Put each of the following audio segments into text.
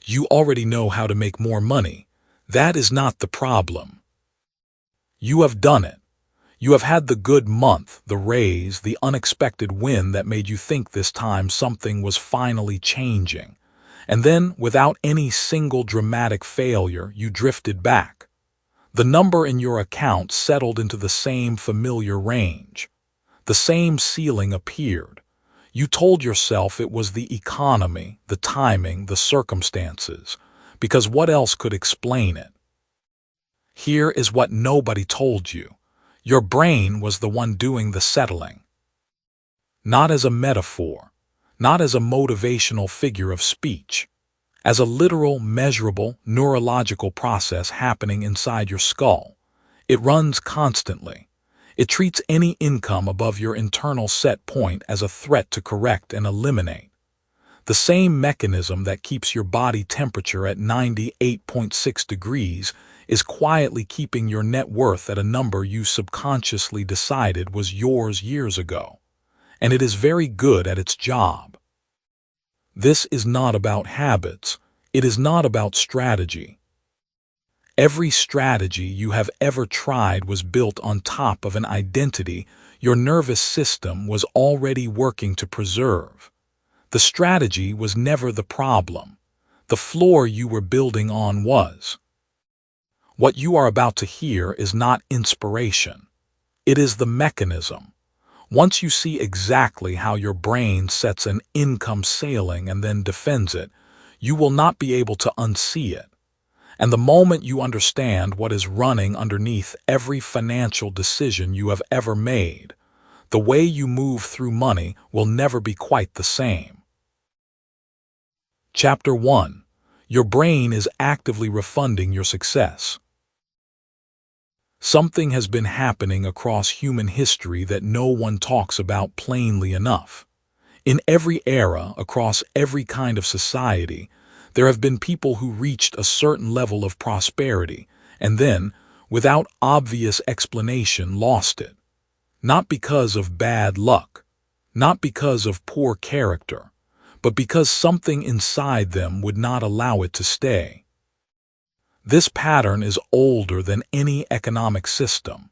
You already know how to make more money. That is not the problem. You have done it. You have had the good month, the raise, the unexpected win that made you think this time something was finally changing. And then, without any single dramatic failure, you drifted back. The number in your account settled into the same familiar range. The same ceiling appeared. You told yourself it was the economy, the timing, the circumstances, because what else could explain it? Here is what nobody told you. Your brain was the one doing the settling. Not as a metaphor, not as a motivational figure of speech, as a literal, measurable, neurological process happening inside your skull. It runs constantly. It treats any income above your internal set point as a threat to correct and eliminate. The same mechanism that keeps your body temperature at 98.6 degrees is quietly keeping your net worth at a number you subconsciously decided was yours years ago. And it is very good at its job. This is not about habits. It is not about strategy. Every strategy you have ever tried was built on top of an identity your nervous system was already working to preserve. The strategy was never the problem. The floor you were building on was. What you are about to hear is not inspiration. It is the mechanism. Once you see exactly how your brain sets an income ceiling and then defends it, you will not be able to unsee it. And the moment you understand what is running underneath every financial decision you have ever made, the way you move through money will never be quite the same. Chapter 1. Your brain is actively refunding your success. Something has been happening across human history that no one talks about plainly enough. In every era, across every kind of society, there have been people who reached a certain level of prosperity and then, without obvious explanation, lost it. Not because of bad luck, not because of poor character, but because something inside them would not allow it to stay. This pattern is older than any economic system.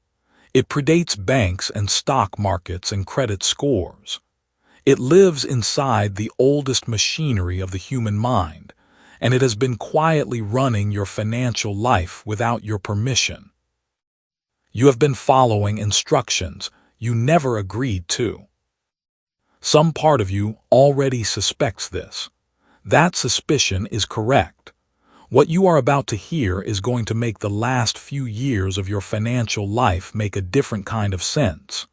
It predates banks and stock markets and credit scores. It lives inside the oldest machinery of the human mind, and it has been quietly running your financial life without your permission. You have been following instructions you never agreed to. Some part of you already suspects this. That suspicion is correct. What you are about to hear is going to make the last few years of your financial life make a different kind of sense.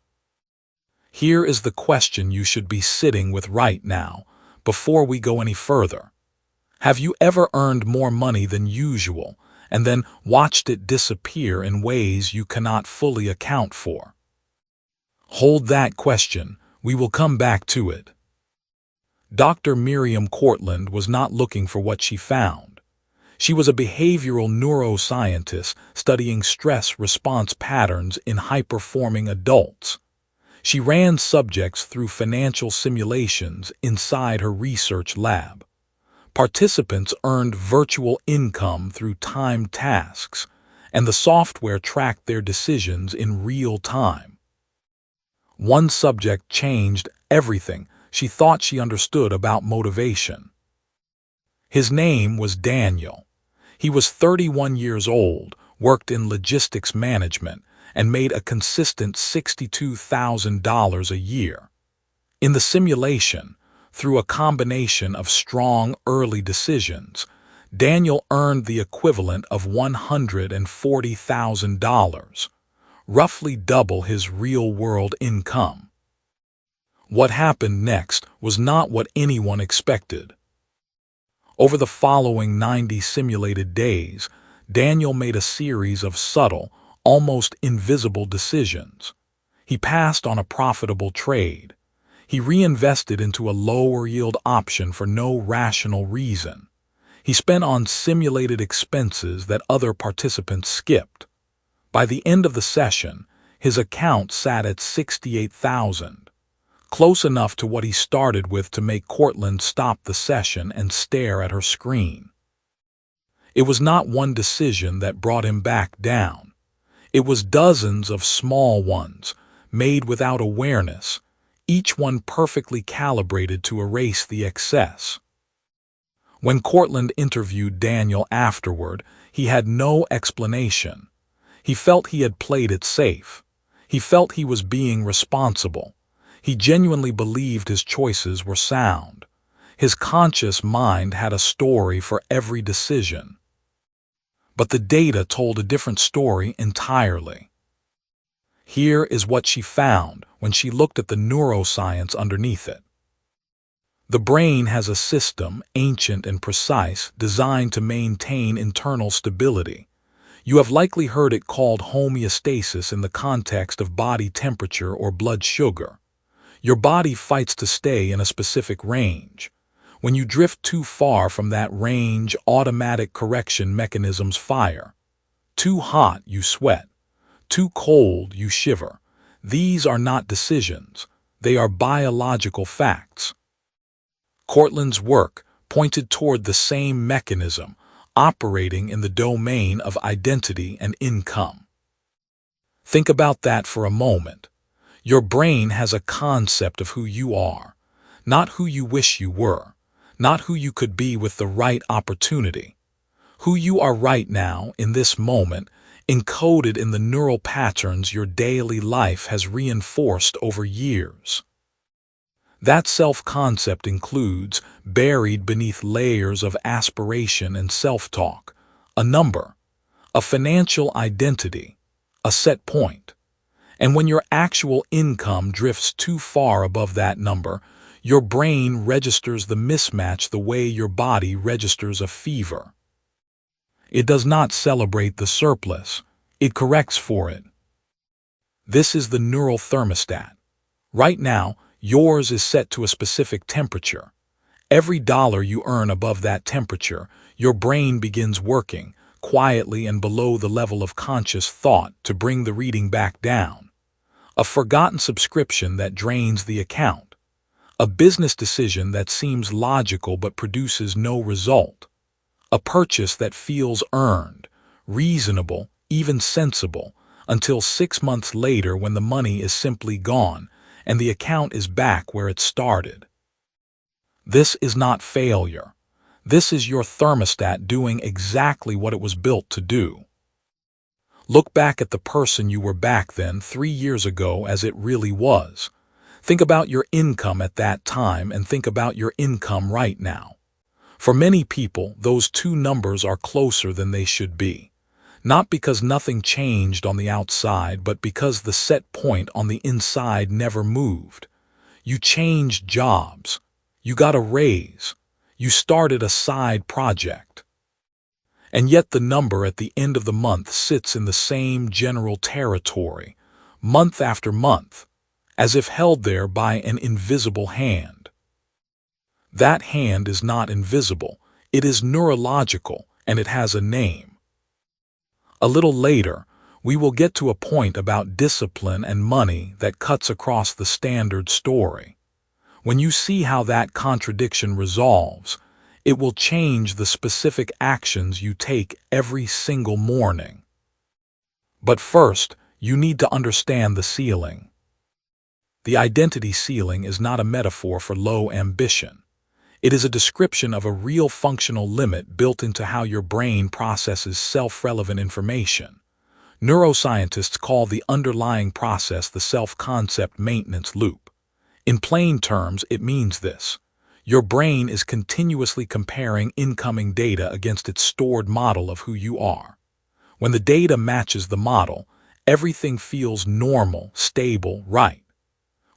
Here is the question you should be sitting with right now, before we go any further. Have you ever earned more money than usual and then watched it disappear in ways you cannot fully account for? Hold that question. We will come back to it. Dr. Miriam Cortland was not looking for what she found. She was a behavioral neuroscientist studying stress response patterns in high-performing adults. She ran subjects through financial simulations inside her research lab. Participants earned virtual income through timed tasks, and the software tracked their decisions in real time. One subject changed everything she thought she understood about motivation. His name was Daniel. He was 31 years old, worked in logistics management, and made a consistent $62,000 a year. In the simulation, through a combination of strong early decisions, Daniel earned the equivalent of $140,000, roughly double his real-world income. What happened next was not what anyone expected. Over the following 90 simulated days, Daniel made a series of subtle, almost invisible decisions. He passed on a profitable trade. He reinvested into a lower-yield option for no rational reason. He spent on simulated expenses that other participants skipped. By the end of the session, his account sat at $68,000, close enough to what he started with to make Cortland stop the session and stare at her screen. It was not one decision that brought him back down. It was dozens of small ones, made without awareness, each one perfectly calibrated to erase the excess. When Cortland interviewed Daniel afterward, he had no explanation. He felt he had played it safe. He felt he was being responsible. He genuinely believed his choices were sound. His conscious mind had a story for every decision. But the data told a different story entirely. Here is what she found when she looked at the neuroscience underneath it. The brain has a system, ancient and precise, designed to maintain internal stability. You have likely heard it called homeostasis in the context of body temperature or blood sugar. Your body fights to stay in a specific range. When you drift too far from that range, automatic correction mechanisms fire. Too hot, you sweat. Too cold, you shiver. These are not decisions. They are biological facts. Cortland's work pointed toward the same mechanism, operating in the domain of identity and income. Think about that for a moment. Your brain has a concept of who you are, not who you wish you were, not who you could be with the right opportunity. Who you are right now, in this moment, encoded in the neural patterns your daily life has reinforced over years. That self-concept includes, buried beneath layers of aspiration and self-talk, a number, a financial identity, a set point. And when your actual income drifts too far above that number, your brain registers the mismatch the way your body registers a fever. It does not celebrate the surplus, it corrects for it. This is the neural thermostat. Right now, yours is set to a specific temperature. Every dollar you earn above that temperature, your brain begins working, quietly and below the level of conscious thought, to bring the reading back down. A forgotten subscription that drains the account. A business decision that seems logical but produces no result. A purchase that feels earned, reasonable, even sensible, until 6 months later when the money is simply gone, and the account is back where it started. This is not failure. This is your thermostat doing exactly what it was built to do. Look back at the person you were back then 3 years ago as it really was. Think about your income at that time and think about your income right now. For many people, those two numbers are closer than they should be. Not because nothing changed on the outside, but because the set point on the inside never moved. You changed jobs. You got a raise. You started a side project. And yet the number at the end of the month sits in the same general territory, month after month, as if held there by an invisible hand. That hand is not invisible. It is neurological, and it has a name. A little later, we will get to a point about discipline and money that cuts across the standard story. When you see how that contradiction resolves, it will change the specific actions you take every single morning. But first, you need to understand the ceiling. The identity ceiling is not a metaphor for low ambition. It is a description of a real functional limit built into how your brain processes self-relevant information. Neuroscientists call the underlying process the self-concept maintenance loop. In plain terms, it means this. Your brain is continuously comparing incoming data against its stored model of who you are. When the data matches the model, everything feels normal, stable, right.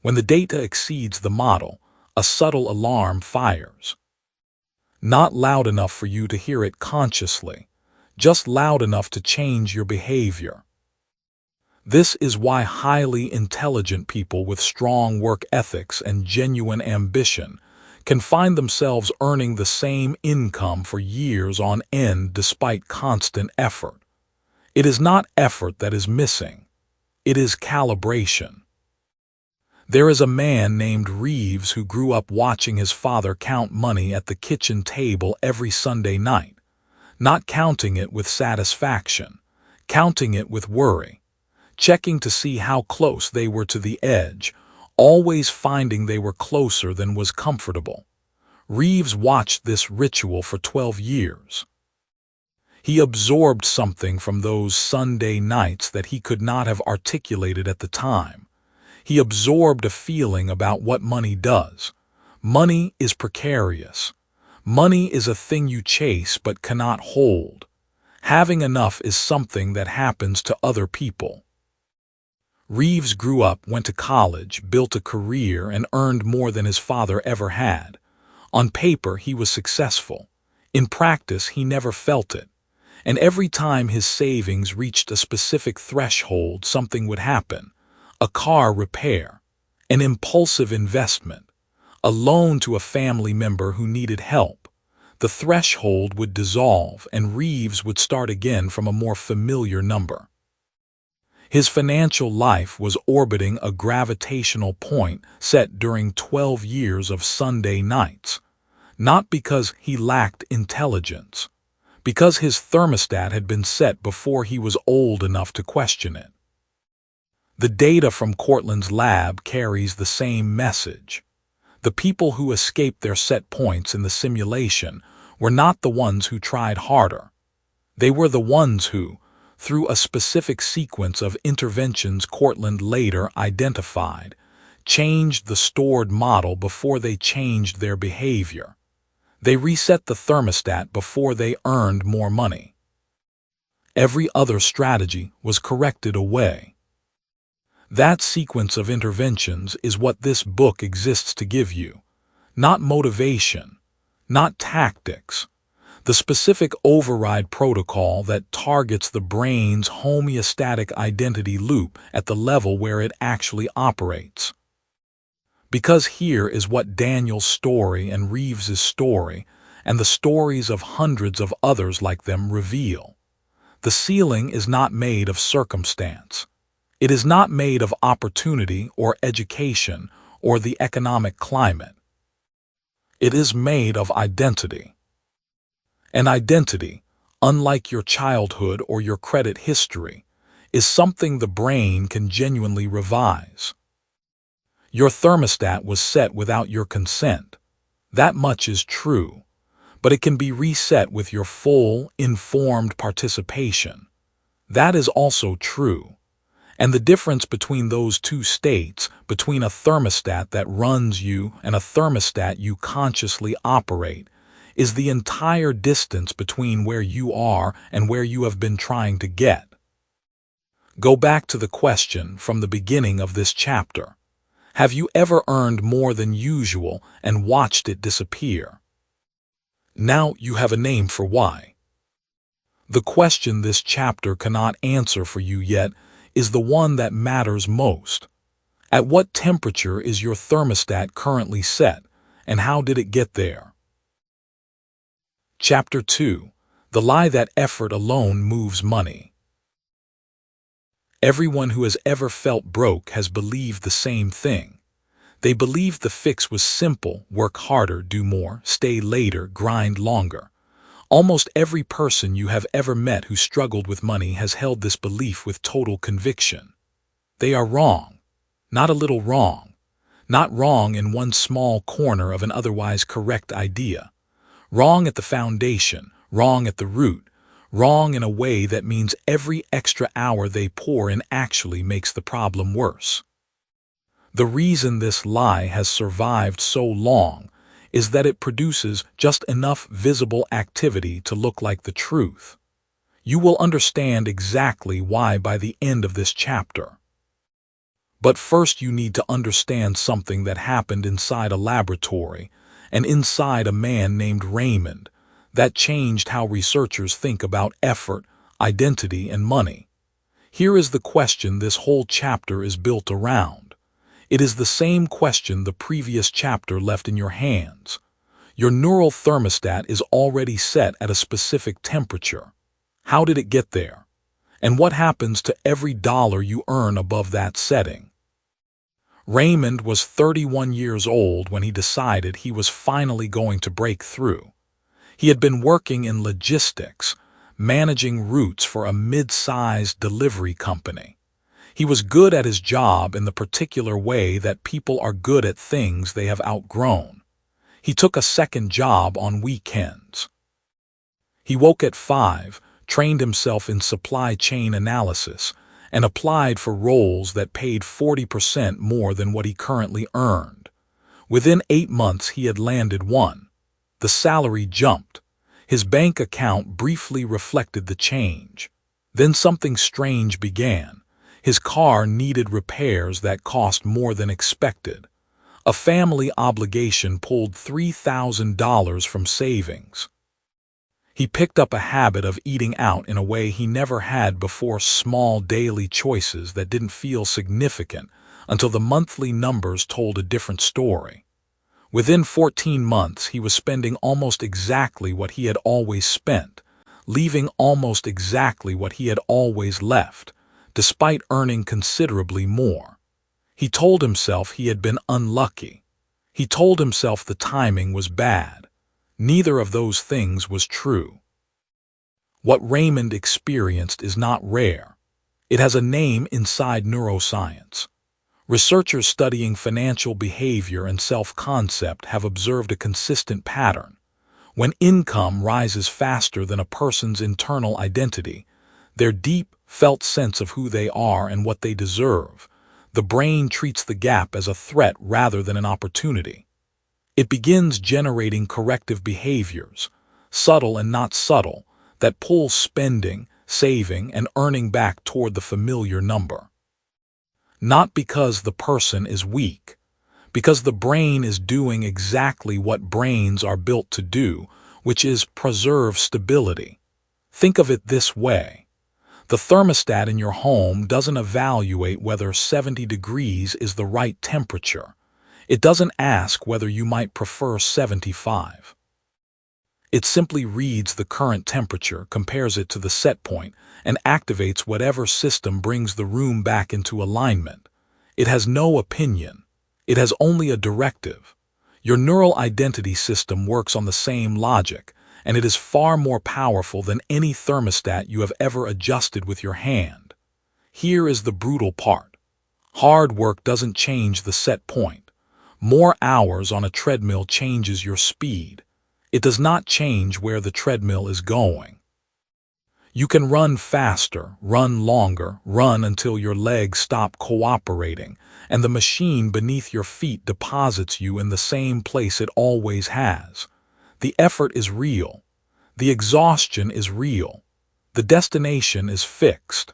When the data exceeds the model, a subtle alarm fires. Not loud enough for you to hear it consciously, just loud enough to change your behavior. This is why highly intelligent people with strong work ethics and genuine ambition can find themselves earning the same income for years on end despite constant effort. It is not effort that is missing. It is calibration. There is a man named Reeves who grew up watching his father count money at the kitchen table every Sunday night. not counting it with satisfaction, counting it with worry, checking to see how close they were to the edge, always finding they were closer than was comfortable. Reeves watched this ritual for 12 years. He absorbed something from those Sunday nights that he could not have articulated at the time. He absorbed a feeling about what money does. Money is precarious. Money is a thing you chase but cannot hold. Having enough is something that happens to other people. Reeves grew up, went to college, built a career, and earned more than his father ever had. On paper, he was successful. In practice, he never felt it. And every time his savings reached a specific threshold, something would happen. A car repair, an impulsive investment, a loan to a family member who needed help. The threshold would dissolve and Reeves would start again from a more familiar number. His financial life was orbiting a gravitational point set during 12 years of Sunday nights, not because he lacked intelligence, because his thermostat had been set before he was old enough to question it. The data from Cortland's lab carries the same message. The people who escaped their set points in the simulation were not the ones who tried harder. They were the ones who, through a specific sequence of interventions Cortland later identified, changed the stored model before they changed their behavior. They reset the thermostat before they earned more money. Every other strategy was corrected away. That sequence of interventions is what this book exists to give you. Not motivation, not tactics. The specific override protocol that targets the brain's homeostatic identity loop at the level where it actually operates. Because here is what Daniel's story and Reeves's story, and the stories of hundreds of others like them reveal. The ceiling is not made of circumstance. It is not made of opportunity or education or the economic climate. It is made of identity. An identity, unlike your childhood or your credit history, is something the brain can genuinely revise. Your thermostat was set without your consent. That much is true, but it can be reset with your full, informed participation. That is also true. And the difference between those two states, between a thermostat that runs you and a thermostat you consciously operate, is the entire distance between where you are and where you have been trying to get. Go back to the question from the beginning of this chapter. Have you ever earned more than usual and watched it disappear? Now you have a name for why. The question this chapter cannot answer for you yet is the one that matters most. At what temperature is your thermostat currently set, and how did it get there? Chapter 2. The Lie That Effort Alone Moves Money. Everyone who has ever felt broke has believed the same thing. They believed the fix was simple: work harder, do more, stay later, grind longer. Almost every person you have ever met who struggled with money has held this belief with total conviction. They are wrong. Not a little wrong. Not wrong in one small corner of an otherwise correct idea. Wrong at the foundation, wrong at the root, wrong in a way that means every extra hour they pour in actually makes the problem worse. The reason this lie has survived so long is that it produces just enough visible activity to look like the truth. You will understand exactly why by the end of this chapter. But first you need to understand something that happened inside a laboratory and inside a man named Raymond that changed how researchers think about effort, identity, and money. Here is the question this whole chapter is built around. It is the same question the previous chapter left in your hands. Your neural thermostat is already set at a specific temperature. How did it get there? And what happens to every dollar you earn above that setting? Raymond was 31 years old when he decided he was finally going to break through. He had been working in logistics, managing routes for a mid-sized delivery company. He was good at his job in the particular way that people are good at things they have outgrown. He took a second job on weekends. He woke at 5, trained himself in supply chain analysis, and applied for roles that paid 40% more than what he currently earned. Within 8 months he had landed one. The salary jumped. His bank account briefly reflected the change. Then something strange began. His car needed repairs that cost more than expected. A family obligation pulled $3,000 from savings. He picked up a habit of eating out in a way he never had before, small daily choices that didn't feel significant until the monthly numbers told a different story. Within 14 months, he was spending almost exactly what he had always spent, leaving almost exactly what he had always left, despite earning considerably more. He told himself he had been unlucky. He told himself the timing was bad. Neither of those things was true. What Raymond experienced is not rare. It has a name inside neuroscience. Researchers studying financial behavior and self-concept have observed a consistent pattern. When income rises faster than a person's internal identity, their deep, felt sense of who they are and what they deserve, the brain treats the gap as a threat rather than an opportunity. It begins generating corrective behaviors, subtle and not subtle, that pull spending, saving, and earning back toward the familiar number. Not because the person is weak, because the brain is doing exactly what brains are built to do, which is preserve stability. Think of it this way. The thermostat in your home doesn't evaluate whether 70 degrees is the right temperature. It doesn't ask whether you might prefer 75. It simply reads the current temperature, compares it to the set point, and activates whatever system brings the room back into alignment. It has no opinion. It has only a directive. Your neural identity system works on the same logic, and it is far more powerful than any thermostat you have ever adjusted with your hand. Here is the brutal part. Hard work doesn't change the set point. More hours on a treadmill changes your speed. It does not change where the treadmill is going. You can run faster, run longer, run until your legs stop cooperating, and the machine beneath your feet deposits you in the same place it always has. The effort is real. The exhaustion is real. The destination is fixed.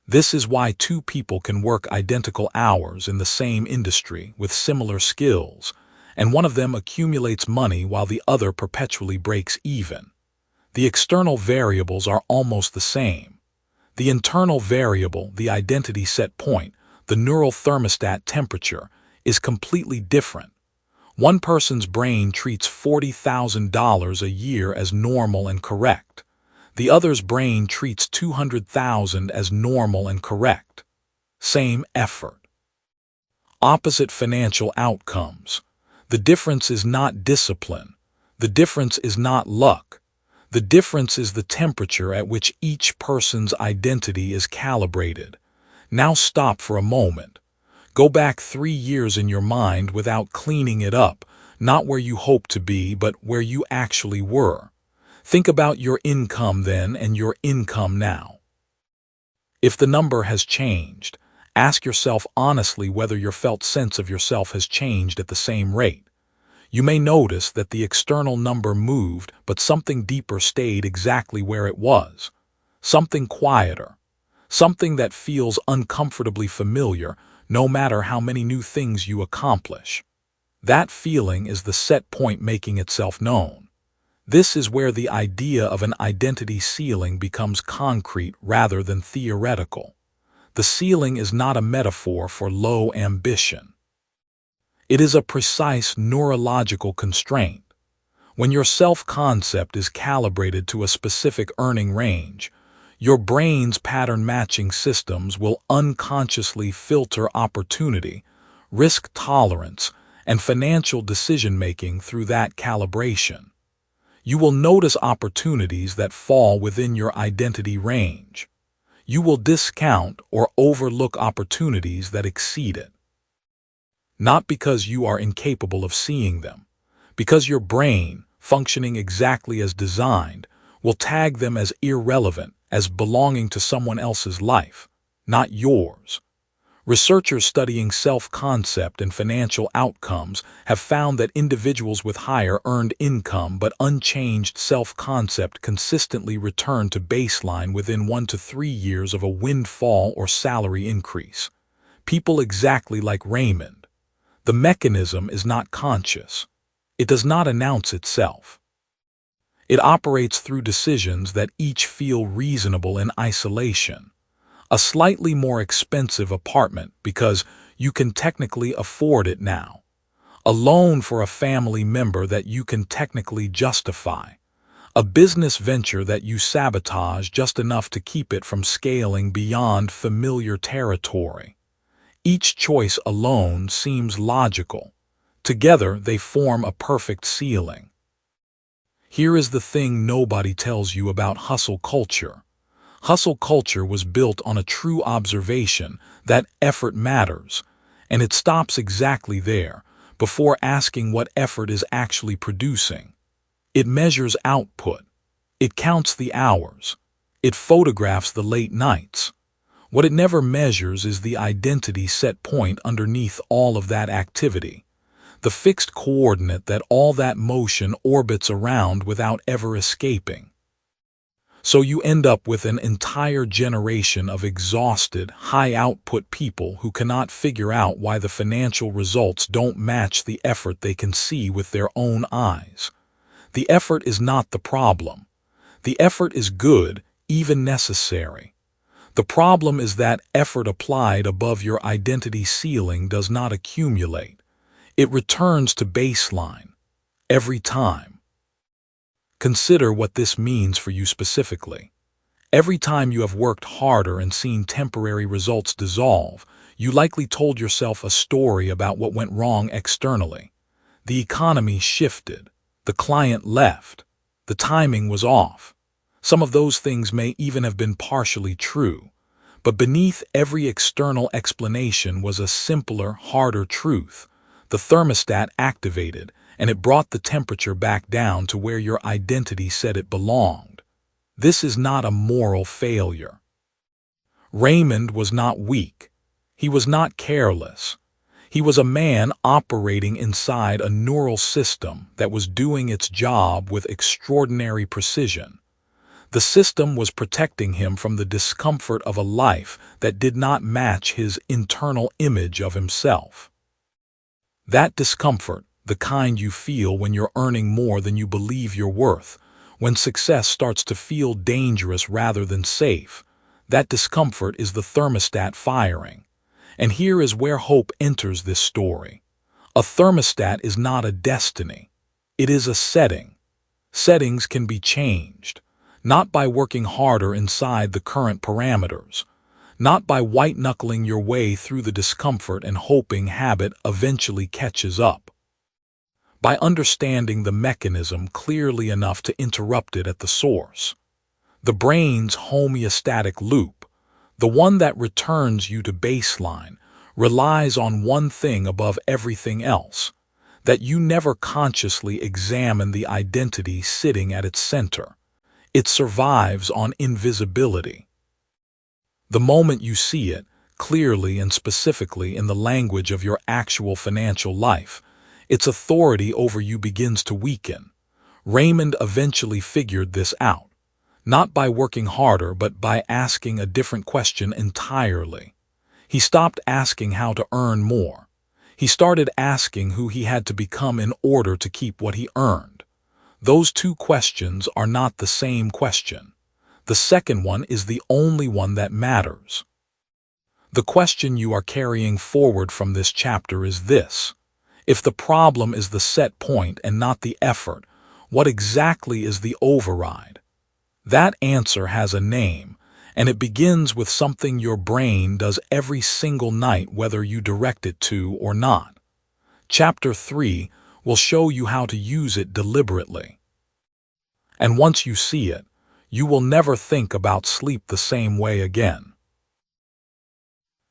This is why two people can work identical hours in the same industry with similar skills, and one of them accumulates money while the other perpetually breaks even. The external variables are almost the same. The internal variable, the identity set point, the neural thermostat temperature, is completely different. One person's brain treats $40,000 a year as normal and correct. The other's brain treats $200,000 as normal and correct. Same effort. Opposite financial outcomes. The difference is not discipline. The difference is not luck. The difference is the temperature at which each person's identity is calibrated. Now stop for a moment. Go back 3 years in your mind without cleaning it up, not where you hoped to be, but where you actually were. Think about your income then and your income now. If the number has changed, ask yourself honestly whether your felt sense of yourself has changed at the same rate. You may notice that the external number moved, but something deeper stayed exactly where it was. Something quieter. Something that feels uncomfortably familiar, no matter how many new things you accomplish. That feeling is the set point making itself known. This is where the idea of an identity ceiling becomes concrete rather than theoretical. The ceiling is not a metaphor for low ambition. It is a precise neurological constraint. When your self-concept is calibrated to a specific earning range, your brain's pattern-matching systems will unconsciously filter opportunity, risk tolerance, and financial decision-making through that calibration. You will notice opportunities that fall within your identity range. You will discount or overlook opportunities that exceed it. Not because you are incapable of seeing them, because your brain, functioning exactly as designed, will tag them as irrelevant, as belonging to someone else's life, not yours. Researchers studying self-concept and financial outcomes have found that individuals with higher earned income but unchanged self-concept consistently return to baseline within 1 to 3 years of a windfall or salary increase. People exactly like Raymond. The mechanism is not conscious. It does not announce itself. It operates through decisions that each feel reasonable in isolation. A slightly more expensive apartment because you can technically afford it now. A loan for a family member that you can technically justify. A business venture that you sabotage just enough to keep it from scaling beyond familiar territory. Each choice alone seems logical. Together, they form a perfect ceiling. Here is the thing nobody tells you about hustle culture. Hustle culture was built on a true observation that effort matters, and it stops exactly there, before asking what effort is actually producing. It measures output. It counts the hours. It photographs the late nights. What it never measures is the identity set point underneath all of that activity, the fixed coordinate that all that motion orbits around without ever escaping. So you end up with an entire generation of exhausted, high-output people who cannot figure out why the financial results don't match the effort they can see with their own eyes. The effort is not the problem. The effort is good, even necessary. The problem is that effort applied above your identity ceiling does not accumulate. It returns to baseline, every time. Consider what this means for you specifically. Every time you have worked harder and seen temporary results dissolve, you likely told yourself a story about what went wrong externally. The economy shifted. The client left. The timing was off. Some of those things may even have been partially true. But beneath every external explanation was a simpler, harder truth. The thermostat activated, and it brought the temperature back down to where your identity said it belonged. This is not a moral failure. Raymond was not weak. He was not careless. He was a man operating inside a neural system that was doing its job with extraordinary precision. The system was protecting him from the discomfort of a life that did not match his internal image of himself. That discomfort, the kind you feel when you're earning more than you believe you're worth, when success starts to feel dangerous rather than safe, that discomfort is the thermostat firing. And here is where hope enters this story. A thermostat is not a destiny. It is a setting. Settings can be changed, not by working harder inside the current parameters, not by white-knuckling your way through the discomfort and hoping habit eventually catches up. By understanding the mechanism clearly enough to interrupt it at the source. The brain's homeostatic loop, the one that returns you to baseline, relies on one thing above everything else, that you never consciously examine the identity sitting at its center. It survives on invisibility. The moment you see it, clearly and specifically in the language of your actual financial life, its authority over you begins to weaken. Raymond eventually figured this out, not by working harder but by asking a different question entirely. He stopped asking how to earn more. He started asking who he had to become in order to keep what he earned. Those two questions are not the same question. The second one is the only one that matters. The question you are carrying forward from this chapter is this: if the problem is the set point and not the effort, what exactly is the override? That answer has a name, and it begins with something your brain does every single night whether you direct it to or not. Chapter 3 will show you how to use it deliberately. And once you see it, you will never think about sleep the same way again.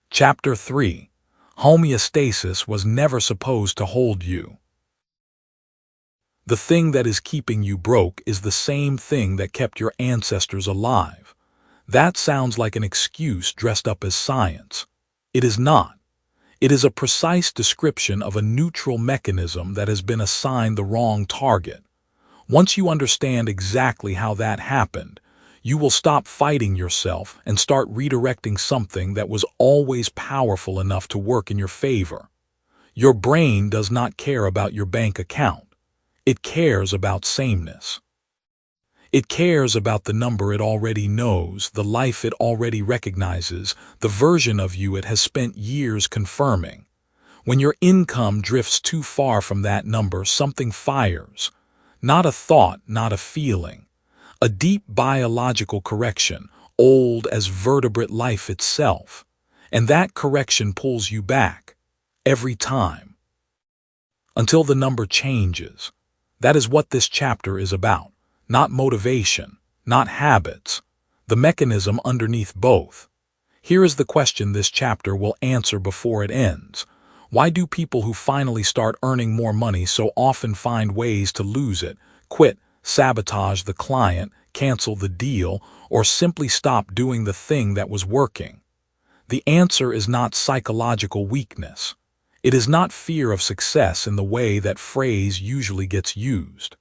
Chapter 3. Homeostasis was never supposed to hold you. The thing that is keeping you broke is the same thing that kept your ancestors alive. That sounds like an excuse dressed up as science. It is not. It is a precise description of a neutral mechanism that has been assigned the wrong target. Once you understand exactly how that happened, you will stop fighting yourself and start redirecting something that was always powerful enough to work in your favor. Your brain does not care about your bank account. It cares about sameness. It cares about the number it already knows, the life it already recognizes, the version of you it has spent years confirming. When your income drifts too far from that number, something fires. Not a thought, not a feeling. A deep biological correction, old as vertebrate life itself. And that correction pulls you back. Every time. Until the number changes. That is what this chapter is about. Not motivation, not habits. The mechanism underneath both. Here is the question this chapter will answer before it ends. Why do people who finally start earning more money so often find ways to lose it, quit, sabotage the client, cancel the deal, or simply stop doing the thing that was working? The answer is not psychological weakness. It is not fear of success in the way that phrase usually gets used.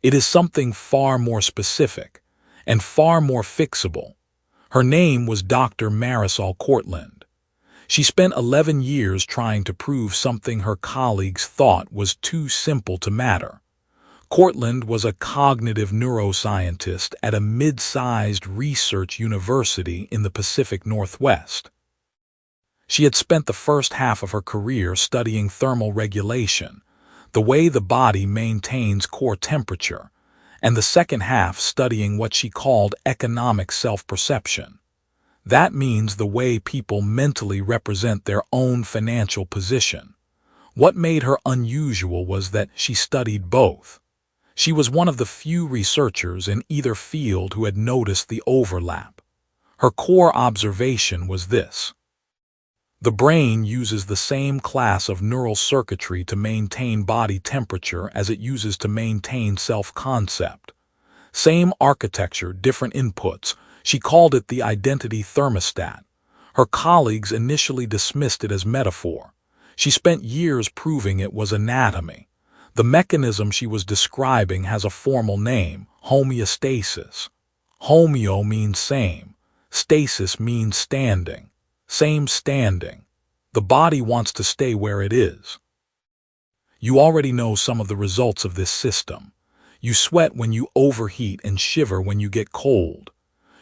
It is something far more specific and far more fixable. Her name was Dr. Marisol Cortland. She spent 11 years trying to prove something her colleagues thought was too simple to matter. Cortland was a cognitive neuroscientist at a mid-sized research university in the Pacific Northwest. She had spent the first half of her career studying thermal regulation, the way the body maintains core temperature, and the second half studying what she called economic self-perception. That means the way people mentally represent their own financial position. What made her unusual was that she studied both. She was one of the few researchers in either field who had noticed the overlap. Her core observation was this. The brain uses the same class of neural circuitry to maintain body temperature as it uses to maintain self-concept. Same architecture, different inputs. She called it the identity thermostat. Her colleagues initially dismissed it as metaphor. She spent years proving it was anatomy. The mechanism she was describing has a formal name, homeostasis. Homeo means same. Stasis means standing. Same standing. The body wants to stay where it is. You already know some of the results of this system. You sweat when you overheat and shiver when you get cold.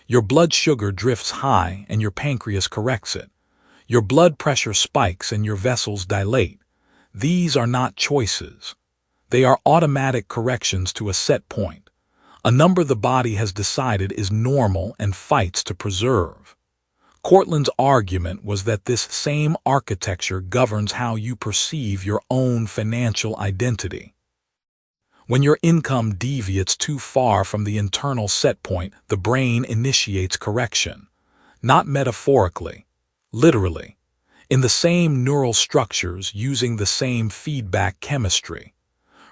Your blood sugar drifts high and your pancreas corrects it. Your blood pressure spikes and your vessels dilate. These are not choices. They are automatic corrections to a set point. A number the body has decided is normal and fights to preserve. Cortland's argument was that this same architecture governs how you perceive your own financial identity. When your income deviates too far from the internal set point, the brain initiates correction. Not metaphorically, literally. In the same neural structures using the same feedback chemistry.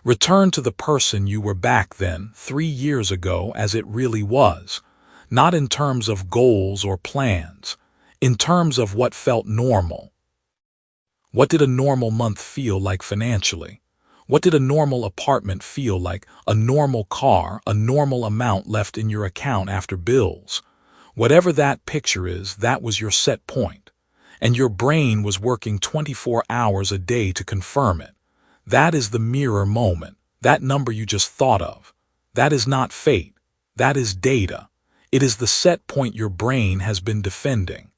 Return to the person you were back then, 3 years ago, as it really was. Not in terms of goals or plans, in terms of what felt normal. What did a normal month feel like financially? What did a normal apartment feel like, a normal car, a normal amount left in your account after bills? Whatever that picture is, that was your set point. And your brain was working 24 hours a day to confirm it. That is the mirror moment, that number you just thought of. That is not fate. That is data. It is the set point your brain has been defending.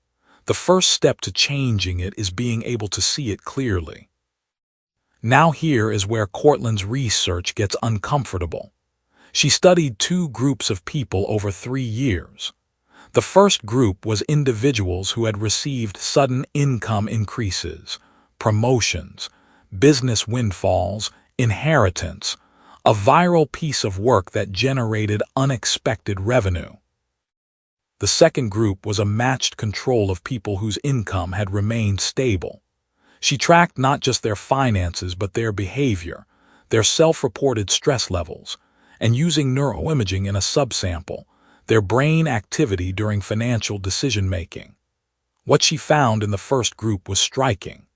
The first step to changing it is being able to see it clearly. Now here is where Cortland's research gets uncomfortable. She studied 2 groups of people over 3 years. The first group was individuals who had received sudden income increases, promotions, business windfalls, inheritance, a viral piece of work that generated unexpected revenue. The second group was a matched control of people whose income had remained stable. She tracked not just their finances but their behavior, their self-reported stress levels, and using neuroimaging in a subsample, their brain activity during financial decision-making. What she found in the first group was striking.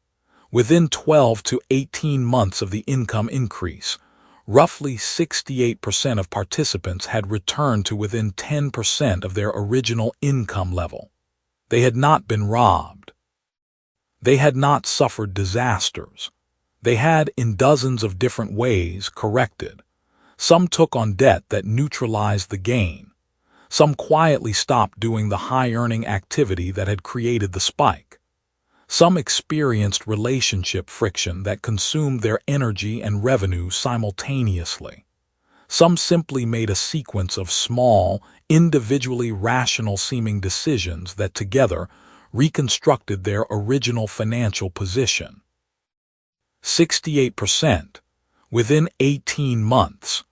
Within 12 to 18 months of the income increase, roughly 68% of participants had returned to within 10% of their original income level. They had not been robbed. They had not suffered disasters. They had, in dozens of different ways, corrected. Some took on debt that neutralized the gain. Some quietly stopped doing the high-earning activity that had created the spike. Some experienced relationship friction that consumed their energy and revenue simultaneously. Some simply made a sequence of small, individually rational-seeming decisions that together reconstructed their original financial position. 68%. Within 18 months,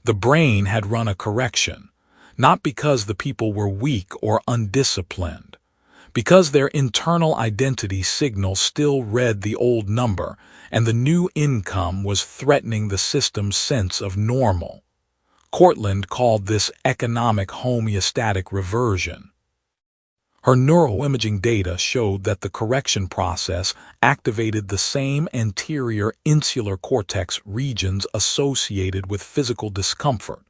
the brain had run a correction, not because the people were weak or undisciplined, because their internal identity signal still read the old number and the new income was threatening the system's sense of normal. Cortland called this economic homeostatic reversion. Her neuroimaging data showed that the correction process activated the same anterior insular cortex regions associated with physical discomfort,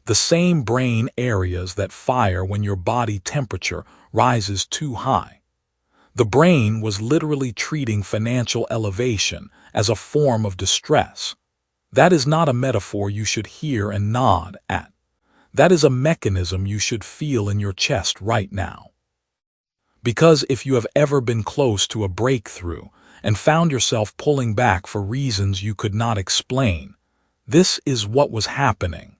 the same brain areas that fire when your body temperature rises too high. The brain was literally treating financial elevation as a form of distress. That is not a metaphor you should hear and nod at. That is a mechanism you should feel in your chest right now. Because if you have ever been close to a breakthrough and found yourself pulling back for reasons you could not explain, this is what was happening.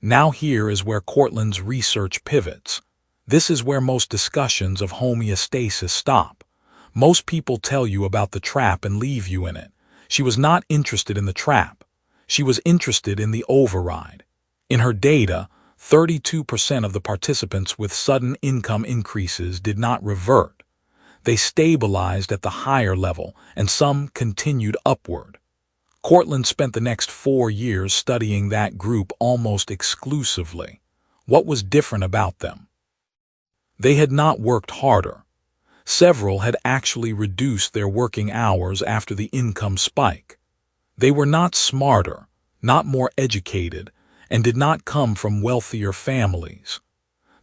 Now here is where Cortland's research pivots. This is where most discussions of homeostasis stop. Most people tell you about the trap and leave you in it. She was not interested in the trap. She was interested in the override. In her data, 32% of the participants with sudden income increases did not revert. They stabilized at the higher level, and some continued upward. Cortland spent the next 4 years studying that group almost exclusively. What was different about them? They had not worked harder. Several had actually reduced their working hours after the income spike. They were not smarter, not more educated, and did not come from wealthier families.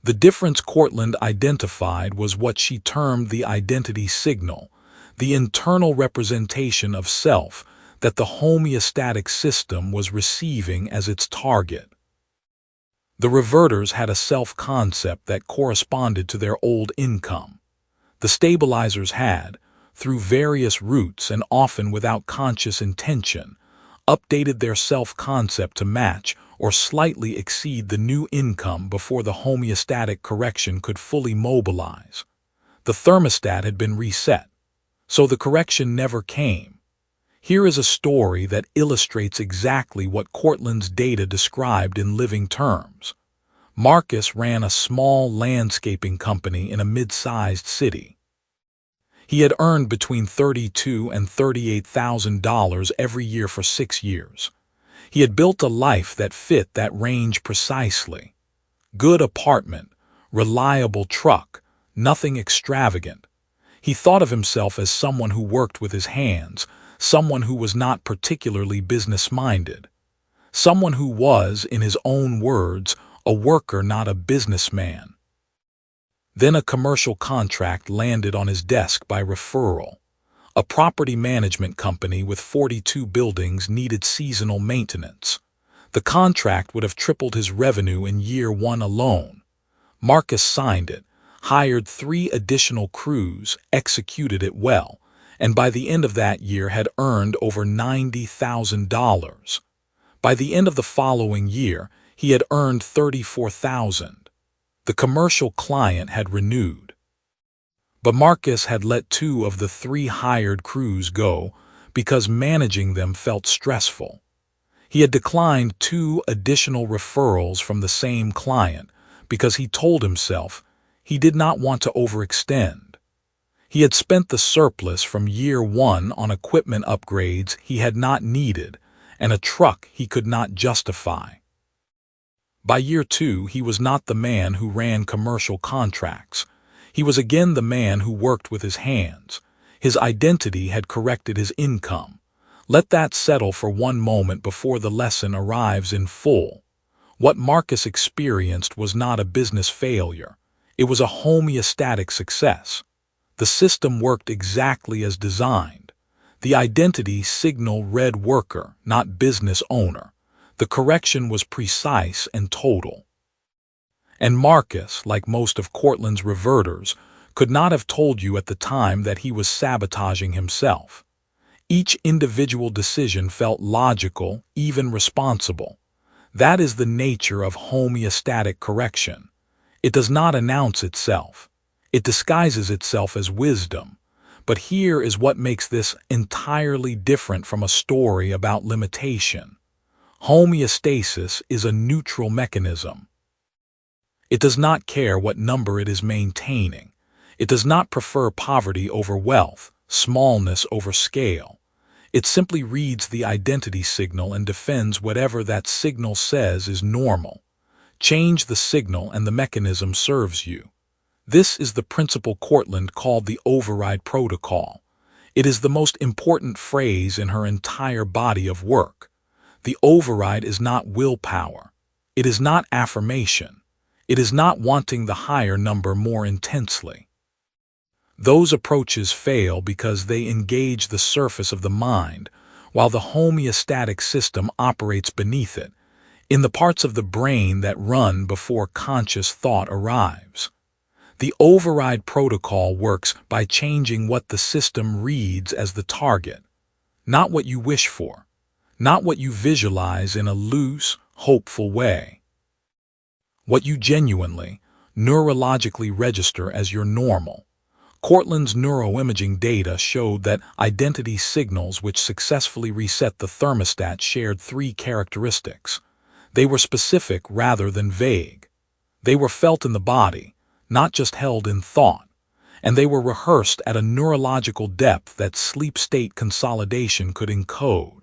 The difference Cortland identified was what she termed the identity signal, the internal representation of self that the homeostatic system was receiving as its target. The reverters had a self-concept that corresponded to their old income. The stabilizers had, through various routes and often without conscious intention, updated their self-concept to match or slightly exceed the new income before the homeostatic correction could fully mobilize. The thermostat had been reset, so the correction never came. Here is a story that illustrates exactly what Cortland's data described in living terms. Marcus ran a small landscaping company in a mid-sized city. He had earned between $32,000 and $38,000 every year for 6 years. He had built a life that fit that range precisely. Good apartment, reliable truck, nothing extravagant. He thought of himself as someone who worked with his hands, someone who was not particularly business-minded, someone who was, in his own words, a worker, not a businessman. Then a commercial contract landed on his desk by referral. A property management company with 42 buildings needed seasonal maintenance. The contract would have tripled his revenue in year 1 alone. Marcus signed it, hired 3 additional crews, executed it well, and by the end of that year had earned over $90,000. By the end of the following year, he had earned $34,000. The commercial client had renewed. But Marcus had let 2 of the 3 hired crews go because managing them felt stressful. He had declined 2 additional referrals from the same client because he told himself he did not want to overextend. He had spent the surplus from year 1 on equipment upgrades he had not needed and a truck he could not justify. By year 2, he was not the man who ran commercial contracts. He was again the man who worked with his hands. His identity had corrected his income. Let that settle for one moment before the lesson arrives in full. What Marcus experienced was not a business failure. It was a homeostatic success. The system worked exactly as designed. The identity signal read worker, not business owner. The correction was precise and total. And Marcus, like most of Cortland's reverters, could not have told you at the time that he was sabotaging himself. Each individual decision felt logical, even responsible. That is the nature of homeostatic correction. It does not announce itself. It disguises itself as wisdom. But here is what makes this entirely different from a story about limitation. Homeostasis is a neutral mechanism. It does not care what number it is maintaining. It does not prefer poverty over wealth, smallness over scale. It simply reads the identity signal and defends whatever that signal says is normal. Change the signal and the mechanism serves you. This is the principle Cortland called the override protocol. It is the most important phrase in her entire body of work. The override is not willpower. It is not affirmation. It is not wanting the higher number more intensely. Those approaches fail because they engage the surface of the mind, while the homeostatic system operates beneath it, in the parts of the brain that run before conscious thought arrives. The override protocol works by changing what the system reads as the target, not what you wish for, not what you visualize in a loose, hopeful way. What you genuinely, neurologically register as your normal. Cortland's neuroimaging data showed that identity signals which successfully reset the thermostat shared 3 characteristics. They were specific rather than vague. They were felt in the body, not just held in thought, and they were rehearsed at a neurological depth that sleep state consolidation could encode.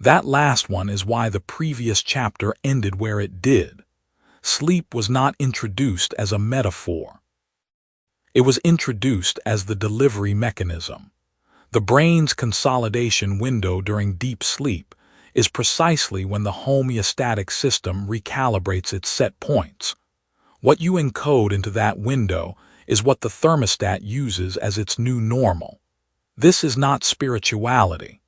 That last one is why the previous chapter ended where it did. Sleep was not introduced as a metaphor. It was introduced as the delivery mechanism. The brain's consolidation window during deep sleep is precisely when the homeostatic system recalibrates its set points. What you encode into that window is what the thermostat uses as its new normal. This is not spirituality.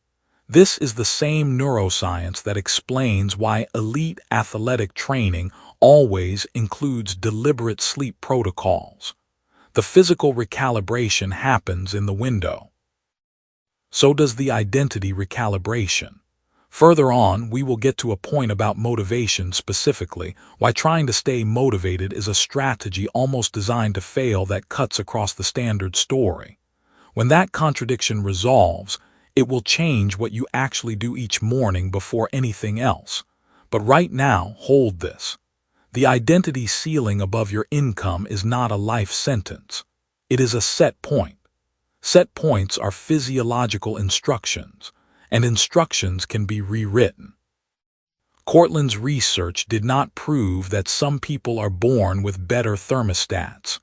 This is the same neuroscience that explains why elite athletic training always includes deliberate sleep protocols. The physical recalibration happens in the window. So does the identity recalibration. Further on, we will get to a point about motivation specifically, why trying to stay motivated is a strategy almost designed to fail that cuts across the standard story. When that contradiction resolves, it will change what you actually do each morning before anything else. But right now, hold this. The identity ceiling above your income is not a life sentence. It is a set point. Set points are physiological instructions, and instructions can be rewritten. Cortland's research did not prove that some people are born with better thermostats.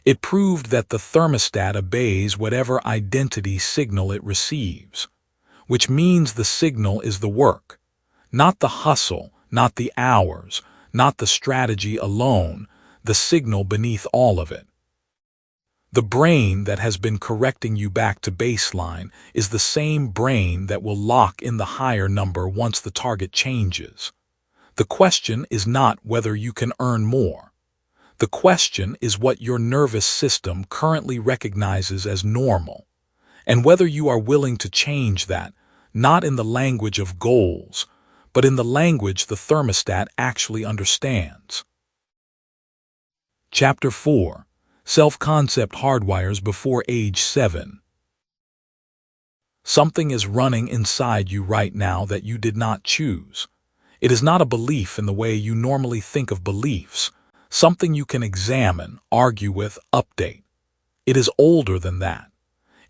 It proved that the thermostat obeys whatever identity signal it receives, which means the signal is the work, not the hustle, not the hours, not the strategy alone, the signal beneath all of it. The brain that has been correcting you back to baseline is the same brain that will lock in the higher number once the target changes. The question is not whether you can earn more. The question is what your nervous system currently recognizes as normal, and whether you are willing to change that, not in the language of goals, but in the language the thermostat actually understands. Chapter 4. Self-concept hardwires before age 7. Something is running inside you right now that you did not choose. It is not a belief in the way you normally think of beliefs, something you can examine, argue with, update. It is older than that.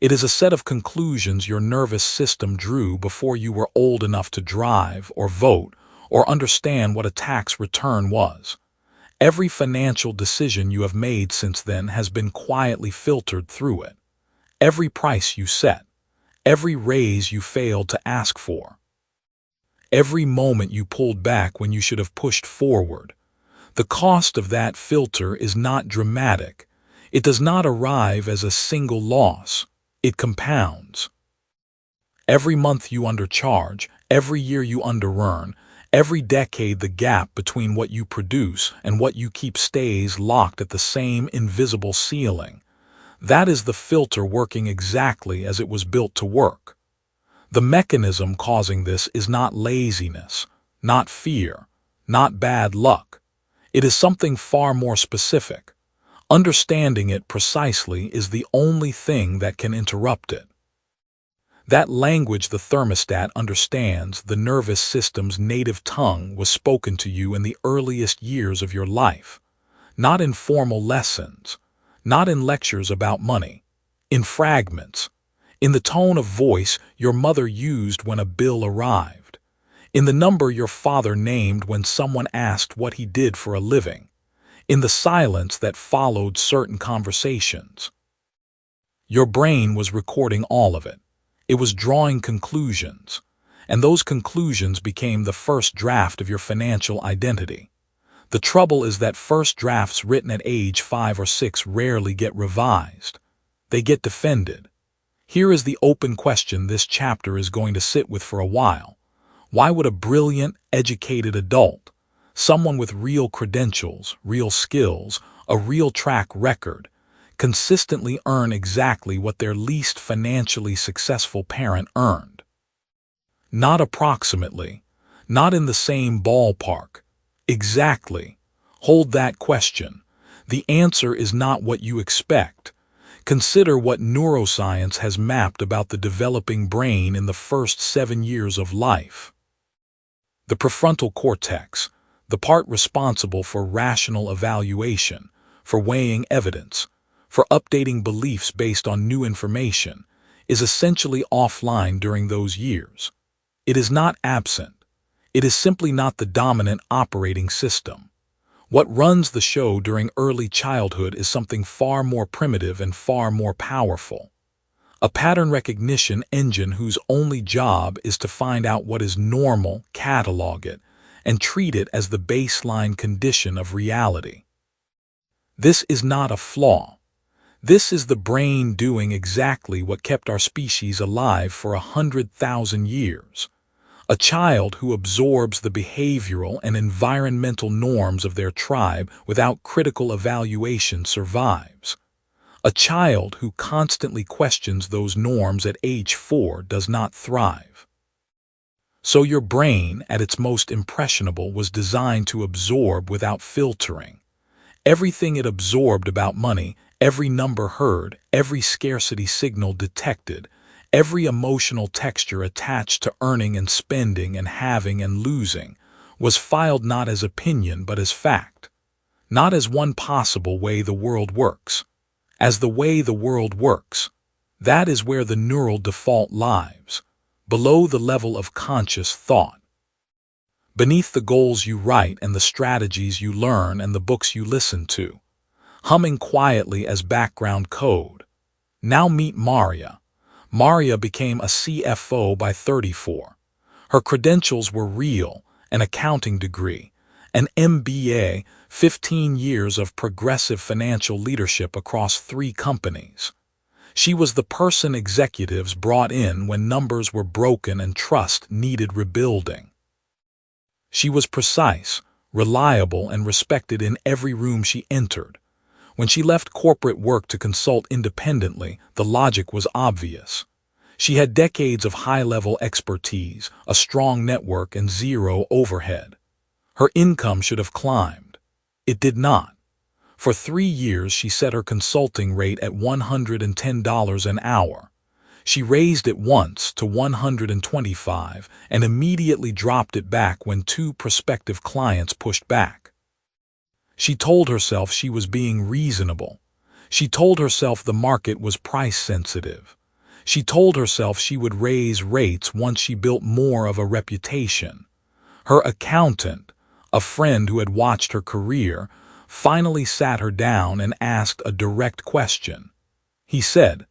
It is a set of conclusions your nervous system drew before you were old enough to drive or vote or understand what a tax return was. Every financial decision you have made since then has been quietly filtered through it. Every price you set, every raise you failed to ask for, every moment you pulled back when you should have pushed forward. The cost of that filter is not dramatic. It does not arrive as a single loss. It compounds. Every month you undercharge, every year you underearn, every decade the gap between what you produce and what you keep stays locked at the same invisible ceiling. That is the filter working exactly as it was built to work. The mechanism causing this is not laziness, not fear, not bad luck. It is something far more specific. Understanding it precisely is the only thing that can interrupt it. That language the thermostat understands, the nervous system's native tongue, was spoken to you in the earliest years of your life. Not in formal lessons, not in lectures about money, in fragments, in the tone of voice your mother used when a bill arrived, in the number your father named when someone asked what he did for a living, in the silence that followed certain conversations. Your brain was recording all of it. It was drawing conclusions, and those conclusions became the first draft of your financial identity. The trouble is that first drafts written at age 5 or 6 rarely get revised. They get defended. Here is the open question this chapter is going to sit with for a while. Why would a brilliant, educated adult, someone with real credentials, real skills, a real track record, consistently earn exactly what their least financially successful parent earned? Not approximately, not in the same ballpark. Exactly. Hold that question. The answer is not what you expect. Consider what neuroscience has mapped about the developing brain in the first 7 years of life. The prefrontal cortex, the part responsible for rational evaluation, for weighing evidence, for updating beliefs based on new information, is essentially offline during those years. It is not absent. It is simply not the dominant operating system. What runs the show during early childhood is something far more primitive and far more powerful. A pattern recognition engine whose only job is to find out what is normal, catalog it, and treat it as the baseline condition of reality. This is not a flaw. This is the brain doing exactly what kept our species alive for 100,000 years. A child who absorbs the behavioral and environmental norms of their tribe without critical evaluation survives. A child who constantly questions those norms at age 4 does not thrive. So your brain, at its most impressionable, was designed to absorb without filtering. Everything it absorbed about money, every number heard, every scarcity signal detected, every emotional texture attached to earning and spending and having and losing, was filed not as opinion but as fact, not as one possible way the world works, as the way the world works. That is where the neural default lies, below the level of conscious thought. Beneath the goals you write and the strategies you learn and the books you listen to, humming quietly as background code. Now meet Maria. Maria became a CFO by 34. Her credentials were real, an accounting degree, an MBA, 15 years of progressive financial leadership across 3 companies. She was the person executives brought in when numbers were broken and trust needed rebuilding. She was precise, reliable, and respected in every room she entered. When she left corporate work to consult independently, the logic was obvious. She had decades of high-level expertise, a strong network, and 0 overhead. Her income should have climbed. It did not. For 3 years she set her consulting rate at $110 an hour. She raised it once to 125 and immediately dropped it back when two prospective clients pushed back. She told herself she was being reasonable. She told herself the market was price sensitive. She told herself she would raise rates once she built more of a reputation. Her accountant, a friend who had watched her career, finally sat her down and asked a direct question. He said,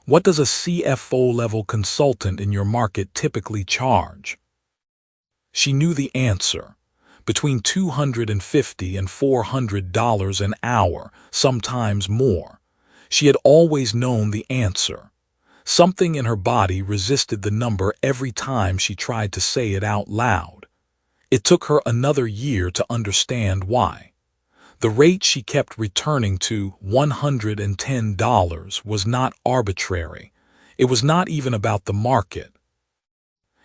"What does a CFO-level consultant in your market typically charge?" She knew the answer. Between $250 and $400 an hour, sometimes more. She had always known the answer. Something in her body resisted the number every time she tried to say it out loud. It took her another year to understand why. The rate she kept returning to, $110, was not arbitrary. It was not even about the market.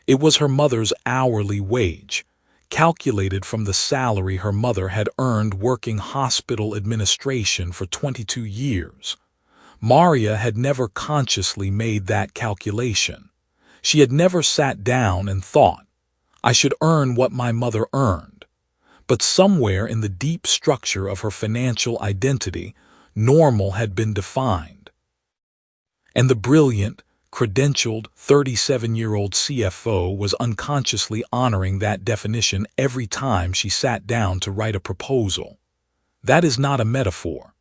It was her mother's hourly wage, calculated from the salary her mother had earned working hospital administration for 22 years. Maria had never consciously made that calculation. She had never sat down and thought, "I should earn what my mother earned." But somewhere in the deep structure of her financial identity, normal had been defined. And the brilliant, credentialed 37-year-old CFO was unconsciously honoring that definition every time she sat down to write a proposal. That is not a metaphor.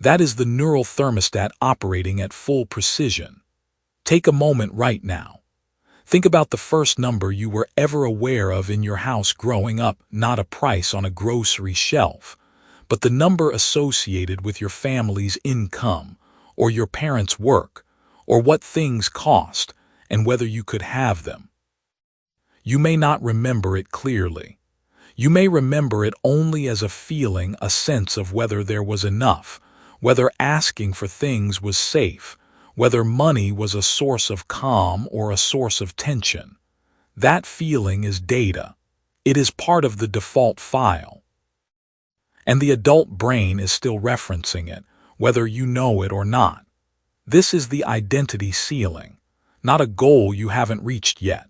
That is the neural thermostat operating at full precision. Take a moment right now. Think about the first number you were ever aware of in your house growing up, not a price on a grocery shelf, but the number associated with your family's income, or your parents' work, or what things cost, and whether you could have them. You may not remember it clearly. You may remember it only as a feeling, a sense of whether there was enough, whether asking for things was safe, whether money was a source of calm or a source of tension. That feeling is data. It is part of the default file. And the adult brain is still referencing it, whether you know it or not. This is the identity ceiling, not a goal you haven't reached yet,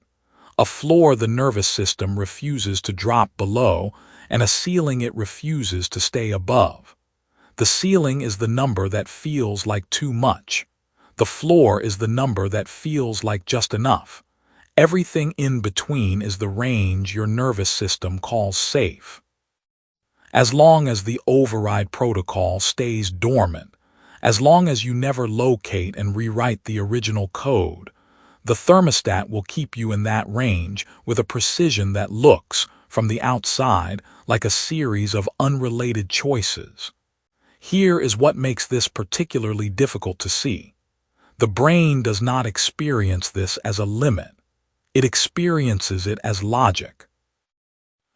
a floor the nervous system refuses to drop below, and a ceiling it refuses to stay above. The ceiling is the number that feels like too much. The floor is the number that feels like just enough. Everything in between is the range your nervous system calls safe. As long as the override protocol stays dormant, as long as you never locate and rewrite the original code, the thermostat will keep you in that range with a precision that looks, from the outside, like a series of unrelated choices. Here is what makes this particularly difficult to see. The brain does not experience this as a limit. It experiences it as logic.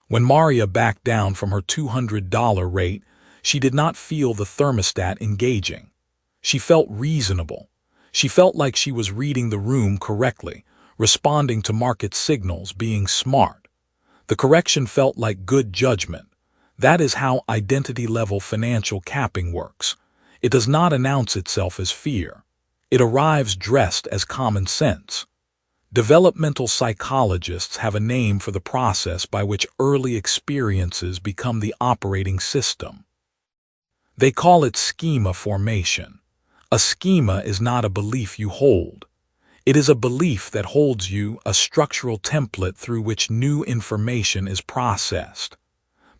When Maria backed down from her $200 rate, she did not feel the thermostat engaging. She felt reasonable. She felt like she was reading the room correctly, responding to market signals, being smart. The correction felt like good judgment. That is how identity-level financial capping works. It does not announce itself as fear. It arrives dressed as common sense. Developmental psychologists have a name for the process by which early experiences become the operating system. They call it schema formation. A schema is not a belief you hold. It is a belief that holds you, a structural template through which new information is processed.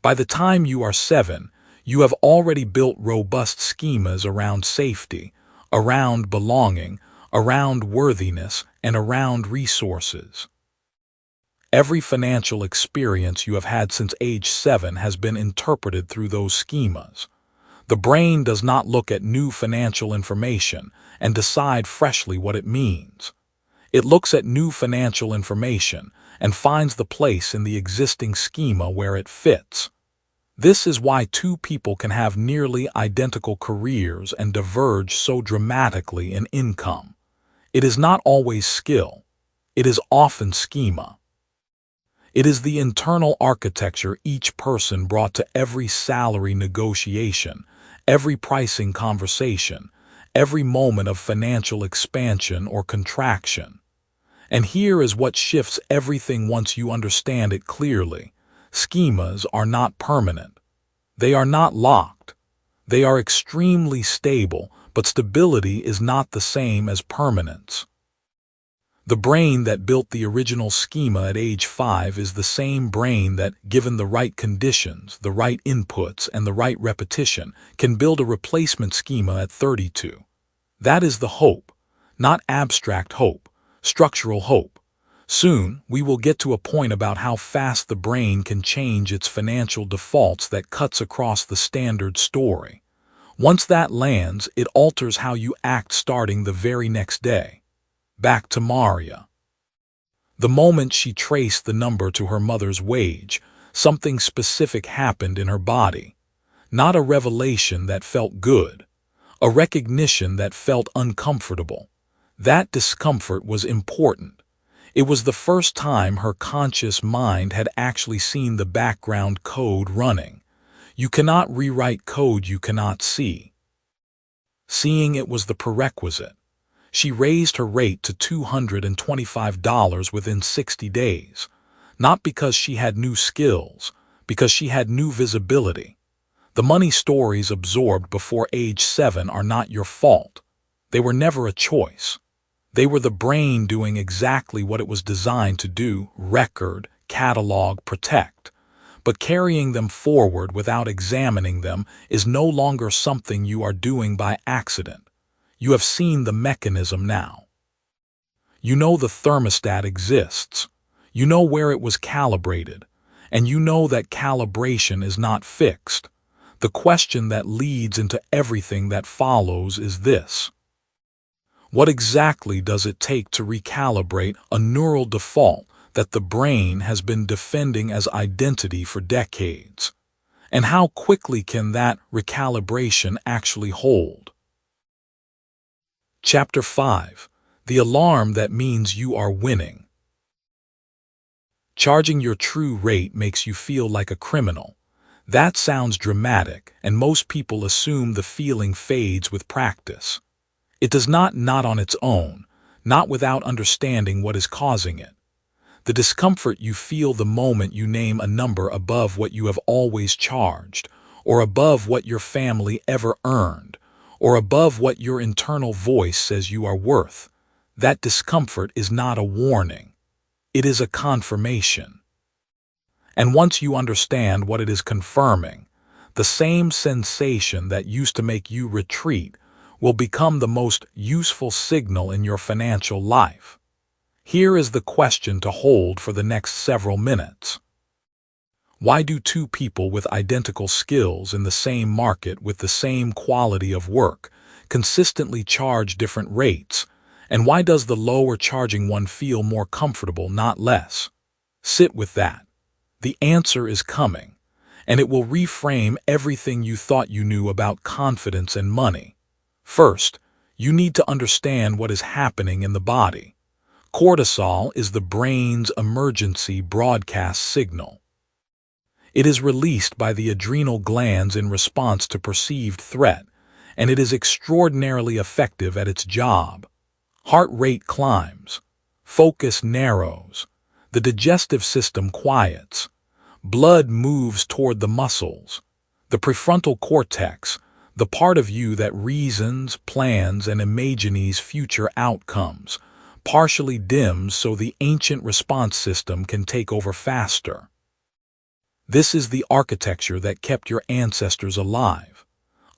By the time you are 7, you have already built robust schemas around safety, around belonging, around worthiness, and around resources. Every financial experience you have had since age 7 has been interpreted through those schemas. The brain does not look at new financial information and decide freshly what it means. It looks at new financial information and finds the place in the existing schema where it fits. This is why two people can have nearly identical careers and diverge so dramatically in income. It is not always skill. It is often schema. It is the internal architecture each person brought to every salary negotiation, every pricing conversation, every moment of financial expansion or contraction. And here is what shifts everything once you understand it clearly. Schemas are not permanent. They are not locked. They are extremely stable, but stability is not the same as permanence. The brain that built the original schema at age 5 is the same brain that, given the right conditions, the right inputs, and the right repetition, can build a replacement schema at 32. That is the hope, not abstract hope, structural hope. Soon, we will get to a point about how fast the brain can change its financial defaults that cuts across the standard story. Once that lands, it alters how you act starting the very next day. Back to Maria. The moment she traced the number to her mother's wage, something specific happened in her body. Not a revelation that felt good, a recognition that felt uncomfortable. That discomfort was important. It was the first time her conscious mind had actually seen the background code running. You cannot rewrite code you cannot see. Seeing it was the prerequisite. She raised her rate to $225 within 60 days, not because she had new skills, because she had new visibility. The money stories absorbed before age 7 are not your fault. They were never a choice. They were the brain doing exactly what it was designed to do: record, catalog, protect. But carrying them forward without examining them is no longer something you are doing by accident. You have seen the mechanism now. You know the thermostat exists. You know where it was calibrated. And you know that calibration is not fixed. The question that leads into everything that follows is this: what exactly does it take to recalibrate a neural default that the brain has been defending as identity for decades? And how quickly can that recalibration actually hold? Chapter 5. The alarm that means you are winning. Charging your true rate makes you feel like a criminal. That sounds dramatic, and most people assume the feeling fades with practice. It does not on its own, not without understanding what is causing it. The discomfort you feel the moment you name a number above what you have always charged, or above what your family ever earned, or above what your internal voice says you are worth. That discomfort is not a warning. It is a confirmation. And once you understand what it is confirming, the same sensation that used to make you retreat will become the most useful signal in your financial life. Here is the question to hold for the next several minutes. Why do two people with identical skills in the same market with the same quality of work consistently charge different rates? And why does the lower charging one feel more comfortable, not less? Sit with that. The answer is coming, and it will reframe everything you thought you knew about confidence and money. First, you need to understand what is happening in the body. Cortisol is the brain's emergency broadcast signal. It is released by the adrenal glands in response to perceived threat, and it is extraordinarily effective at its job. Heart rate climbs, focus narrows, the digestive system quiets, blood moves toward the muscles. The prefrontal cortex, the part of you that reasons, plans, and imagines future outcomes, partially dims so the ancient response system can take over faster. This is the architecture that kept your ancestors alive.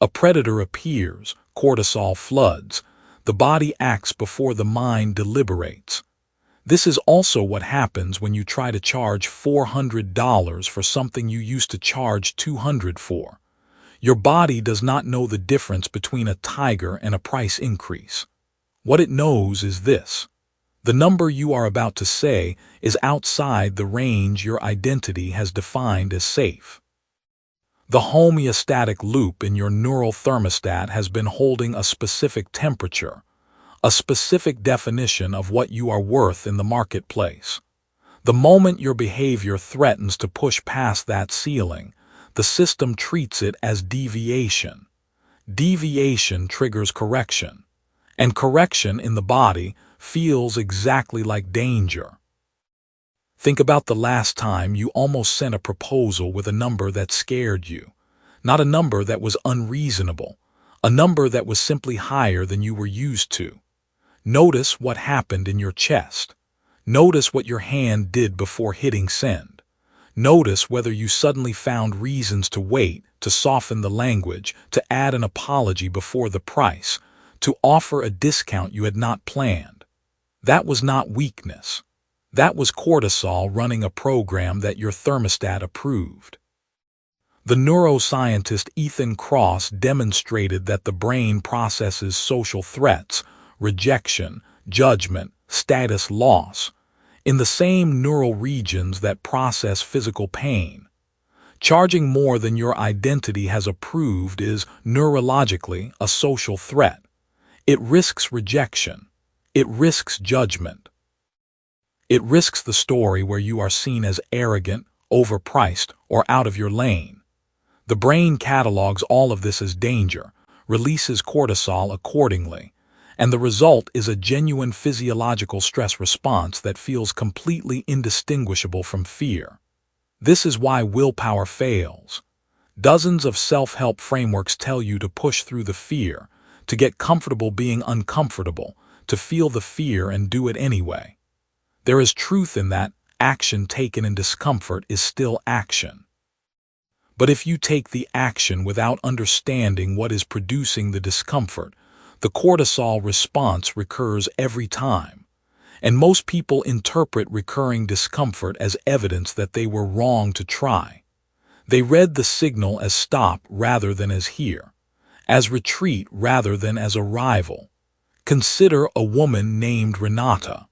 A predator appears, cortisol floods, the body acts before the mind deliberates. This is also what happens when you try to charge $400 for something you used to charge $200 for. Your body does not know the difference between a tiger and a price increase. What it knows is this: the number you are about to say is outside the range your identity has defined as safe. The homeostatic loop in your neural thermostat has been holding a specific temperature, a specific definition of what you are worth in the marketplace. The moment your behavior threatens to push past that ceiling, the system treats it as deviation. Deviation triggers correction, and correction in the body feels exactly like danger. Think about the last time you almost sent a proposal with a number that scared you, not a number that was unreasonable, a number that was simply higher than you were used to. Notice what happened in your chest. Notice what your hand did before hitting send. Notice whether you suddenly found reasons to wait, to soften the language, to add an apology before the price, to offer a discount you had not planned. That was not weakness. That was cortisol running a program that your thermostat approved. The neuroscientist 𝗜𝗠𝗣𝗧𝗔𝗡 demonstrated that the brain processes social threats, rejection, judgment, status loss, in the same neural regions that process physical pain. Charging more than your identity has approved is neurologically a social threat. It risks rejection. It risks judgment. It risks the story where you are seen as arrogant, overpriced, or out of your lane. The brain catalogs all of this as danger, releases cortisol accordingly, and the result is a genuine physiological stress response that feels completely indistinguishable from fear. This is why willpower fails. Dozens of self-help frameworks tell you to push through the fear, to get comfortable being uncomfortable, to feel the fear and do it anyway. There is truth in that action taken in discomfort is still action. But if you take the action without understanding what is producing the discomfort, the cortisol response recurs every time. And most people interpret recurring discomfort as evidence that they were wrong to try. They read the signal as stop rather than as here, as retreat rather than as arrival. Consider a woman named Renata.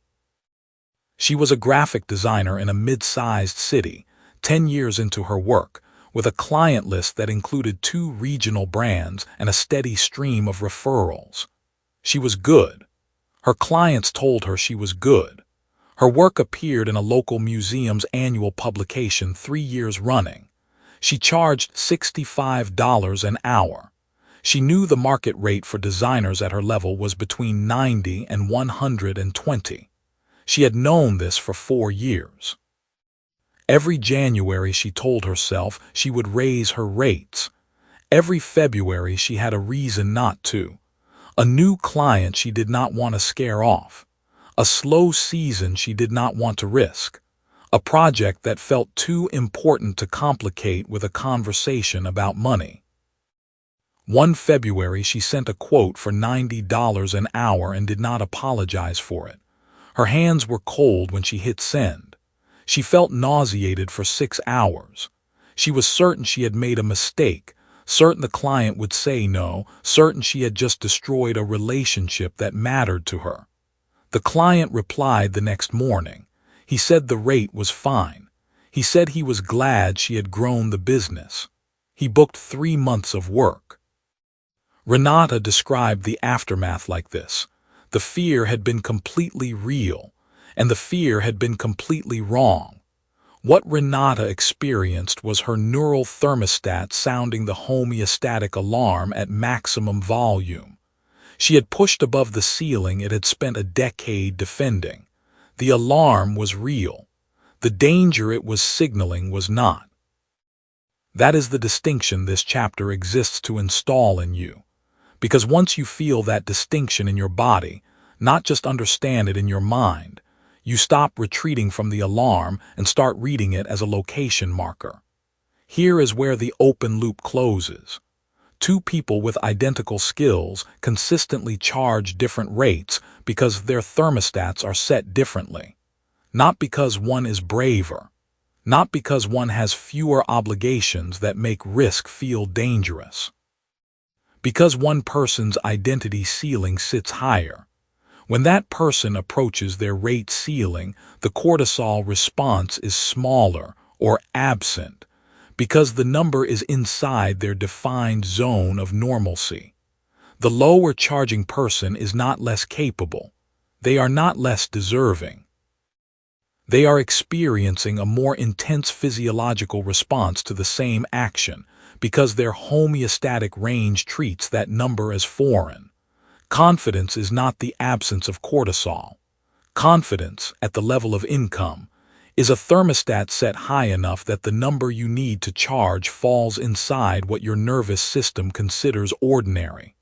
She was a graphic designer in a mid-sized city, 10 years into her work, with a client list that included 2 regional brands and a steady stream of referrals. She was good. Her clients told her she was good. Her work appeared in a local museum's annual publication 3 years running. She charged $65 an hour. She knew the market rate for designers at her level was between $90 and $120. She had known this for 4 years. Every January she told herself she would raise her rates. Every February she had a reason not to. A new client she did not want to scare off. A slow season she did not want to risk. A project that felt too important to complicate with a conversation about money. One February she sent a quote for $90 an hour and did not apologize for it. Her hands were cold when she hit send. She felt nauseated for 6 hours. She was certain she had made a mistake, certain the client would say no, certain she had just destroyed a relationship that mattered to her. The client replied the next morning. He said the rate was fine. He said he was glad she had grown the business. He booked 3 months of work. Renata described the aftermath like this. The fear had been completely real, and the fear had been completely wrong. What Renata experienced was her neural thermostat sounding the homeostatic alarm at maximum volume. She had pushed above the ceiling it had spent a decade defending. The alarm was real. The danger it was signaling was not. That is the distinction this chapter exists to install in you. Because once you feel that distinction in your body, not just understand it in your mind, you stop retreating from the alarm and start reading it as a location marker. Here is where the open loop closes. 2 people with identical skills consistently charge different rates because their thermostats are set differently. Not because one is braver. Not because one has fewer obligations that make risk feel dangerous. Because one person's identity ceiling sits higher. When that person approaches their rate ceiling, the cortisol response is smaller or absent, because the number is inside their defined zone of normalcy. The lower charging person is not less capable. They are not less deserving. They are experiencing a more intense physiological response to the same action because their homeostatic range treats that number as foreign. Confidence is not the absence of cortisol. Confidence, at the level of income, is a thermostat set high enough that the number you need to charge falls inside what your nervous system considers ordinary.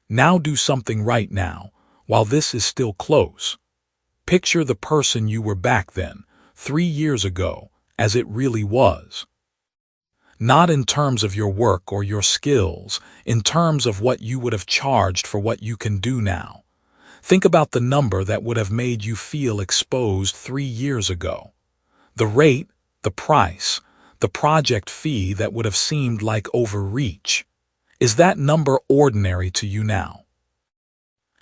Now do something right now, while this is still close. Picture the person you were back then, 3 years ago, as it really was. Not in terms of your work or your skills, in terms of what you would have charged for what you can do now. Think about the number that would have made you feel exposed 3 years ago. The rate, the price, the project fee that would have seemed like overreach. Is that number ordinary to you now?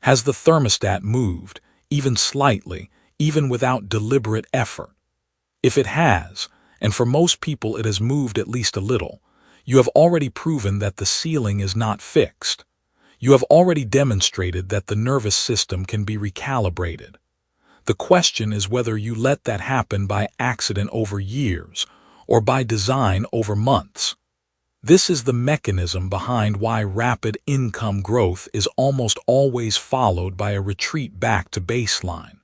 Has the thermostat moved, even slightly, even without deliberate effort? If it has, and for most people it has moved at least a little, you have already proven that the ceiling is not fixed. You have already demonstrated that the nervous system can be recalibrated. The question is whether you let that happen by accident over years, or by design over months. This is the mechanism behind why rapid income growth is almost always followed by a retreat back to baseline.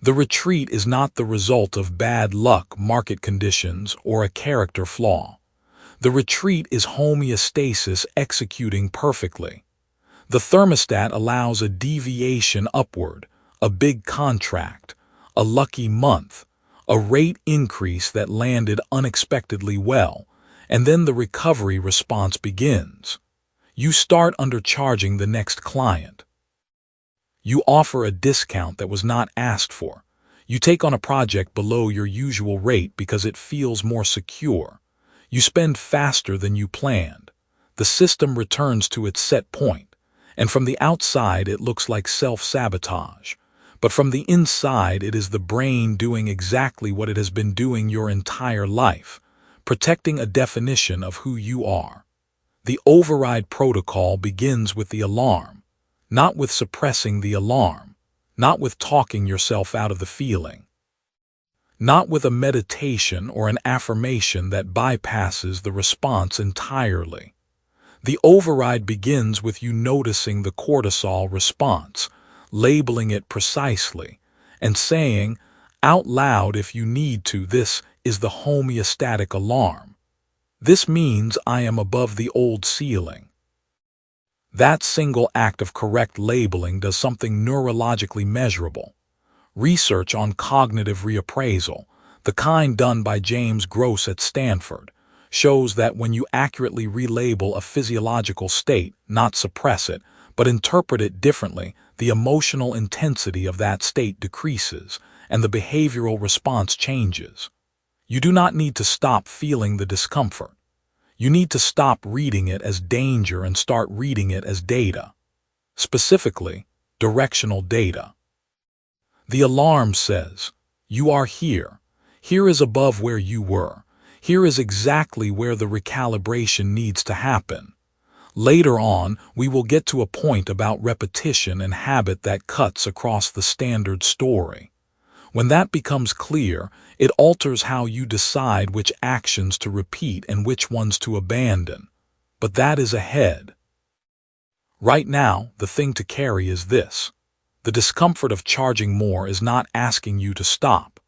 The retreat is not the result of bad luck, market conditions, or a character flaw. The retreat is homeostasis executing perfectly. The thermostat allows a deviation upward, a big contract, a lucky month, a rate increase that landed unexpectedly well, and then the recovery response begins. You start undercharging the next client. You offer a discount that was not asked for. You take on a project below your usual rate because it feels more secure. You spend faster than you planned. The system returns to its set point, and from the outside it looks like self-sabotage. But from the inside it is the brain doing exactly what it has been doing your entire life, protecting a definition of who you are. The override protocol begins with the alarm. Not with suppressing the alarm, not with talking yourself out of the feeling, not with a meditation or an affirmation that bypasses the response entirely. The override begins with you noticing the cortisol response, labeling it precisely, and saying, out loud if you need to, this is the homeostatic alarm. This means I am above the old ceiling. That single act of correct labeling does something neurologically measurable. Research on cognitive reappraisal, the kind done by James Gross at Stanford, shows that when you accurately relabel a physiological state, not suppress it, but interpret it differently, the emotional intensity of that state decreases, and the behavioral response changes. You do not need to stop feeling the discomfort. You need to stop reading it as danger and start reading it as data. Specifically, directional data. The alarm says, you are here. Here is above where you were. Here is exactly where the recalibration needs to happen. Later on, we will get to a point about repetition and habit that cuts across the standard story. When that becomes clear, it alters how you decide which actions to repeat and which ones to abandon. But that is ahead. Right now, the thing to carry is this. The discomfort of charging more is not asking you to stop.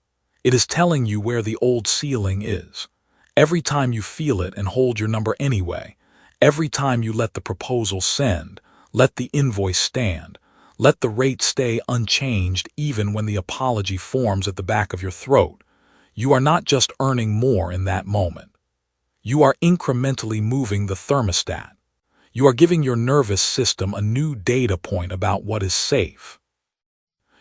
It is telling you where the old ceiling is. Every time you feel it and hold your number anyway, every time you let the proposal send, let the invoice stand, let the rate stay unchanged even when the apology forms at the back of your throat, you are not just earning more in that moment. You are incrementally moving the thermostat. You are giving your nervous system a new data point about what is safe.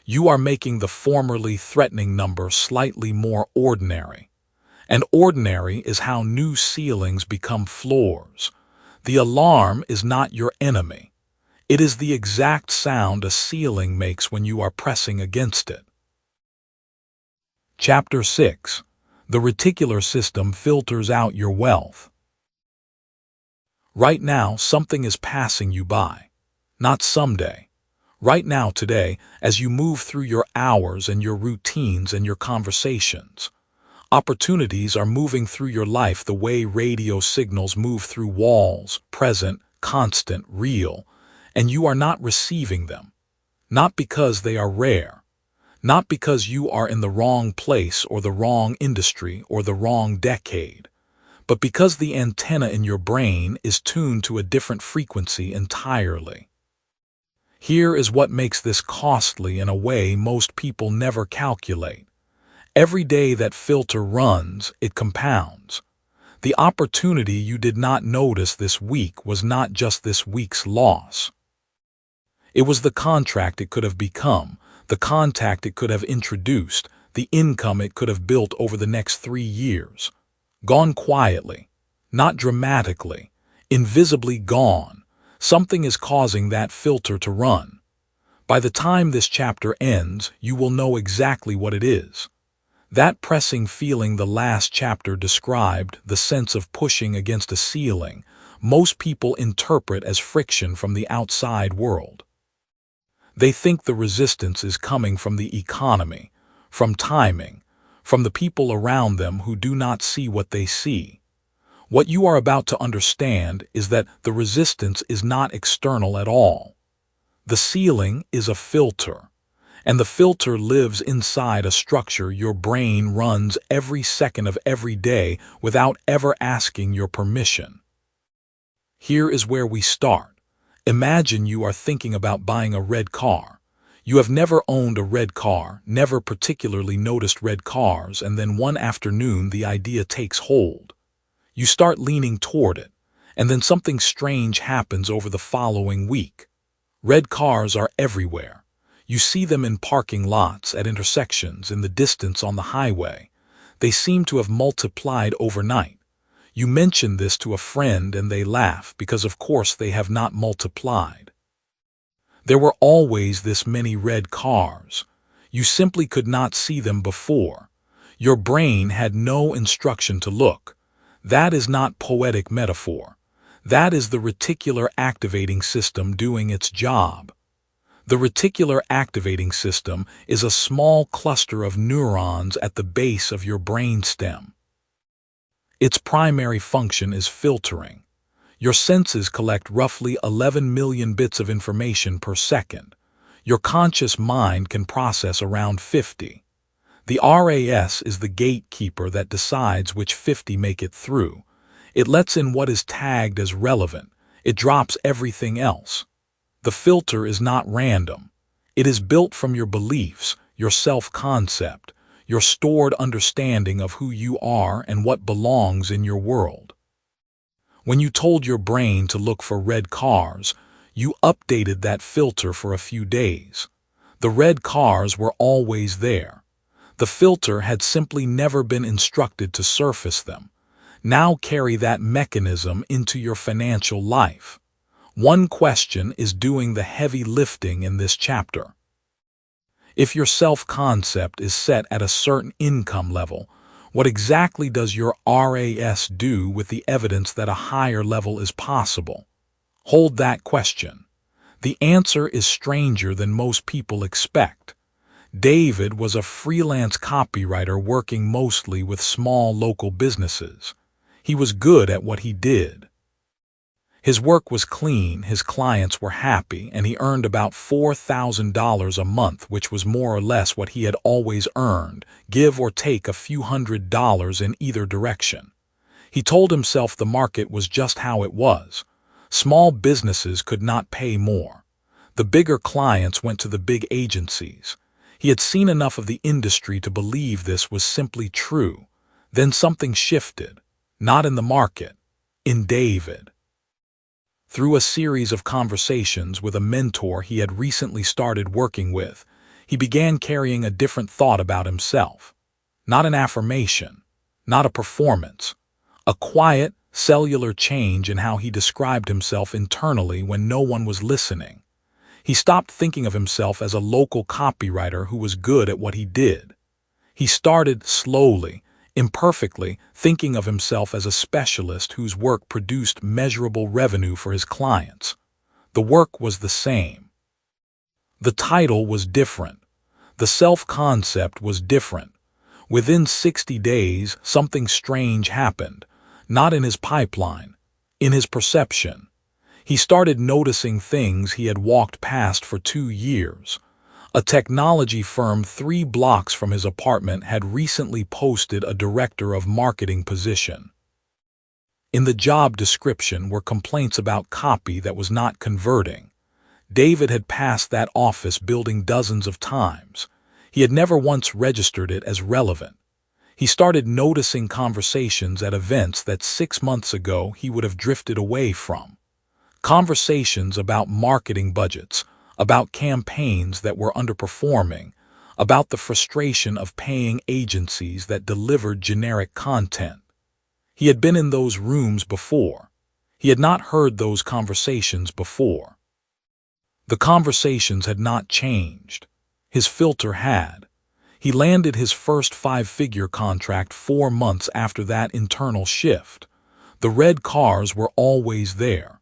You are making the formerly threatening number slightly more ordinary. And ordinary is how new ceilings become floors. The alarm is not your enemy. It is the exact sound a ceiling makes when you are pressing against it. Chapter 6. The reticular system filters out your wealth. Right now, something is passing you by. Not someday. Right now, today, as you move through your hours and your routines and your conversations. Opportunities are moving through your life the way radio signals move through walls, present, constant, real, and you are not receiving them. Not because they are rare, not because you are in the wrong place or the wrong industry or the wrong decade, but because the antenna in your brain is tuned to a different frequency entirely. Here is what makes this costly in a way most people never calculate. Every day that filter runs, it compounds. The opportunity you did not notice this week was not just this week's loss. It was the contract it could have become, the contact it could have introduced, the income it could have built over the next 3 years. Gone quietly, not dramatically, invisibly gone. Something is causing that filter to run. By the time this chapter ends, you will know exactly what it is. That pressing feeling the last chapter described, the sense of pushing against a ceiling, most people interpret as friction from the outside world. They think the resistance is coming from the economy, from timing, from the people around them who do not see what they see. What you are about to understand is that the resistance is not external at all. The ceiling is a filter, and the filter lives inside a structure your brain runs every second of every day without ever asking your permission. Here is where we start. Imagine you are thinking about buying a red car. You have never owned a red car, never particularly noticed red cars, and then one afternoon the idea takes hold. You start leaning toward it, and then something strange happens over the following week. Red cars are everywhere. You see them in parking lots, at intersections, in the distance on the highway. They seem to have multiplied overnight. You mention this to a friend and they laugh because of course they have not multiplied. There were always this many red cars. You simply could not see them before. Your brain had no instruction to look. That is not poetic metaphor. That is the reticular activating system doing its job. The reticular activating system is a small cluster of neurons at the base of your brainstem. Its primary function is filtering. Your senses collect roughly 11 million bits of information per second. Your conscious mind can process around 50. The RAS is the gatekeeper that decides which 50 make it through. It lets in what is tagged as relevant. It drops everything else. The filter is not random. It is built from your beliefs, your self-concept, your stored understanding of who you are and what belongs in your world. When you told your brain to look for red cars, you updated that filter for a few days. The red cars were always there. The filter had simply never been instructed to surface them. Now carry that mechanism into your financial life. One question is doing the heavy lifting in this chapter. If your self-concept is set at a certain income level, what exactly does your RAS do with the evidence that a higher level is possible? Hold that question. The answer is stranger than most people expect. David was a freelance copywriter working mostly with small local businesses. He was good at what he did. His work was clean, his clients were happy, and he earned about $4,000 a month, which was more or less what he had always earned, give or take a few $100s in either direction. He told himself the market was just how it was. Small businesses could not pay more. The bigger clients went to the big agencies. He had seen enough of the industry to believe this was simply true. Then something shifted, not in the market, in David. Through a series of conversations with a mentor he had recently started working with, he began carrying a different thought about himself. Not an affirmation, not a performance, a quiet, cellular change in how he described himself internally when no one was listening. He stopped thinking of himself as a local copywriter who was good at what he did. He started slowly, imperfectly, thinking of himself as a specialist whose work produced measurable revenue for his clients. The work was the same. The title was different. The self-concept was different. Within 60 days, something strange happened, not in his pipeline, in his perception. He started noticing things he had walked past for 2 years. A technology firm 3 blocks from his apartment had recently posted a director of marketing position. In the job description were complaints about copy that was not converting. David had passed that office building dozens of times. He had never once registered it as relevant. He started noticing conversations at events that 6 months ago he would have drifted away from. Conversations about marketing budgets, about campaigns that were underperforming, about the frustration of paying agencies that delivered generic content. He had been in those rooms before. He had not heard those conversations before. The conversations had not changed. His filter had. He landed his first 5-figure contract 4 months after that internal shift. The red cars were always there.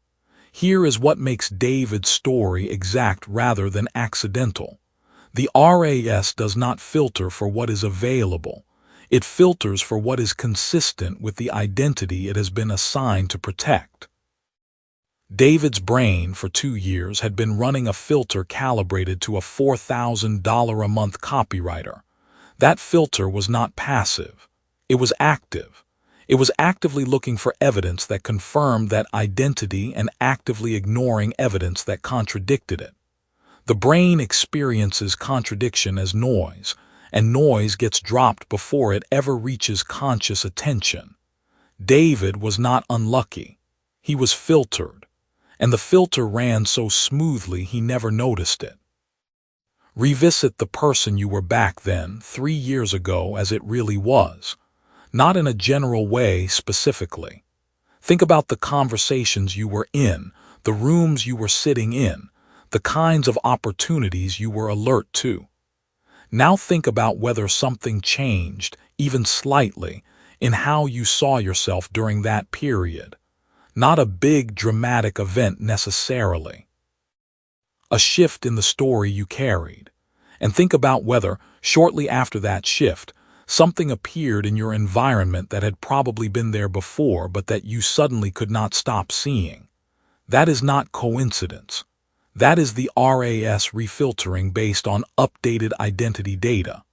Here is what makes David's story exact rather than accidental. The RAS does not filter for what is available. It filters for what is consistent with the identity it has been assigned to protect. David's brain for 2 years had been running a filter calibrated to a $4,000 a month copywriter. That filter was not passive. It was active. It was actively looking for evidence that confirmed that identity and actively ignoring evidence that contradicted it. The brain experiences contradiction as noise, and noise gets dropped before it ever reaches conscious attention. David was not unlucky. He was filtered, and the filter ran so smoothly he never noticed it. Revisit the person you were back then, 3 years ago, as it really was. Not in a general way specifically. Think about the conversations you were in, the rooms you were sitting in, the kinds of opportunities you were alert to. Now think about whether something changed, even slightly, in how you saw yourself during that period. Not a big, dramatic event necessarily. A shift in the story you carried. And think about whether, shortly after that shift, something appeared in your environment that had probably been there before but that you suddenly could not stop seeing. That is not coincidence. That is the RAS refiltering based on updated identity data.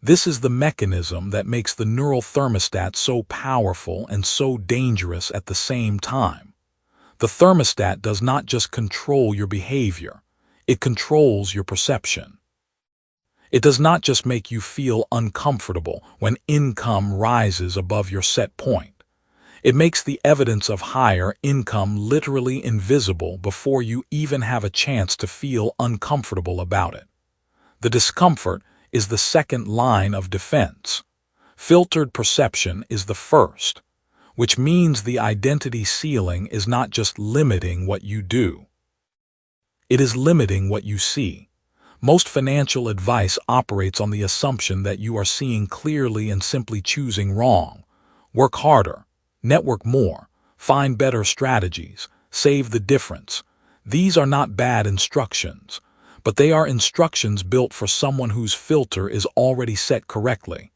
This is the mechanism that makes the neural thermostat so powerful and so dangerous at the same time. The thermostat does not just control your behavior, it controls your perception. It does not just make you feel uncomfortable when income rises above your set point. It makes the evidence of higher income literally invisible before you even have a chance to feel uncomfortable about it. The discomfort is the second line of defense. Filtered perception is the first, which means the identity ceiling is not just limiting what you do. It is limiting what you see. Most financial advice operates on the assumption that you are seeing clearly and simply choosing wrong. Work harder, network more, find better strategies, save the difference. These are not bad instructions, but they are instructions built for someone whose filter is already set correctly.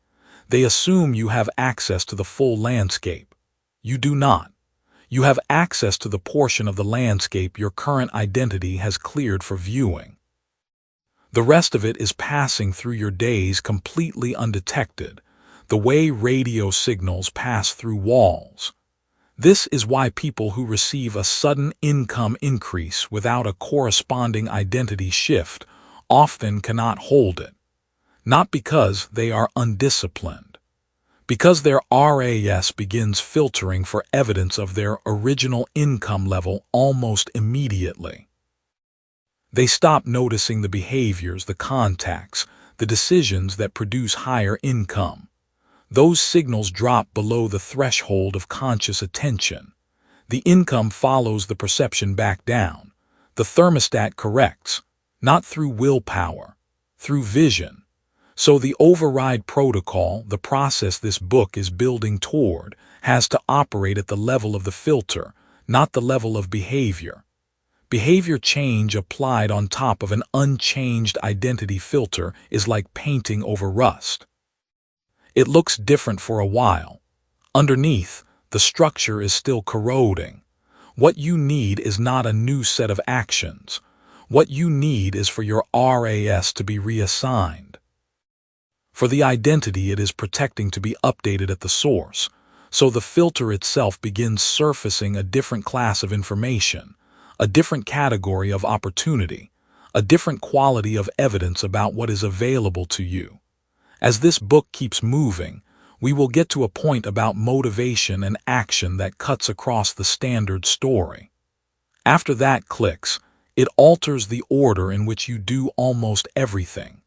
They assume you have access to the full landscape. You do not. You have access to the portion of the landscape your current identity has cleared for viewing. The rest of it is passing through your days completely undetected, the way radio signals pass through walls. This is why people who receive a sudden income increase without a corresponding identity shift often cannot hold it. Not because they are undisciplined, because their RAS begins filtering for evidence of their original income level almost immediately. They stop noticing the behaviors, the contacts, the decisions that produce higher income. Those signals drop below the threshold of conscious attention. The income follows the perception back down. The thermostat corrects, not through willpower, through vision. So the override protocol, the process this book is building toward, has to operate at the level of the filter, not the level of behavior. Behavior change applied on top of an unchanged identity filter is like painting over rust. It looks different for a while. Underneath, the structure is still corroding. What you need is not a new set of actions. What you need is for your RAS to be reassigned. For the identity it is protecting to be updated at the source, so the filter itself begins surfacing a different class of information, a different category of opportunity, a different quality of evidence about what is available to you. As this book keeps moving, we will get to a point about motivation and action that cuts across the standard story. After that clicks, it alters the order in which you do almost everything.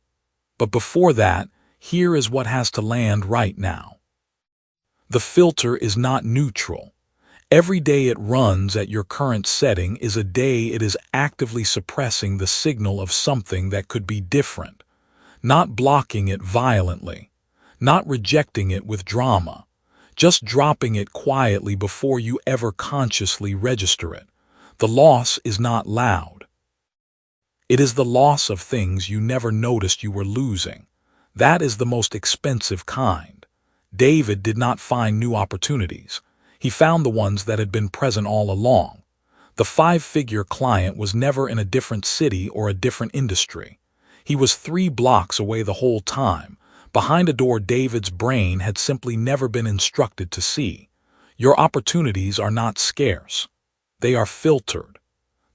But before that, here is what has to land right now. The filter is not neutral. Every day it runs at your current setting is a day it is actively suppressing the signal of something that could be different, not blocking it violently, not rejecting it with drama, just dropping it quietly before you ever consciously register it. The loss is not loud. It is the loss of things you never noticed you were losing. That is the most expensive kind. David did not find new opportunities. He found the ones that had been present all along. The 5-figure client was never in a different city or a different industry. He was 3 blocks away the whole time, behind a door David's brain had simply never been instructed to see. Your opportunities are not scarce. They are filtered.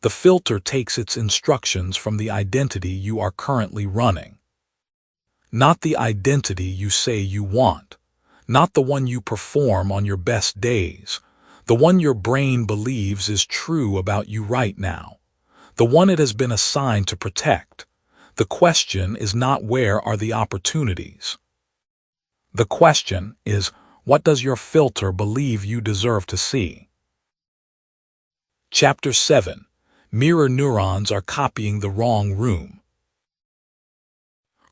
The filter takes its instructions from the identity you are currently running. Not the identity you say you want. Not the one you perform on your best days. The one your brain believes is true about you right now. The one it has been assigned to protect. The question is not where are the opportunities. The question is, what does your filter believe you deserve to see? Chapter 7. Mirror neurons are copying the wrong room.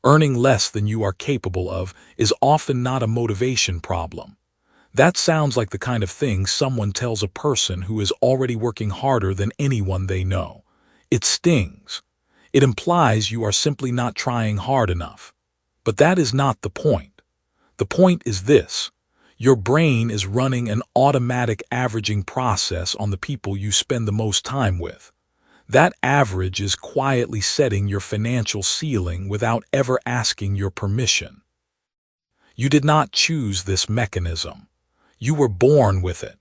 Earning less than you are capable of is often not a motivation problem. That sounds like the kind of thing someone tells a person who is already working harder than anyone they know. It stings. It implies you are simply not trying hard enough. But that is not the point. The point is this. Your brain is running an automatic averaging process on the people you spend the most time with. That average is quietly setting your financial ceiling without ever asking your permission. You did not choose this mechanism. You were born with it.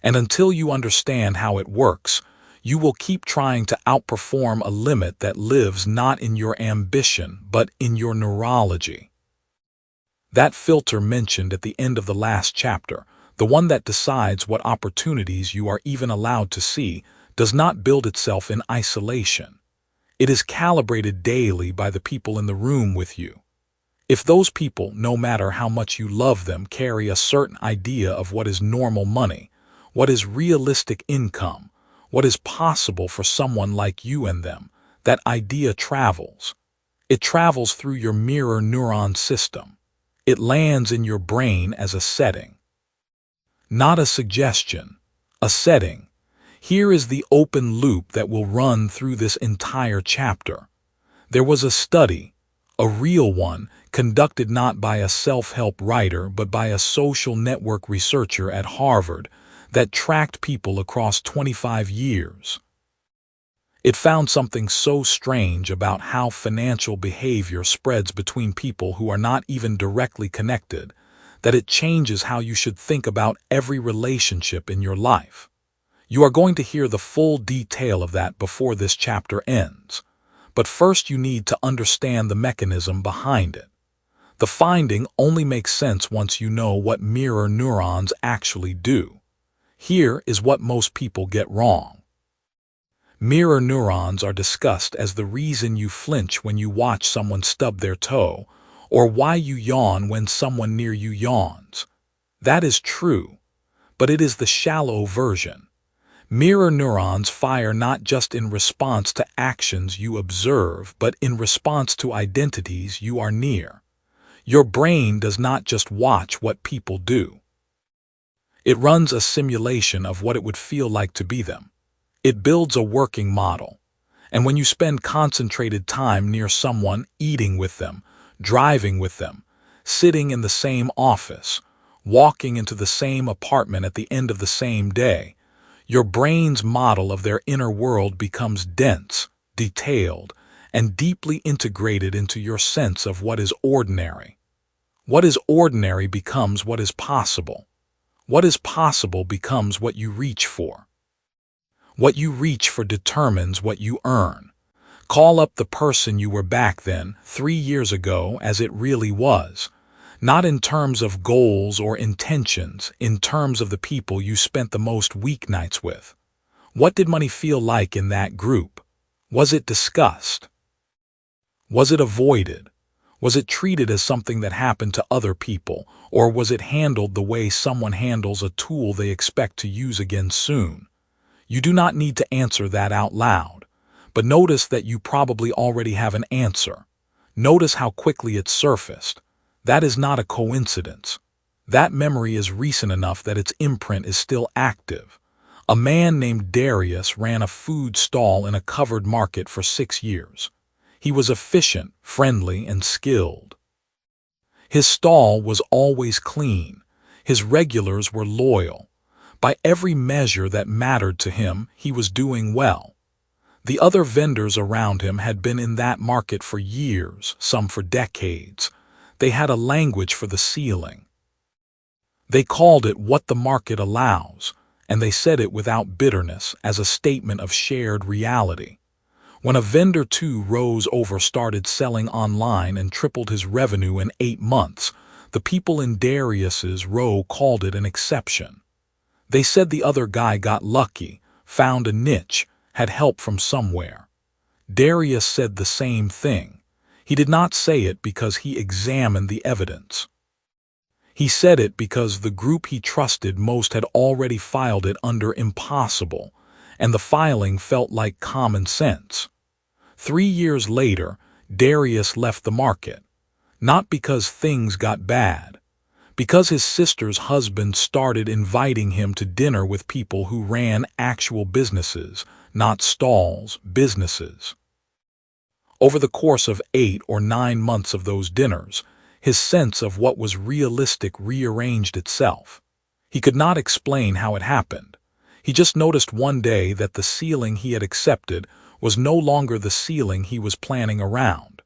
And until you understand how it works, you will keep trying to outperform a limit that lives not in your ambition, but in your neurology. That filter mentioned at the end of the last chapter, the one that decides what opportunities you are even allowed to see, does not build itself in isolation. It is calibrated daily by the people in the room with you. If those people, no matter how much you love them, carry a certain idea of what is normal money, what is realistic income, what is possible for someone like you and them, that idea travels. It travels through your mirror neuron system. It lands in your brain as a setting. Not a suggestion, a setting. Here is the open loop that will run through this entire chapter. There was a study, a real one, conducted not by a self-help writer but by a social network researcher at Harvard, that tracked people across 25 years. It found something so strange about how financial behavior spreads between people who are not even directly connected, that it changes how you should think about every relationship in your life. You are going to hear the full detail of that before this chapter ends. But first you need to understand the mechanism behind it. The finding only makes sense once you know what mirror neurons actually do. Here is what most people get wrong. Mirror neurons are discussed as the reason you flinch when you watch someone stub their toe, or why you yawn when someone near you yawns. That is true, but it is the shallow version. Mirror neurons fire not just in response to actions you observe, but in response to identities you are near. Your brain does not just watch what people do. It runs a simulation of what it would feel like to be them. It builds a working model. And when you spend concentrated time near someone, eating with them, driving with them, sitting in the same office, walking into the same apartment at the end of the same day, your brain's model of their inner world becomes dense, detailed, and deeply integrated into your sense of what is ordinary. What is ordinary becomes what is possible. What is possible becomes what you reach for. What you reach for determines what you earn. Call up the person you were back then, 3 years ago, as it really was. Not in terms of goals or intentions, in terms of the people you spent the most weeknights with. What did money feel like in that group? Was it discussed? Was it avoided? Was it treated as something that happened to other people, or was it handled the way someone handles a tool they expect to use again soon? You do not need to answer that out loud, but notice that you probably already have an answer. Notice how quickly it surfaced. That is not a coincidence. That memory is recent enough that its imprint is still active. A man named Darius ran a food stall in a covered market for 6 years. He was efficient, friendly, and skilled. His stall was always clean. His regulars were loyal. By every measure that mattered to him, he was doing well. The other vendors around him had been in that market for years, some for decades. They had a language for the ceiling. They called it what the market allows, and they said it without bitterness as a statement of shared reality. When a vendor too rose over, started selling online, and tripled his revenue in 8 months, the people in Darius's row called it an exception. They said the other guy got lucky, found a niche, had help from somewhere. Darius said the same thing. He did not say it because he examined the evidence. He said it because the group he trusted most had already filed it under impossible, and the filing felt like common sense. 3 years later, Darius left the market, not because things got bad, because his sister's husband started inviting him to dinner with people who ran actual businesses, not stalls, businesses. Over the course of 8 or 9 months of those dinners, his sense of what was realistic rearranged itself. He could not explain how it happened. He just noticed one day that the ceiling he had accepted was no longer the ceiling he was planning around.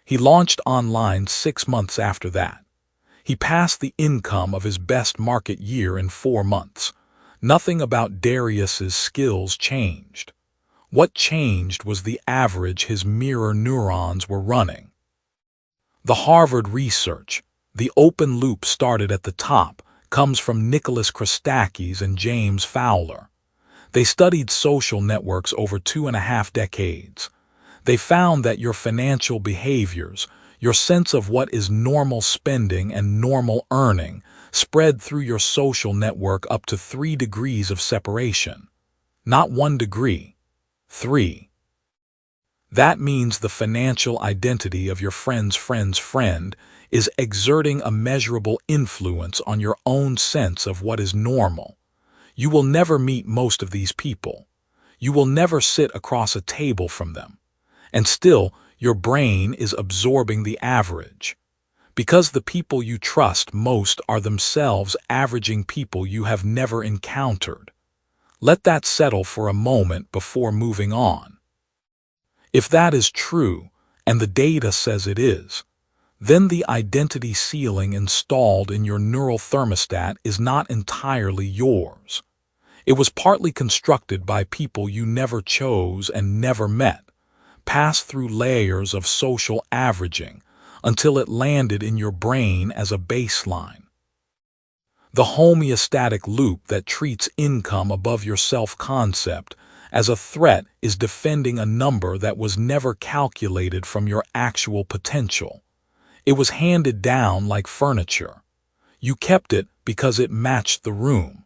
He launched online 6 months after that. He passed the income of his best market year in 4 months. Nothing about Darius's skills changed. What changed was the average his mirror neurons were running. The Harvard research, the open loop started at the top, comes from Nicholas Christakis and James Fowler. They studied social networks over 2.5 decades. They found that your financial behaviors, your sense of what is normal spending and normal earning, spread through your social network up to 3 degrees of separation. Not 1 degree, 3. That means the financial identity of your friend's friend's friend is exerting a measurable influence on your own sense of what is normal. You will never meet most of these people. You will never sit across a table from them. And still, your brain is absorbing the average. Because the people you trust most are themselves averaging people you have never encountered. Let that settle for a moment before moving on. If that is true, and the data says it is, then the identity ceiling installed in your neural thermostat is not entirely yours. It was partly constructed by people you never chose and never met, passed through layers of social averaging until it landed in your brain as a baseline. The homeostatic loop that treats income above your self-concept as a threat is defending a number that was never calculated from your actual potential. It was handed down like furniture. You kept it because it matched the room.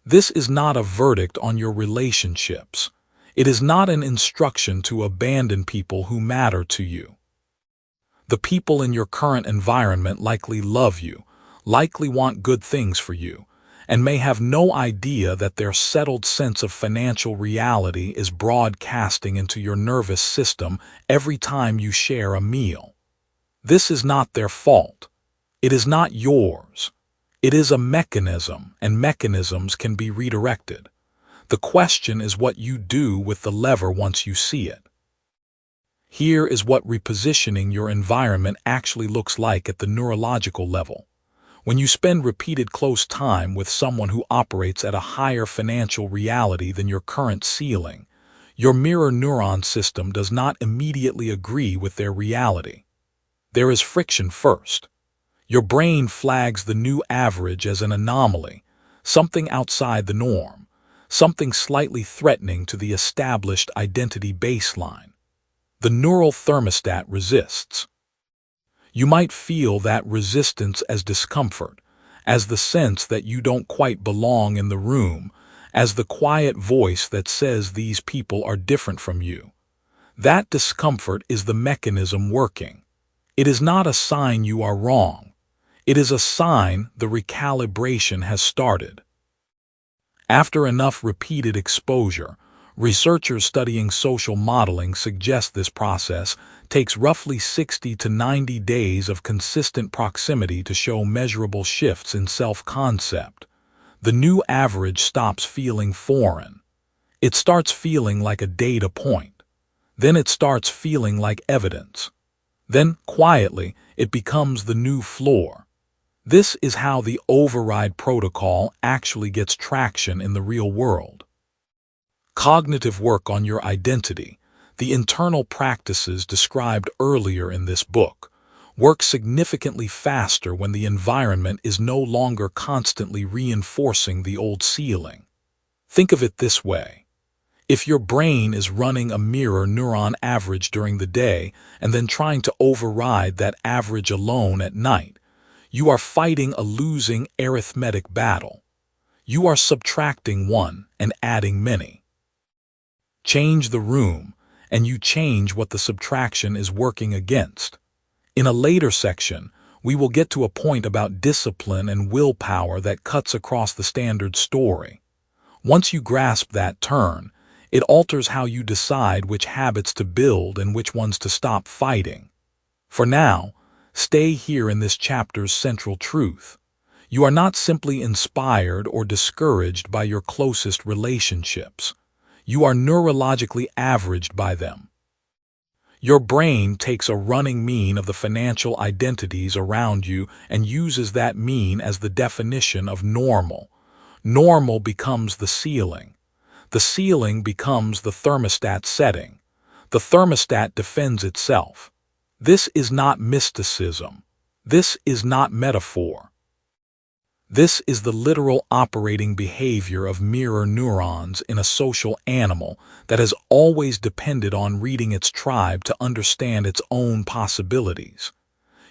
This is not a verdict on your relationships. It is not an instruction to abandon people who matter to you. The people in your current environment likely love you, likely want good things for you, and may have no idea that their settled sense of financial reality is broadcasting into your nervous system every time you share a meal. This is not their fault. It is not yours. It is a mechanism, and mechanisms can be redirected. The question is what you do with the lever once you see it. Here is what repositioning your environment actually looks like at the neurological level. When you spend repeated close time with someone who operates at a higher financial reality than your current ceiling, your mirror neuron system does not immediately agree with their reality. There is friction first. Your brain flags the new average as an anomaly, something outside the norm, something slightly threatening to the established identity baseline. The neural thermostat resists. You might feel that resistance as discomfort, as the sense that you don't quite belong in the room, as the quiet voice that says these people are different from you. That discomfort is the mechanism working. It is not a sign you are wrong. It is a sign the recalibration has started. After enough repeated exposure, researchers studying social modeling suggest this process takes roughly 60 to 90 days of consistent proximity to show measurable shifts in self-concept. The new average stops feeling foreign. It starts feeling like a data point. Then it starts feeling like evidence. Then, quietly, it becomes the new floor. This is how the override protocol actually gets traction in the real world. Cognitive work on your identity, the internal practices described earlier in this book, work significantly faster when the environment is no longer constantly reinforcing the old ceiling. Think of it this way. If your brain is running a mirror neuron average during the day and then trying to override that average alone at night, you are fighting a losing arithmetic battle. You are subtracting one and adding many. Change the room, and you change what the subtraction is working against. In a later section, we will get to a point about discipline and willpower that cuts across the standard story. Once you grasp that turn, it alters how you decide which habits to build and which ones to stop fighting. For now, stay here in this chapter's central truth. You are not simply inspired or discouraged by your closest relationships. You are neurologically averaged by them. Your brain takes a running mean of the financial identities around you and uses that mean as the definition of normal. Normal becomes the ceiling. The ceiling becomes the thermostat setting. The thermostat defends itself. This is not mysticism. This is not metaphor. This is the literal operating behavior of mirror neurons in a social animal that has always depended on reading its tribe to understand its own possibilities.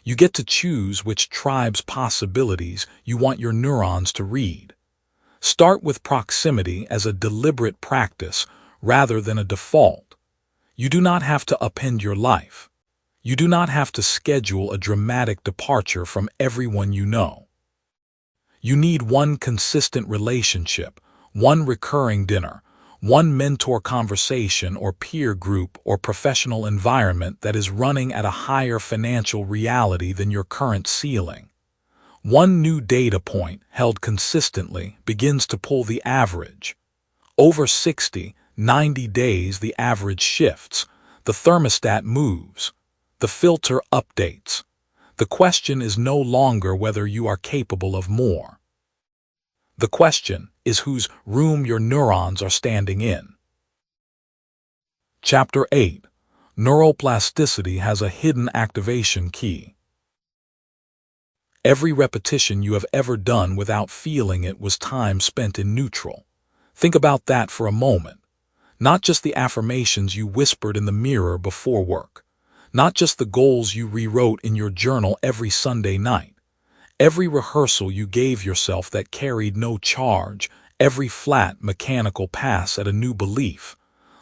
You get to choose which tribe's possibilities you want your neurons to read. Start with proximity as a deliberate practice rather than a default. You do not have to upend your life. You do not have to schedule a dramatic departure from everyone you know. You need one consistent relationship, one recurring dinner, one mentor conversation or peer group or professional environment that is running at a higher financial reality than your current ceiling. One new data point held consistently begins to pull the average. Over 60, 90 days the average shifts, the thermostat moves, the filter updates. The question is no longer whether you are capable of more. The question is whose room your neurons are standing in. Chapter 8. Neuroplasticity has a hidden activation key. Every repetition you have ever done without feeling it was time spent in neutral. Think about that for a moment. Not just the affirmations you whispered in the mirror before work. Not just the goals you rewrote in your journal every Sunday night. Every rehearsal you gave yourself that carried no charge, every flat, mechanical pass at a new belief,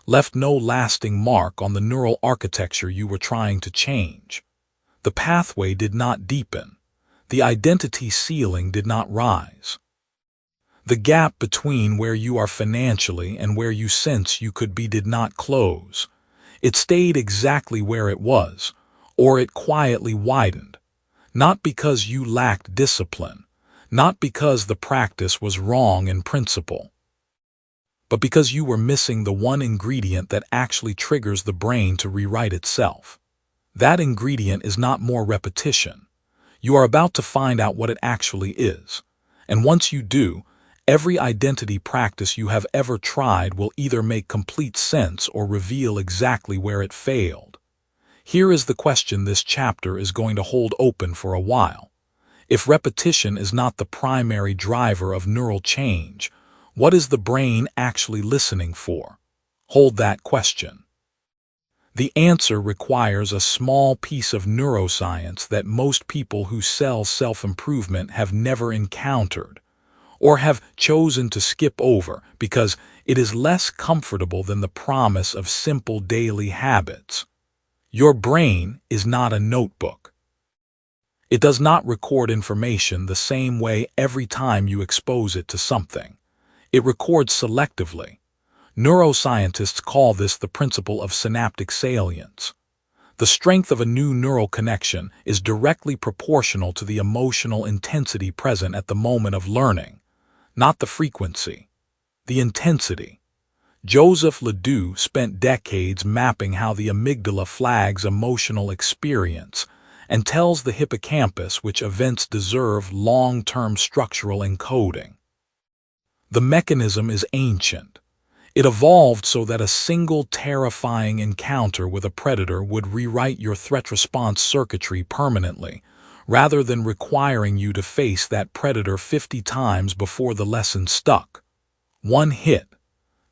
left no lasting mark on the neural architecture you were trying to change. The pathway did not deepen. The identity ceiling did not rise. The gap between where you are financially and where you sense you could be did not close. It stayed exactly where it was, or it quietly widened. Not because you lacked discipline, not because the practice was wrong in principle, but because you were missing the one ingredient that actually triggers the brain to rewrite itself. That ingredient is not more repetition. You are about to find out what it actually is. And once you do, every identity practice you have ever tried will either make complete sense or reveal exactly where it failed. Here is the question this chapter is going to hold open for a while. If repetition is not the primary driver of neural change, what is the brain actually listening for? Hold that question. The answer requires a small piece of neuroscience that most people who sell self-improvement have never encountered, or have chosen to skip over because it is less comfortable than the promise of simple daily habits. Your brain is not a notebook. It does not record information the same way every time you expose it to something. It records selectively. Neuroscientists call this the principle of synaptic salience. The strength of a new neural connection is directly proportional to the emotional intensity present at the moment of learning, not the frequency, the intensity. Joseph Ledoux spent decades mapping how the amygdala flags emotional experience and tells the hippocampus which events deserve long-term structural encoding. The mechanism is ancient. It evolved so that a single terrifying encounter with a predator would rewrite your threat response circuitry permanently, rather than requiring you to face that predator 50 times before the lesson stuck. One hit,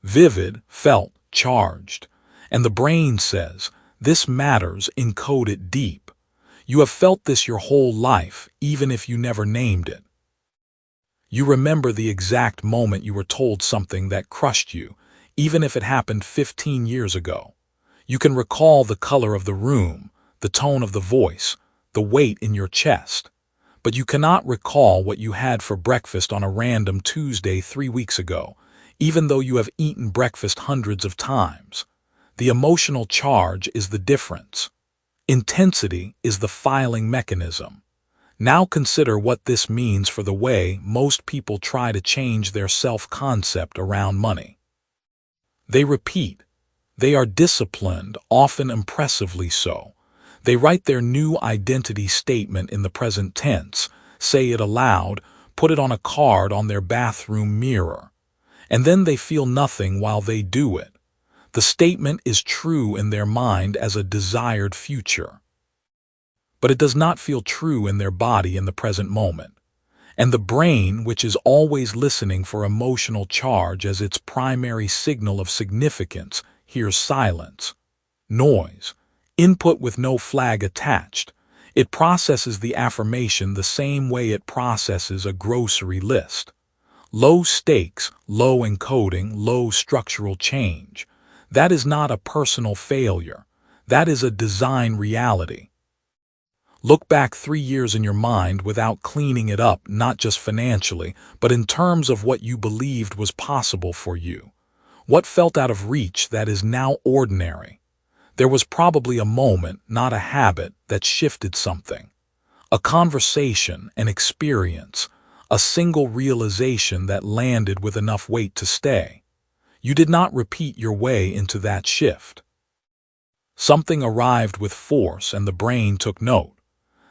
vivid, felt, charged, and the brain says, "This matters, encode it deep." You have felt this your whole life, even if you never named it. You remember the exact moment you were told something that crushed you, even if it happened 15 years ago. You can recall the color of the room, the tone of the voice, the weight in your chest. But you cannot recall what you had for breakfast on a random Tuesday 3 weeks ago, even though you have eaten breakfast hundreds of times. The emotional charge is the difference. Intensity is the filing mechanism. Now consider what this means for the way most people try to change their self-concept around money. They repeat. They are disciplined, often impressively so. They write their new identity statement in the present tense, say it aloud, put it on a card on their bathroom mirror. And then they feel nothing while they do it. The statement is true in their mind as a desired future. But it does not feel true in their body in the present moment. And the brain, which is always listening for emotional charge as its primary signal of significance, hears silence, noise, input with no flag attached. It processes the affirmation the same way it processes a grocery list. Low stakes, low encoding, low structural change. That is not a personal failure. That is a design reality. Look back 3 years in your mind without cleaning it up, not just financially, but in terms of what you believed was possible for you. What felt out of reach that is now ordinary? There was probably a moment, not a habit, that shifted something. A conversation, an experience, a single realization that landed with enough weight to stay. You did not repeat your way into that shift. Something arrived with force and the brain took note.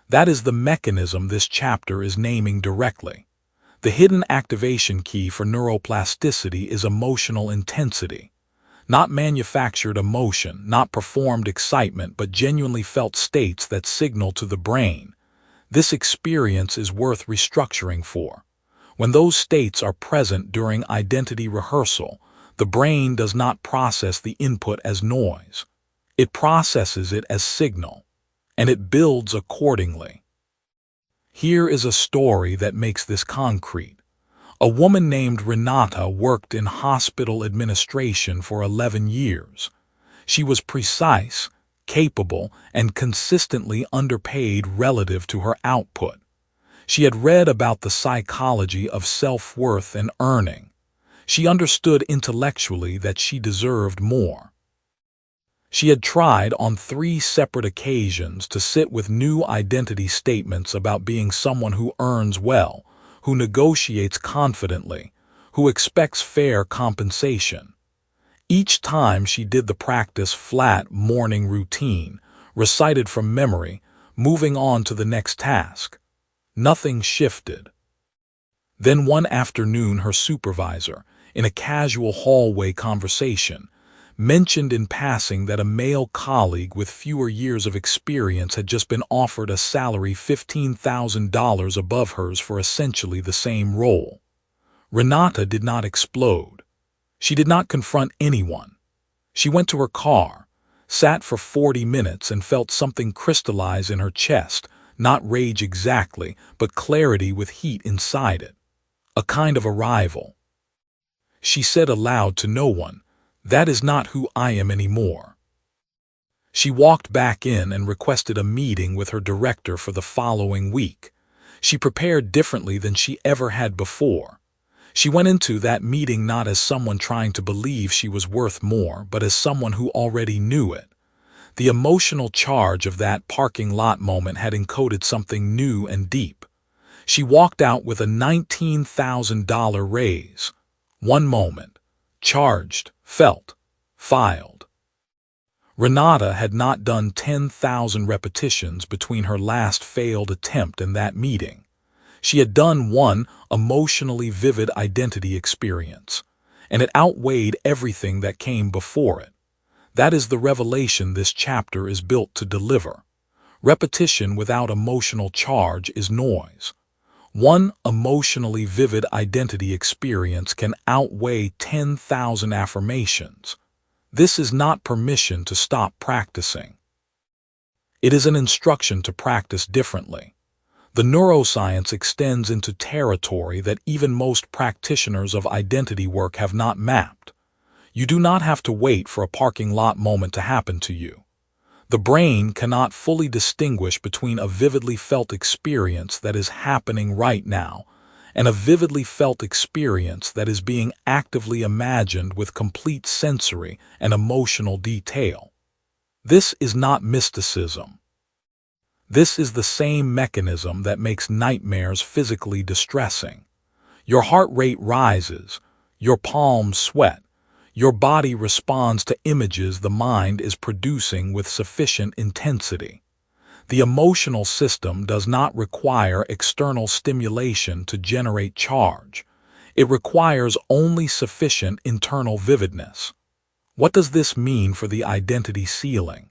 That is the mechanism this chapter is naming directly. The hidden activation key for neuroplasticity is emotional intensity. Not manufactured emotion, not performed excitement, but genuinely felt states that signal to the brain. This experience is worth restructuring for. When those states are present during identity rehearsal, the brain does not process the input as noise. It processes it as signal, and it builds accordingly. Here is a story that makes this concrete. A woman named Renata worked in hospital administration for 11 years. She was precise, capable, and consistently underpaid relative to her output. She had read about the psychology of self-worth and earning. She understood intellectually that she deserved more. She had tried on 3 separate occasions to sit with new identity statements about being someone who earns well, who negotiates confidently, who expects fair compensation. Each time she did the practice flat morning routine, recited from memory, moving on to the next task. Nothing shifted. Then one afternoon her supervisor, in a casual hallway conversation, mentioned in passing that a male colleague with fewer years of experience had just been offered a salary $15,000 above hers for essentially the same role. Renata did not explode. She did not confront anyone. She went to her car, sat for 40 minutes and felt something crystallize in her chest, not rage exactly, but clarity with heat inside it. A kind of arrival. She said aloud to no one, "That is not who I am anymore." She walked back in and requested a meeting with her director for the following week. She prepared differently than she ever had before. She went into that meeting not as someone trying to believe she was worth more, but as someone who already knew it. The emotional charge of that parking lot moment had encoded something new and deep. She walked out with a $19,000 raise. One moment. Charged, felt, filed. Renata had not done 10,000 repetitions between her last failed attempt and that meeting. She had done one emotionally vivid identity experience, and it outweighed everything that came before it. That is the revelation this chapter is built to deliver. Repetition without emotional charge is noise. One emotionally vivid identity experience can outweigh 10,000 affirmations. This is not permission to stop practicing. It is an instruction to practice differently. The neuroscience extends into territory that even most practitioners of identity work have not mapped. You do not have to wait for a parking lot moment to happen to you. The brain cannot fully distinguish between a vividly felt experience that is happening right now and a vividly felt experience that is being actively imagined with complete sensory and emotional detail. This is not mysticism. This is the same mechanism that makes nightmares physically distressing. Your heart rate rises, your palms sweat, your body responds to images the mind is producing with sufficient intensity. The emotional system does not require external stimulation to generate charge. It requires only sufficient internal vividness. What does this mean for the identity ceiling?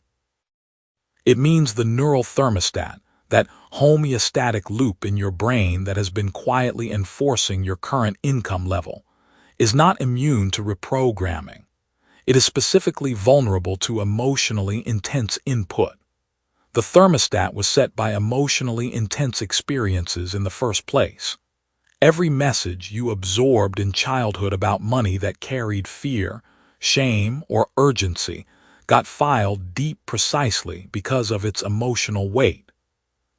It means the neural thermostat, that homeostatic loop in your brain that has been quietly enforcing your current income level, is not immune to reprogramming. It is specifically vulnerable to emotionally intense input. The thermostat was set by emotionally intense experiences in the first place. Every message you absorbed in childhood about money that carried fear, shame, or urgency got filed deep precisely because of its emotional weight.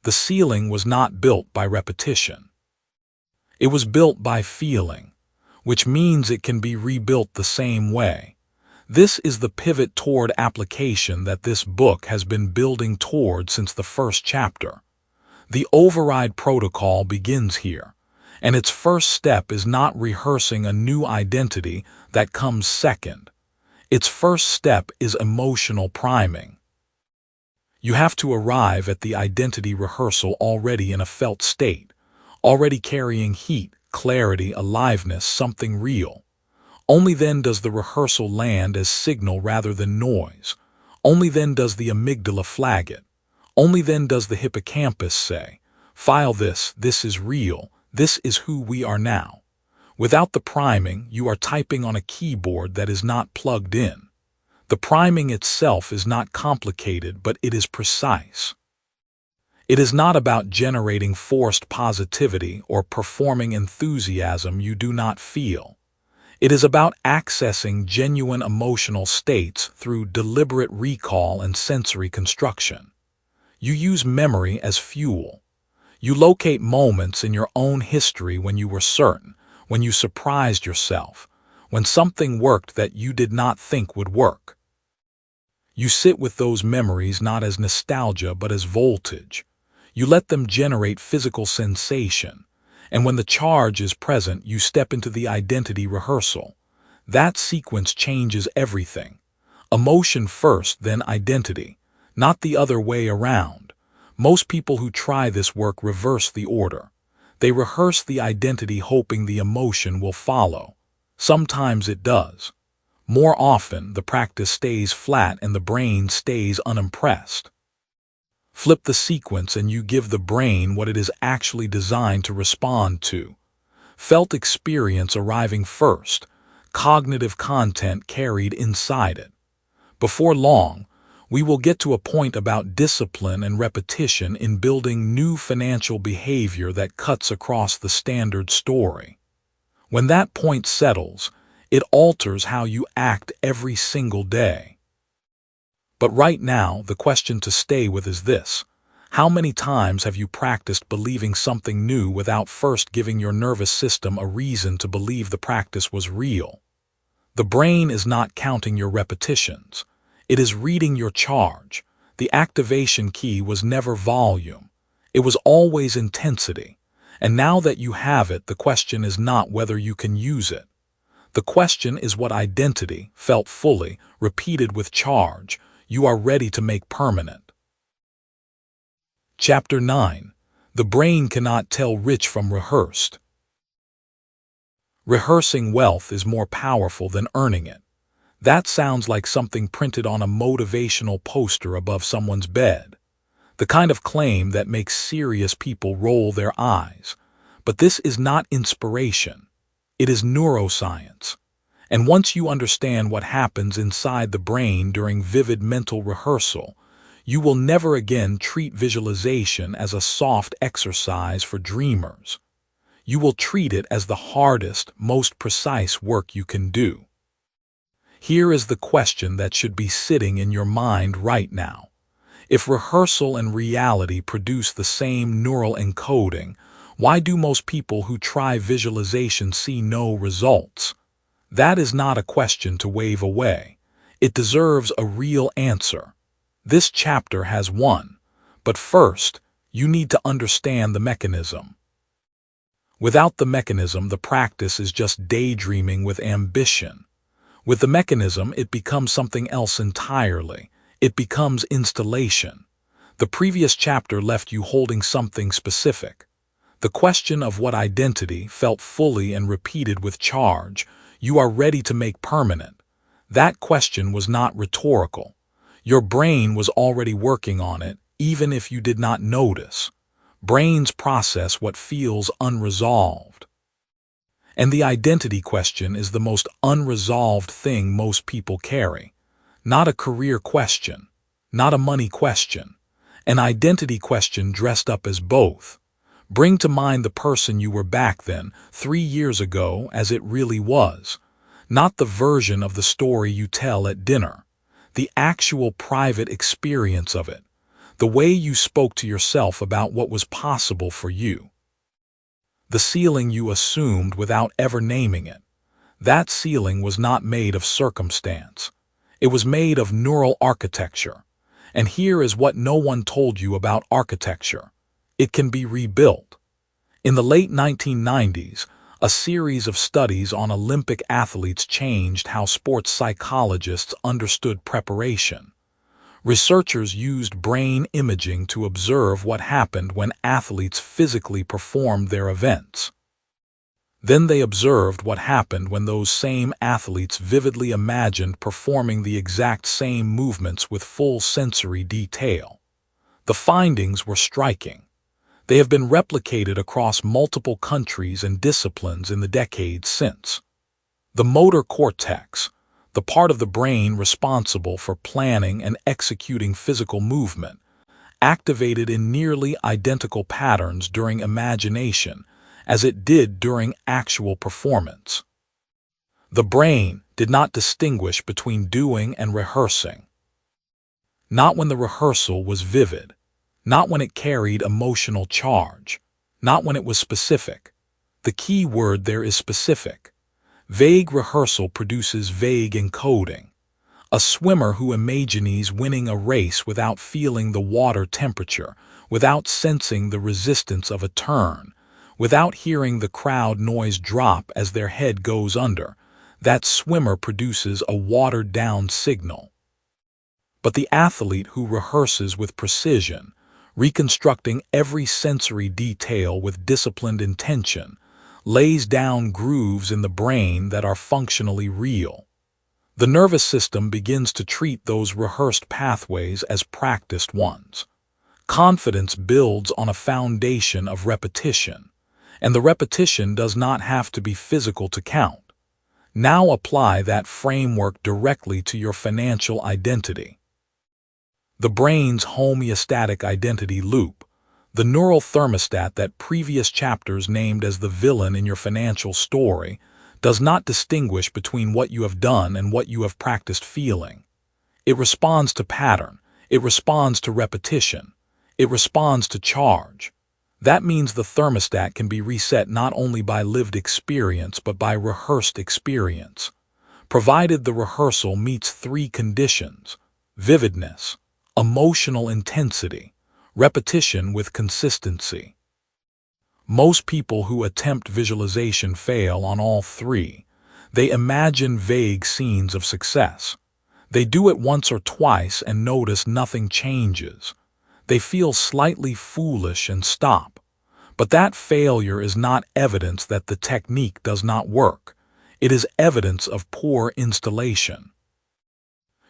The ceiling was not built by repetition. It was built by feeling, which means it can be rebuilt the same way. This is the pivot toward application that this book has been building toward since the first chapter. The override protocol begins here, and its first step is not rehearsing a new identity that comes second. Its first step is emotional priming. You have to arrive at the identity rehearsal already in a felt state, already carrying heat, clarity, aliveness, something real. Only then does the rehearsal land as signal rather than noise. Only then does the amygdala flag it. Only then does the hippocampus say, "File this, this is real, this is who we are now." Without the priming, you are typing on a keyboard that is not plugged in. The priming itself is not complicated, but it is precise. It is not about generating forced positivity or performing enthusiasm you do not feel. It is about accessing genuine emotional states through deliberate recall and sensory construction. You use memory as fuel. You locate moments in your own history when you were certain, when you surprised yourself, when something worked that you did not think would work. You sit with those memories not as nostalgia but as voltage. You let them generate physical sensation, and when the charge is present, you step into the identity rehearsal. That sequence changes everything. Emotion first, then identity, not the other way around. Most people who try this work reverse the order. They rehearse the identity hoping the emotion will follow. Sometimes it does. More often, the practice stays flat and the brain stays unimpressed. Flip the sequence and you give the brain what it is actually designed to respond to. Felt experience arriving first, cognitive content carried inside it. Before long, we will get to a point about discipline and repetition in building new financial behavior that cuts across the standard story. When that point settles, it alters how you act every single day. But right now, the question to stay with is this: how many times have you practiced believing something new without first giving your nervous system a reason to believe the practice was real? The brain is not counting your repetitions. It is reading your charge. The activation key was never volume. It was always intensity. And now that you have it, the question is not whether you can use it. The question is what identity, felt fully, repeated with charge, you are ready to make permanent. Chapter 9. The brain cannot tell rich from rehearsed. Rehearsing wealth is more powerful than earning it. That sounds like something printed on a motivational poster above someone's bed. The kind of claim that makes serious people roll their eyes. But this is not inspiration. It is neuroscience. And once you understand what happens inside the brain during vivid mental rehearsal, you will never again treat visualization as a soft exercise for dreamers. You will treat it as the hardest, most precise work you can do. Here is the question that should be sitting in your mind right now. If rehearsal and reality produce the same neural encoding, why do most people who try visualization see no results? That is not a question to wave away. It deserves a real answer. This chapter has one, but first, you need to understand the mechanism. Without the mechanism, the practice is just daydreaming with ambition. With the mechanism, it becomes something else entirely. It becomes installation. The previous chapter left you holding something specific. The question of what identity, felt fully and repeated with charge, you are ready to make permanent. That question was not rhetorical. Your brain was already working on it, even if you did not notice. Brains process what feels unresolved. And the identity question is the most unresolved thing most people carry. Not a career question, not a money question, an identity question dressed up as both. Bring to mind the person you were back then, 3 years ago, as it really was. Not the version of the story you tell at dinner. The actual private experience of it. The way you spoke to yourself about what was possible for you. The ceiling you assumed without ever naming it. That ceiling was not made of circumstance. It was made of neural architecture. And here is what no one told you about architecture. It can be rebuilt. In the late 1990s, a series of studies on Olympic athletes changed how sports psychologists understood preparation. Researchers used brain imaging to observe what happened when athletes physically performed their events. Then they observed what happened when those same athletes vividly imagined performing the exact same movements with full sensory detail. The findings were striking. They have been replicated across multiple countries and disciplines in the decades since. The motor cortex, the part of the brain responsible for planning and executing physical movement, activated in nearly identical patterns during imagination as it did during actual performance. The brain did not distinguish between doing and rehearsing. Not when the rehearsal was vivid, not when it carried emotional charge, not when it was specific. The key word there is specific. Vague rehearsal produces vague encoding. A swimmer who imagines winning a race without feeling the water temperature, without sensing the resistance of a turn, without hearing the crowd noise drop as their head goes under, that swimmer produces a watered-down signal. But the athlete who rehearses with precision, reconstructing every sensory detail with disciplined intention, lays down grooves in the brain that are functionally real. The nervous system begins to treat those rehearsed pathways as practiced ones. Confidence builds on a foundation of repetition, and the repetition does not have to be physical to count. Now apply that framework directly to your financial identity. The brain's homeostatic identity loop, the neural thermostat that previous chapters named as the villain in your financial story, does not distinguish between what you have done and what you have practiced feeling. It responds to pattern, it responds to repetition, it responds to charge. That means the thermostat can be reset not only by lived experience but by rehearsed experience, provided the rehearsal meets three conditions: vividness, emotional intensity, repetition with consistency. Most people who attempt visualization fail on all three. They imagine vague scenes of success. They do it once or twice and notice nothing changes. They feel slightly foolish and stop. But that failure is not evidence that the technique does not work. It is evidence of poor installation.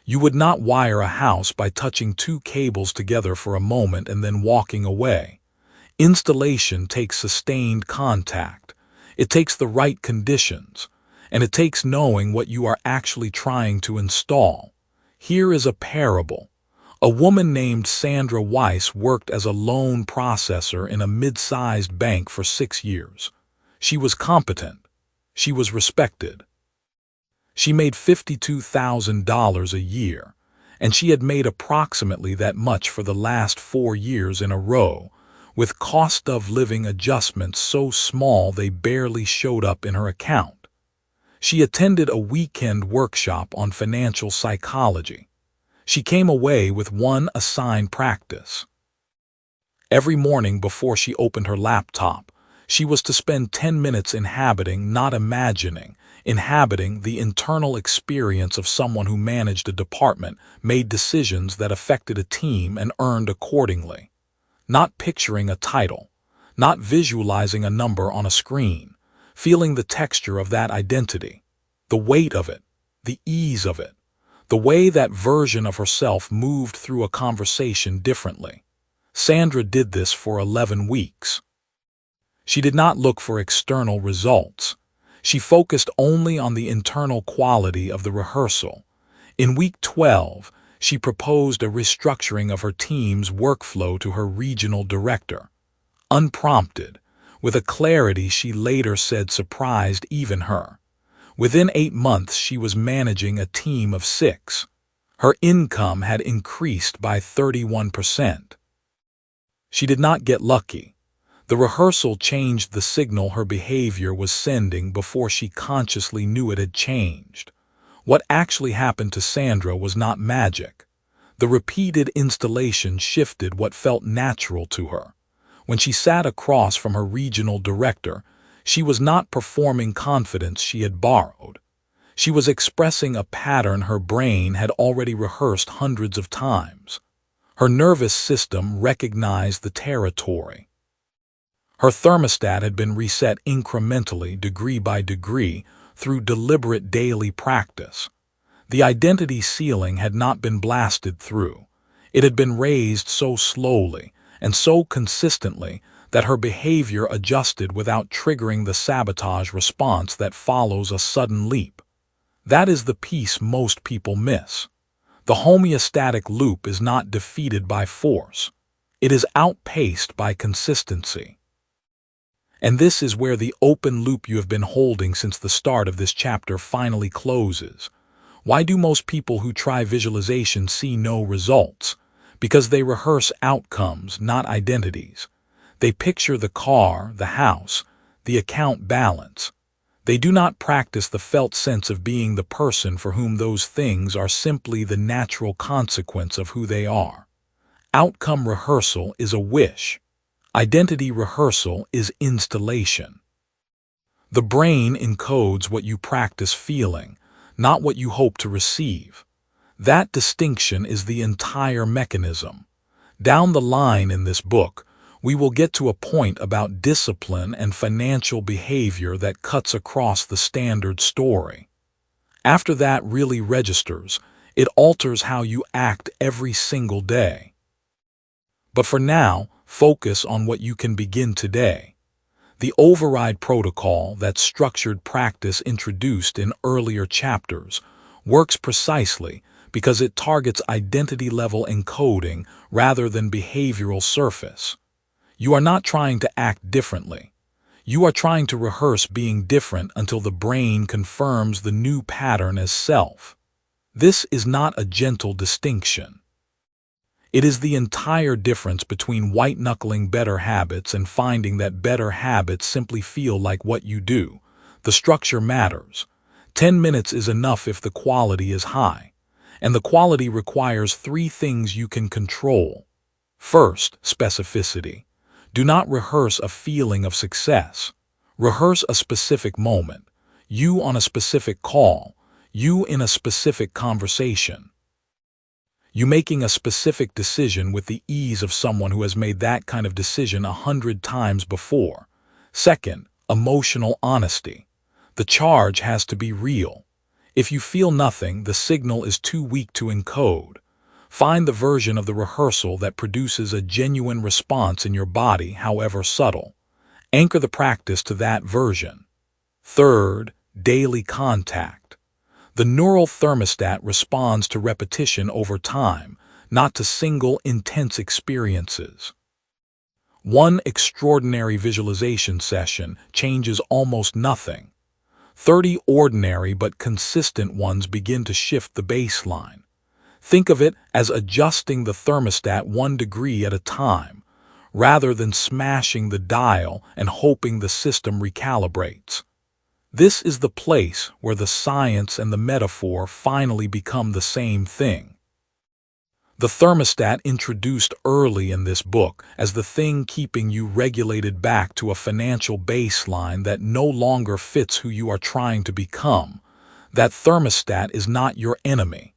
You would not wire a house by touching two cables together for a moment and then walking away. Installation takes sustained contact. It takes the right conditions, and it takes knowing what you are actually trying to install. Here is a parable. A woman named Sandra Weiss worked as a loan processor in a mid-sized bank for 6 years. She was competent. She was respected. She made $52,000 a year, and she had made approximately that much for the last 4 years in a row, with cost of living adjustments so small they barely showed up in her account. She attended a weekend workshop on financial psychology. She came away with one assigned practice. Every morning before she opened her laptop, she was to spend 10 minutes inhabiting, not imagining, inhabiting the internal experience of someone who managed a department, made decisions that affected a team, and earned accordingly. Not picturing a title, not visualizing a number on a screen, feeling the texture of that identity, the weight of it, the ease of it, the way that version of herself moved through a conversation differently. Sandra did this for 11 weeks. She did not look for external results. She focused only on the internal quality of the rehearsal. In week 12, she proposed a restructuring of her team's workflow to her regional director. Unprompted, with a clarity she later said surprised even her. Within 8 months, she was managing a team of 6. Her income had increased by 31%. She did not get lucky. The rehearsal changed the signal her behavior was sending before she consciously knew it had changed. What actually happened to Sandra was not magic. The repeated installation shifted what felt natural to her. When she sat across from her regional director, she was not performing confidence she had borrowed. She was expressing a pattern her brain had already rehearsed hundreds of times. Her nervous system recognized the territory. Her thermostat had been reset incrementally, degree by degree, through deliberate daily practice. The identity ceiling had not been blasted through. It had been raised so slowly and so consistently that her behavior adjusted without triggering the sabotage response that follows a sudden leap. That is the piece most people miss. The homeostatic loop is not defeated by force. It is outpaced by consistency. And this is where the open loop you have been holding since the start of this chapter finally closes. Why do most people who try visualization see no results? Because they rehearse outcomes, not identities. They picture the car, the house, the account balance. They do not practice the felt sense of being the person for whom those things are simply the natural consequence of who they are. Outcome rehearsal is a wish. Identity rehearsal is installation. The brain encodes what you practice feeling, not what you hope to receive. That distinction is the entire mechanism. Down the line in this book, we will get to a point about discipline and financial behavior that cuts across the standard story. After that really registers, it alters how you act every single day. But for now, focus on what you can begin today. The override protocol, that structured practice introduced in earlier chapters, works precisely because it targets identity-level encoding rather than behavioral surface. You are not trying to act differently. You are trying to rehearse being different until the brain confirms the new pattern as self. This is not a gentle distinction. It is the entire difference between white-knuckling better habits and finding that better habits simply feel like what you do. The structure matters. 10 minutes is enough if the quality is high. And the quality requires 3 things you can control. First, specificity. Do not rehearse a feeling of success. Rehearse a specific moment. You on a specific call. You in a specific conversation. You making a specific decision with the ease of someone who has made that kind of decision 100 times before. Second, emotional honesty. The charge has to be real. If you feel nothing, the signal is too weak to encode. Find the version of the rehearsal that produces a genuine response in your body, however subtle. Anchor the practice to that version. Third, daily contact. The neural thermostat responds to repetition over time, not to single, intense experiences. One extraordinary visualization session changes almost nothing. 30 ordinary but consistent ones begin to shift the baseline. Think of it as adjusting the thermostat 1 degree at a time, rather than smashing the dial and hoping the system recalibrates. This is the place where the science and the metaphor finally become the same thing. The thermostat introduced early in this book as the thing keeping you regulated back to a financial baseline that no longer fits who you are trying to become. That thermostat is not your enemy.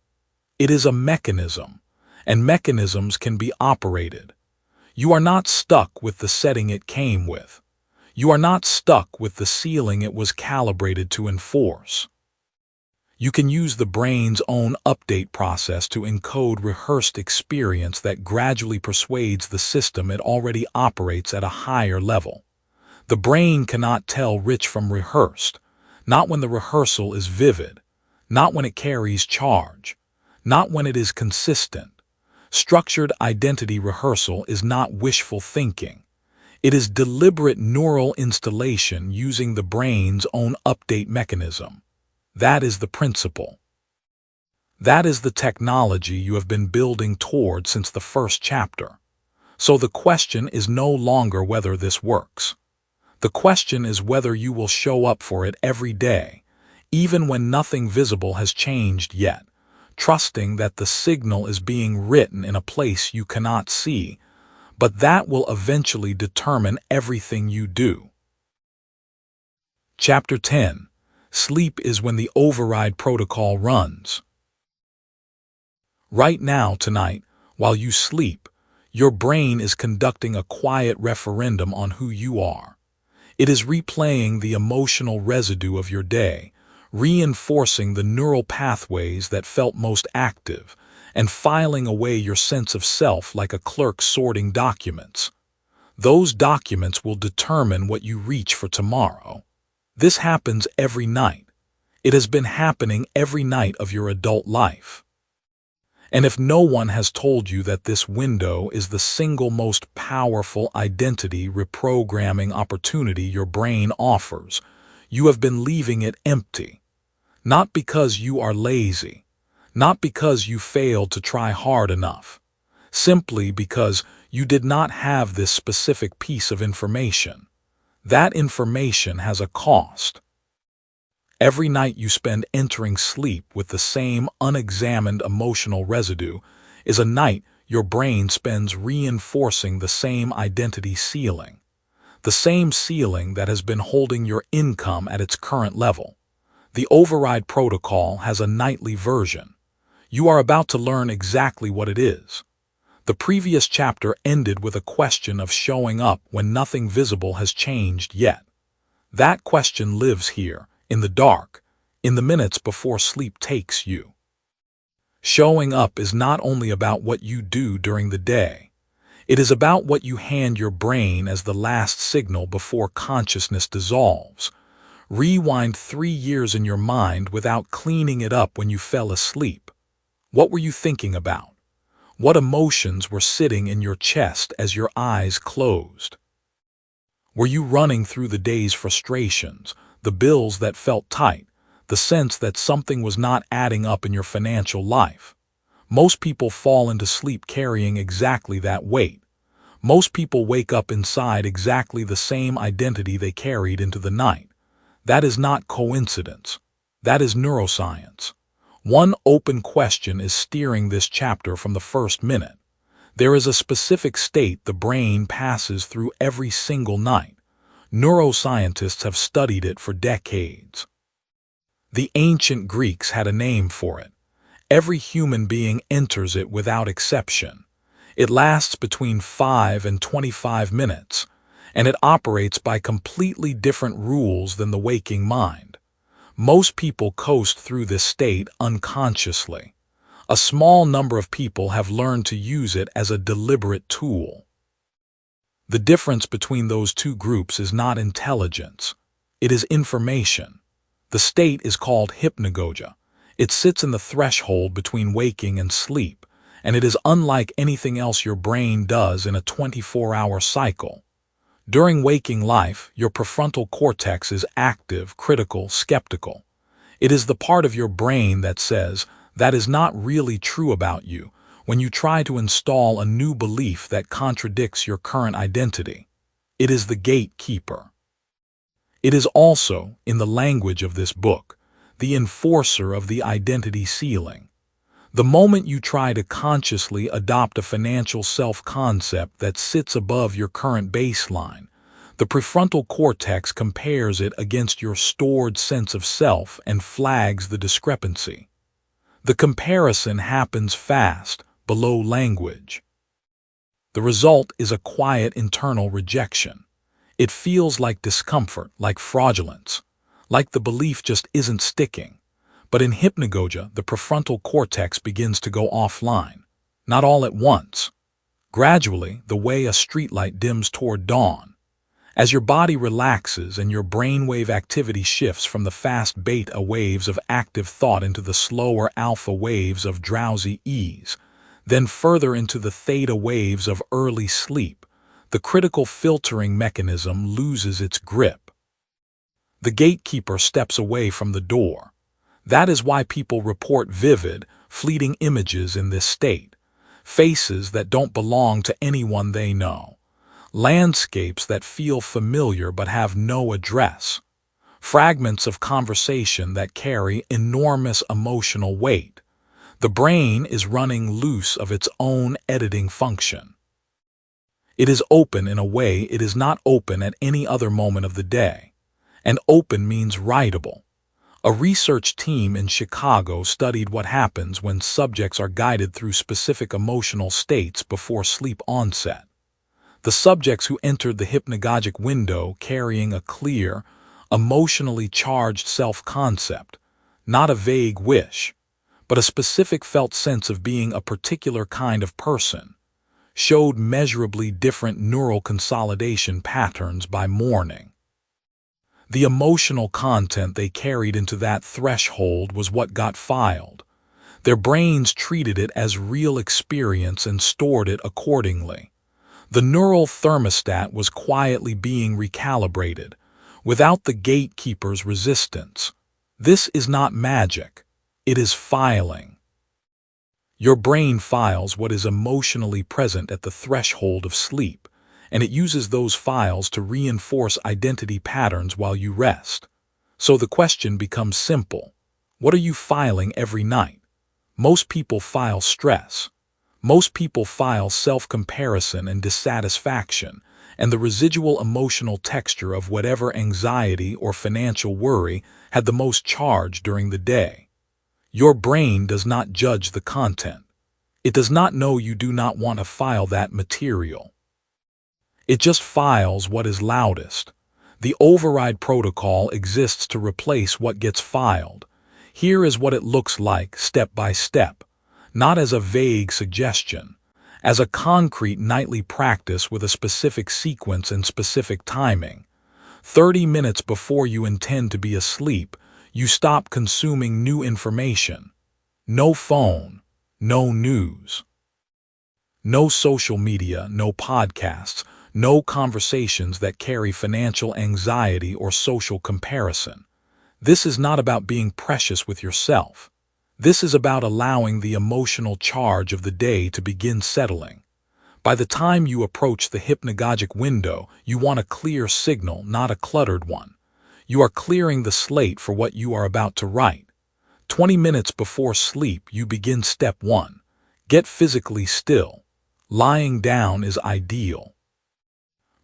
It is a mechanism, and mechanisms can be operated. You are not stuck with the setting it came with. You are not stuck with the ceiling it was calibrated to enforce. You can use the brain's own update process to encode rehearsed experience that gradually persuades the system it already operates at a higher level. The brain cannot tell rich from rehearsed, not when the rehearsal is vivid, not when it carries charge, not when it is consistent. Structured identity rehearsal is not wishful thinking. It is deliberate neural installation using the brain's own update mechanism. That is the principle. That is the technology you have been building toward since the first chapter. So the question is no longer whether this works. The question is whether you will show up for it every day, even when nothing visible has changed yet, trusting that the signal is being written in a place you cannot see, but that will eventually determine everything you do. Chapter 10. Sleep is when the override protocol runs. Right now, tonight, while you sleep, your brain is conducting a quiet referendum on who you are. It is replaying the emotional residue of your day, reinforcing the neural pathways that felt most active, and filing away your sense of self like a clerk sorting documents. Those documents will determine what you reach for tomorrow. This happens every night. It has been happening every night of your adult life. And if no one has told you that this window is the single most powerful identity reprogramming opportunity your brain offers, you have been leaving it empty. Not because you are lazy, not because you failed to try hard enough, simply because you did not have this specific piece of information. That information has a cost. Every night you spend entering sleep with the same unexamined emotional residue is a night your brain spends reinforcing the same identity ceiling, the same ceiling that has been holding your income at its current level. The override protocol has a nightly version. You are about to learn exactly what it is. The previous chapter ended with a question of showing up when nothing visible has changed yet. That question lives here, in the dark, in the minutes before sleep takes you. Showing up is not only about what you do during the day. It is about what you hand your brain as the last signal before consciousness dissolves. Rewind 3 years in your mind without cleaning it up when you fell asleep. What were you thinking about? What emotions were sitting in your chest as your eyes closed? Were you running through the day's frustrations, the bills that felt tight, the sense that something was not adding up in your financial life? Most people fall into sleep carrying exactly that weight. Most people wake up inside exactly the same identity they carried into the night. That is not coincidence. That is neuroscience. One open question is steering this chapter from the first minute. There is a specific state the brain passes through every single night. Neuroscientists have studied it for decades. The ancient Greeks had a name for it. Every human being enters it without exception. It lasts between 5 and 25 minutes, and it operates by completely different rules than the waking mind. Most people coast through this state unconsciously. A small number of people have learned to use it as a deliberate tool. The difference between those two groups is not intelligence. It is information. The state is called hypnagogia. It sits in the threshold between waking and sleep, and it is unlike anything else your brain does in a 24-hour cycle. During waking life, your prefrontal cortex is active, critical, skeptical. It is the part of your brain that says, "That is not really true about you," when you try to install a new belief that contradicts your current identity. It is the gatekeeper. It is also, in the language of this book, the enforcer of the identity ceiling. The moment you try to consciously adopt a financial self-concept that sits above your current baseline, the prefrontal cortex compares it against your stored sense of self and flags the discrepancy. The comparison happens fast, below language. The result is a quiet internal rejection. It feels like discomfort, like fraudulence, like the belief just isn't sticking. But in hypnagogia, the prefrontal cortex begins to go offline. Not all at once. Gradually, the way a streetlight dims toward dawn. As your body relaxes and your brainwave activity shifts from the fast beta waves of active thought into the slower alpha waves of drowsy ease, then further into the theta waves of early sleep, the critical filtering mechanism loses its grip. The gatekeeper steps away from the door. That is why people report vivid, fleeting images in this state. Faces that don't belong to anyone they know. Landscapes that feel familiar but have no address. Fragments of conversation that carry enormous emotional weight. The brain is running loose of its own editing function. It is open in a way it is not open at any other moment of the day. And open means writable. A research team in Chicago studied what happens when subjects are guided through specific emotional states before sleep onset. The subjects who entered the hypnagogic window carrying a clear, emotionally charged self-concept, not a vague wish, but a specific felt sense of being a particular kind of person, showed measurably different neural consolidation patterns by morning. The emotional content they carried into that threshold was what got filed. Their brains treated it as real experience and stored it accordingly. The neural thermostat was quietly being recalibrated, without the gatekeeper's resistance. This is not magic. It is filing. Your brain files what is emotionally present at the threshold of sleep, and it uses those files to reinforce identity patterns while you rest. So the question becomes simple. What are you filing every night? Most people file stress. Most people file self-comparison and dissatisfaction, and the residual emotional texture of whatever anxiety or financial worry had the most charge during the day. Your brain does not judge the content. It does not know you do not want to file that material. It just files what is loudest. The override protocol exists to replace what gets filed. Here is what it looks like step by step, not as a vague suggestion, as a concrete nightly practice with a specific sequence and specific timing. 30 minutes before you intend to be asleep, you stop consuming new information. No phone, no news, no social media, no podcasts, no conversations that carry financial anxiety or social comparison. This is not about being precious with yourself. This is about allowing the emotional charge of the day to begin settling. By the time you approach the hypnagogic window, you want a clear signal, not a cluttered one. You are clearing the slate for what you are about to write. 20 minutes before sleep, you begin step 1. Get physically still. Lying down is ideal.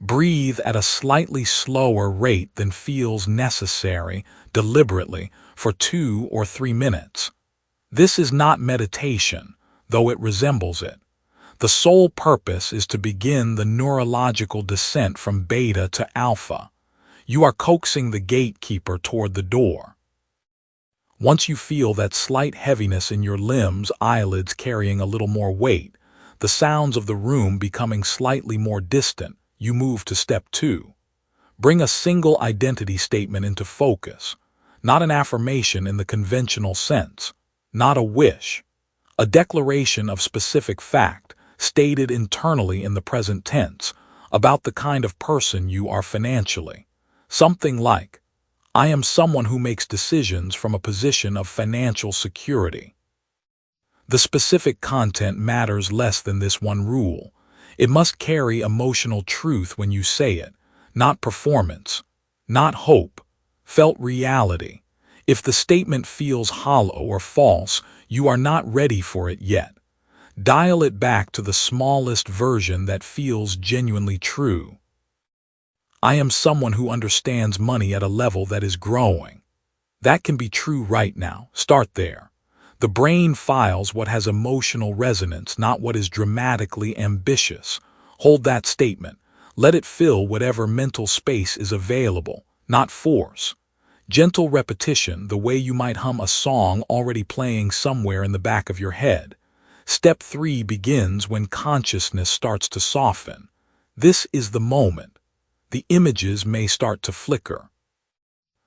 Breathe at a slightly slower rate than feels necessary, deliberately, for 2 or 3 minutes. This is not meditation, though it resembles it. The sole purpose is to begin the neurological descent from beta to alpha. You are coaxing the gatekeeper toward the door. Once you feel that slight heaviness in your limbs, eyelids carrying a little more weight, the sounds of the room becoming slightly more distant, you move to step 2. Bring a single identity statement into focus, not an affirmation in the conventional sense, not a wish, a declaration of specific fact, stated internally in the present tense, about the kind of person you are financially. Something like, I am someone who makes decisions from a position of financial security. The specific content matters less than this one rule. It must carry emotional truth when you say it, not performance, not hope, felt reality. If the statement feels hollow or false, you are not ready for it yet. Dial it back to the smallest version that feels genuinely true. I am someone who understands money at a level that is growing. That can be true right now. Start there. The brain files what has emotional resonance, not what is dramatically ambitious. Hold that statement. Let it fill whatever mental space is available, not force. Gentle repetition, the way you might hum a song already playing somewhere in the back of your head. Step 3 begins when consciousness starts to soften. This is the moment. The images may start to flicker.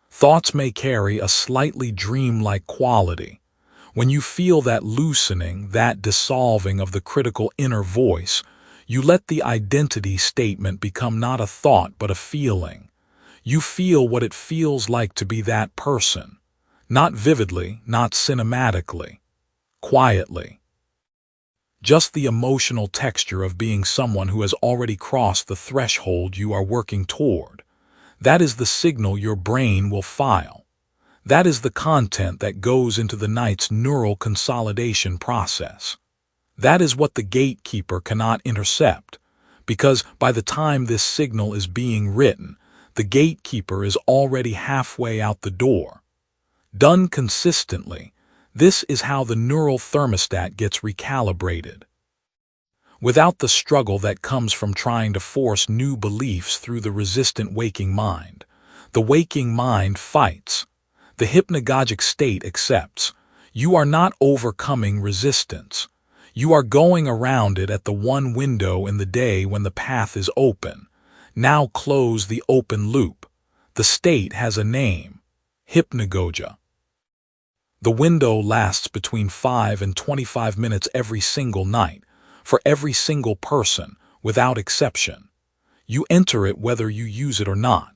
Thoughts may carry a slightly dreamlike quality. When you feel that loosening, that dissolving of the critical inner voice, you let the identity statement become not a thought but a feeling. You feel what it feels like to be that person. Not vividly, not cinematically. Quietly. Just the emotional texture of being someone who has already crossed the threshold you are working toward. That is the signal your brain will file. That is the content that goes into the night's neural consolidation process. That is what the gatekeeper cannot intercept, because by the time this signal is being written, the gatekeeper is already halfway out the door. Done consistently, this is how the neural thermostat gets recalibrated. Without the struggle that comes from trying to force new beliefs through the resistant waking mind, the waking mind fights. The hypnagogic state accepts. You are not overcoming resistance. You are going around it at the one window in the day when the path is open. Now close the open loop. The state has a name. Hypnagogia. The window lasts between 5 and 25 minutes every single night, for every single person, without exception. You enter it whether you use it or not.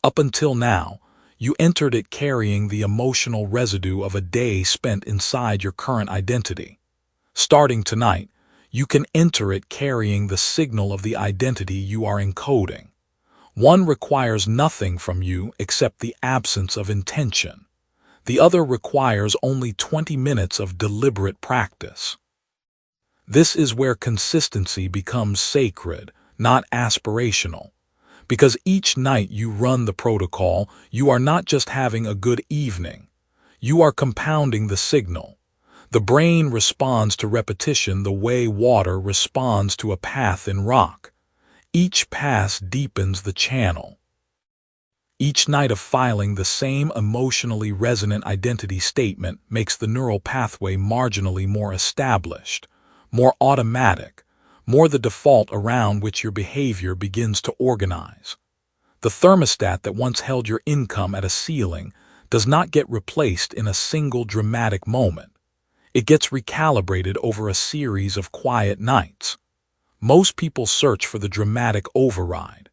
Up until now, you entered it carrying the emotional residue of a day spent inside your current identity. Starting tonight, you can enter it carrying the signal of the identity you are encoding. One requires nothing from you except the absence of intention. The other requires only 20 minutes of deliberate practice. This is where consistency becomes sacred, not aspirational. Because each night you run the protocol, you are not just having a good evening. You are compounding the signal. The brain responds to repetition the way water responds to a path in rock. Each pass deepens the channel. Each night of filing the same emotionally resonant identity statement makes the neural pathway marginally more established, more automatic, more the default around which your behavior begins to organize. The thermostat that once held your income at a ceiling does not get replaced in a single dramatic moment. It gets recalibrated over a series of quiet nights. Most people search for the dramatic override.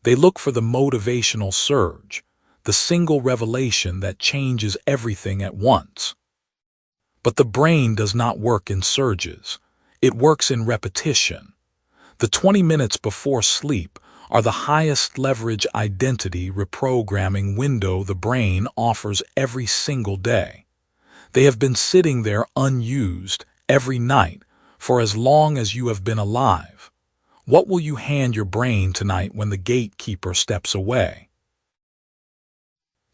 They look for the motivational surge, the single revelation that changes everything at once. But the brain does not work in surges. It works in repetition. The 20 minutes before sleep are the highest leverage identity reprogramming window the brain offers every single day. They have been sitting there unused every night for as long as you have been alive. What will you hand your brain tonight when the gatekeeper steps away?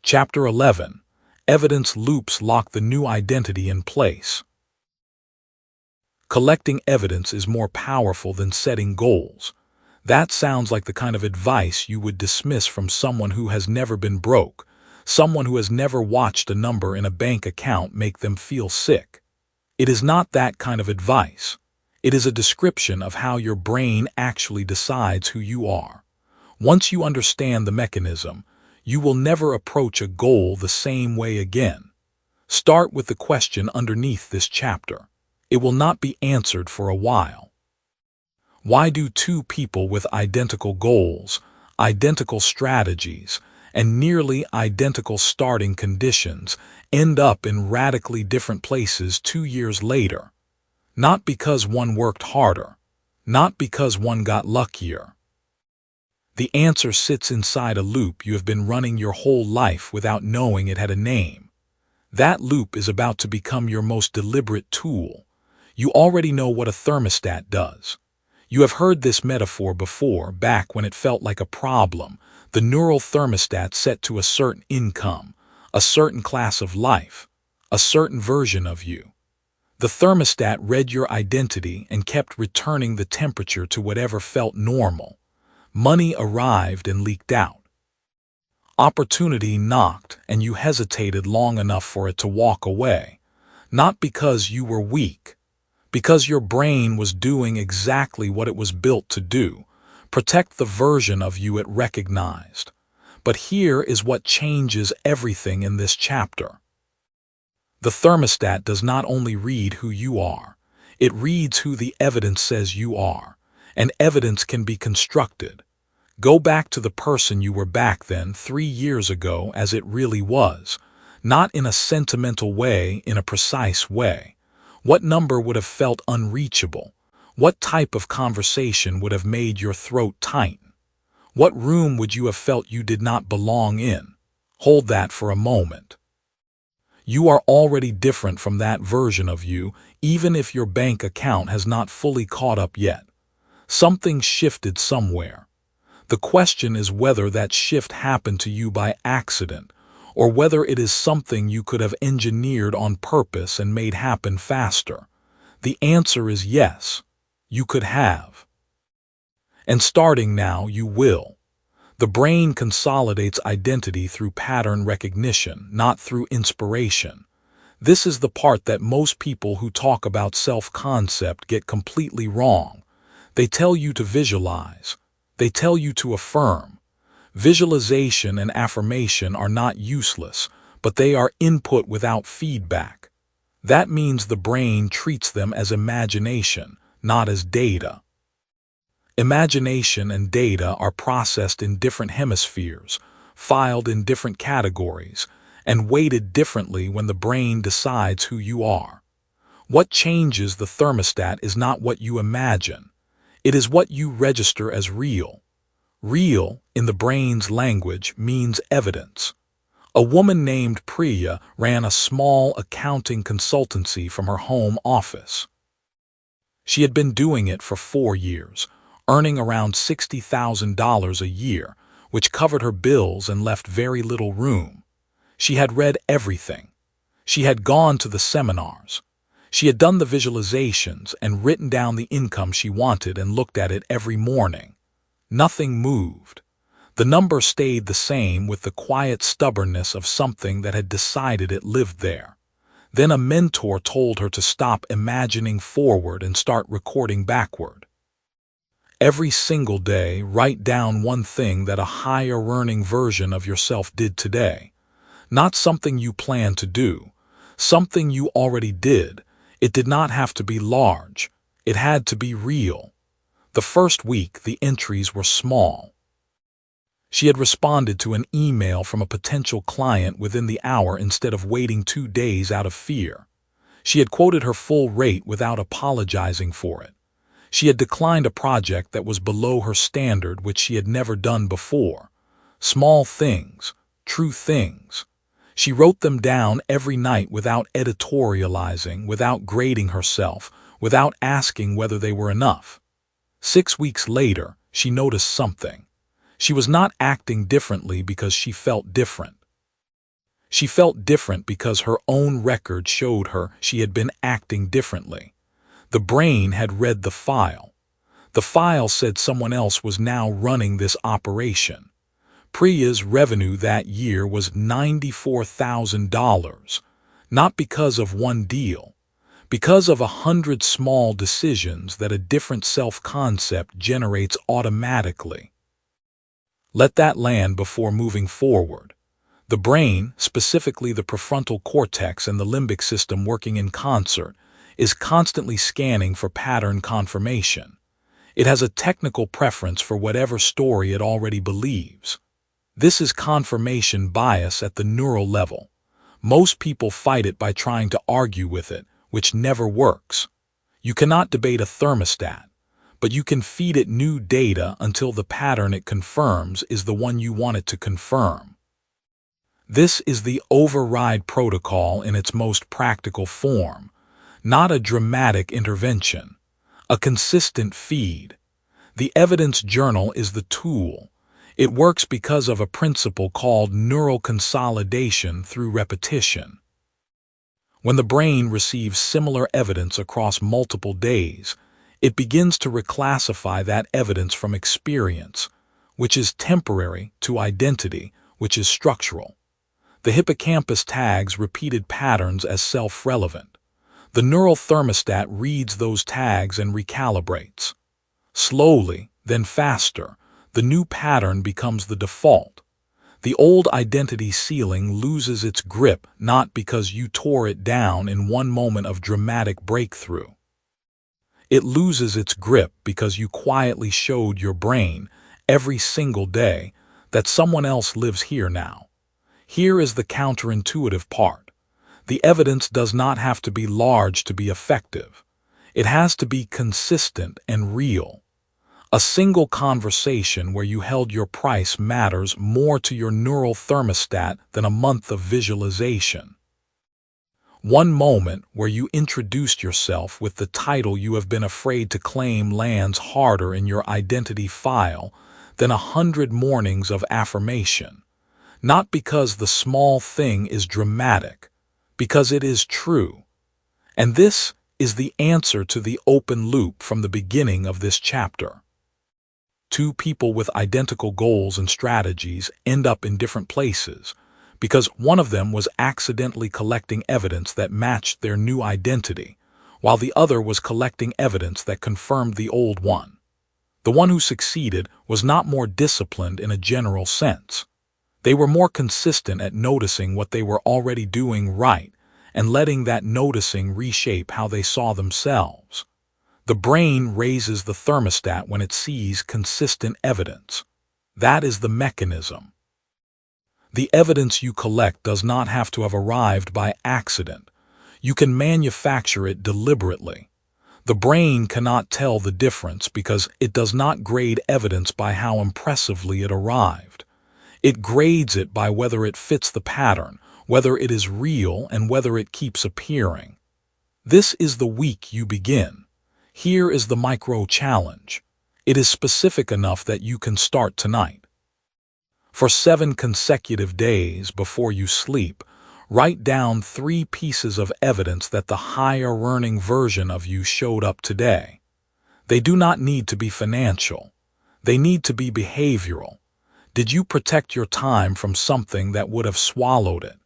Chapter 11. Evidence loops lock the new identity in place. Collecting evidence is more powerful than setting goals. That sounds like the kind of advice you would dismiss from someone who has never been broke, someone who has never watched a number in a bank account make them feel sick. It is not that kind of advice. It is a description of how your brain actually decides who you are. Once you understand the mechanism, you will never approach a goal the same way again. Start with the question underneath this chapter. It will not be answered for a while. Why do two people with identical goals, identical strategies, and nearly identical starting conditions end up in radically different places 2 years later? Not because one worked harder, not because one got luckier. The answer sits inside a loop you have been running your whole life without knowing it had a name. That loop is about to become your most deliberate tool. You already know what a thermostat does. You have heard this metaphor before, back when it felt like a problem. The neural thermostat set to a certain income, a certain class of life, a certain version of you. The thermostat read your identity and kept returning the temperature to whatever felt normal. Money arrived and leaked out. Opportunity knocked and you hesitated long enough for it to walk away. Not because you were weak, because your brain was doing exactly what it was built to do, protect the version of you it recognized. But here is what changes everything in this chapter. The thermostat does not only read who you are, it reads who the evidence says you are, and evidence can be constructed. Go back to the person you were back then 3 years ago as it really was, not in a sentimental way, in a precise way. What number would have felt unreachable? What type of conversation would have made your throat tighten? What room would you have felt you did not belong in? Hold that for a moment. You are already different from that version of you, even if your bank account has not fully caught up yet. Something shifted somewhere. The question is whether that shift happened to you by accident, or whether it is something you could have engineered on purpose and made happen faster. The answer is yes, you could have. And starting now, you will. The brain consolidates identity through pattern recognition, not through inspiration. This is the part that most people who talk about self-concept get completely wrong. They tell you to visualize. They tell you to affirm. Visualization and affirmation are not useless, but they are input without feedback. That means the brain treats them as imagination, not as data. Imagination and data are processed in different hemispheres, filed in different categories, and weighted differently when the brain decides who you are. What changes the thermostat is not what you imagine. It is what you register as real. Real, in the brain's language, means evidence. A woman named Priya ran a small accounting consultancy from her home office. She had been doing it for 4 years, earning around $60,000 a year, which covered her bills and left very little room. She had read everything. She had gone to the seminars. She had done the visualizations and written down the income she wanted and looked at it every morning. Nothing moved. The number stayed the same with the quiet stubbornness of something that had decided it lived there. Then a mentor told her to stop imagining forward and start recording backward. Every single day, write down one thing that a higher-earning version of yourself did today. Not something you plan to do, something you already did. It did not have to be large. It had to be real. The first week, the entries were small. She had responded to an email from a potential client within the hour instead of waiting 2 days out of fear. She had quoted her full rate without apologizing for it. She had declined a project that was below her standard, which she had never done before. Small things, true things. She wrote them down every night without editorializing, without grading herself, without asking whether they were enough. 6 weeks later, she noticed something. She was not acting differently because she felt different. She felt different because her own record showed her she had been acting differently. The brain had read the file. The file said someone else was now running this operation. Priya's revenue that year was $94,000, not because of one deal, because of 100 small decisions that a different self-concept generates automatically. Let that land before moving forward. The brain, specifically the prefrontal cortex and the limbic system working in concert, is constantly scanning for pattern confirmation. It has a technical preference for whatever story it already believes. This is confirmation bias at the neural level. Most people fight it by trying to argue with it, which never works. You cannot debate a thermostat, but you can feed it new data until the pattern it confirms is the one you want it to confirm. This is the override protocol in its most practical form, not a dramatic intervention, a consistent feed. The evidence journal is the tool. It works because of a principle called neural consolidation through repetition. When the brain receives similar evidence across multiple days, it begins to reclassify that evidence from experience, which is temporary, to identity, which is structural. The hippocampus tags repeated patterns as self-relevant. The neural thermostat reads those tags and recalibrates. Slowly, then faster, the new pattern becomes the default. The old identity ceiling loses its grip not because you tore it down in one moment of dramatic breakthrough. It loses its grip because you quietly showed your brain every single day that someone else lives here now. Here is the counterintuitive part. The evidence does not have to be large to be effective. It has to be consistent and real. A single conversation where you held your price matters more to your neural thermostat than a month of visualization. One moment where you introduced yourself with the title you have been afraid to claim lands harder in your identity file than 100 mornings of affirmation. Not because the small thing is dramatic, because it is true. And this is the answer to the open loop from the beginning of this chapter. Two people with identical goals and strategies end up in different places because one of them was accidentally collecting evidence that matched their new identity, while the other was collecting evidence that confirmed the old one. The one who succeeded was not more disciplined in a general sense. They were more consistent at noticing what they were already doing right and letting that noticing reshape how they saw themselves. The brain raises the thermostat when it sees consistent evidence. That is the mechanism. The evidence you collect does not have to have arrived by accident. You can manufacture it deliberately. The brain cannot tell the difference because it does not grade evidence by how impressively it arrived. It grades it by whether it fits the pattern, whether it is real, and whether it keeps appearing. This is the week you begin. Here is the micro-challenge. It is specific enough that you can start tonight. For 7 consecutive days before you sleep, write down 3 pieces of evidence that the higher-earning version of you showed up today. They do not need to be financial. They need to be behavioral. Did you protect your time from something that would have swallowed it?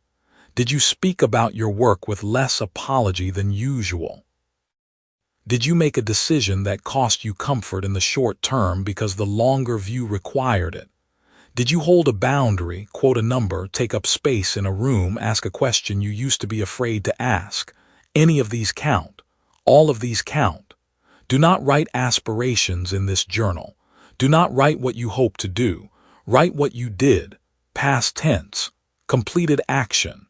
Did you speak about your work with less apology than usual? Did you make a decision that cost you comfort in the short term because the longer view required it? Did you hold a boundary, quote a number, take up space in a room, ask a question you used to be afraid to ask? Any of these count. All of these count. Do not write aspirations in this journal. Do not write what you hope to do. Write what you did. Past tense. Completed action.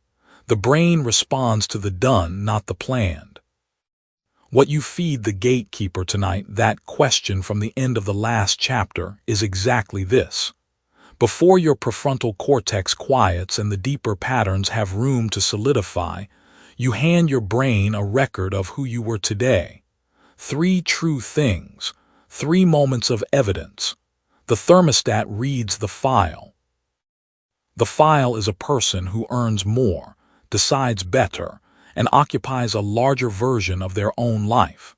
The brain responds to the done, not the planned. What you feed the gatekeeper tonight, that question from the end of the last chapter, is exactly this. Before your prefrontal cortex quiets and the deeper patterns have room to solidify, you hand your brain a record of who you were today. 3 true things, 3 moments of evidence. The thermostat reads the file. The file is a person who earns more, decides better, and occupies a larger version of their own life.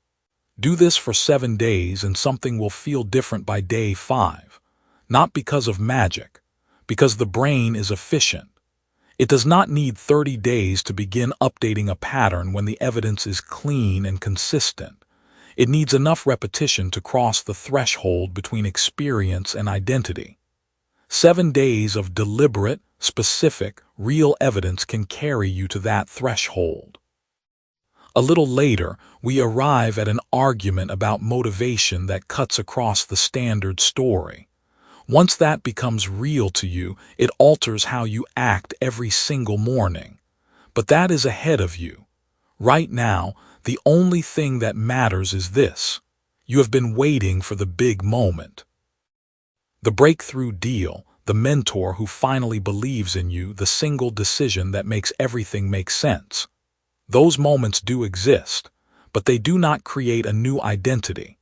Do this for 7 days and something will feel different by day 5. Not because of magic, because the brain is efficient. It does not need 30 days to begin updating a pattern when the evidence is clean and consistent. It needs enough repetition to cross the threshold between experience and identity. 7 days of deliberate, specific, real evidence can carry you to that threshold. A little later, we arrive at an argument about motivation that cuts across the standard story. Once that becomes real to you, it alters how you act every single morning. But that is ahead of you. Right now, the only thing that matters is this. You have been waiting for the big moment. The breakthrough deal, the mentor who finally believes in you, the single decision that makes everything make sense. Those moments do exist, but they do not create a new identity.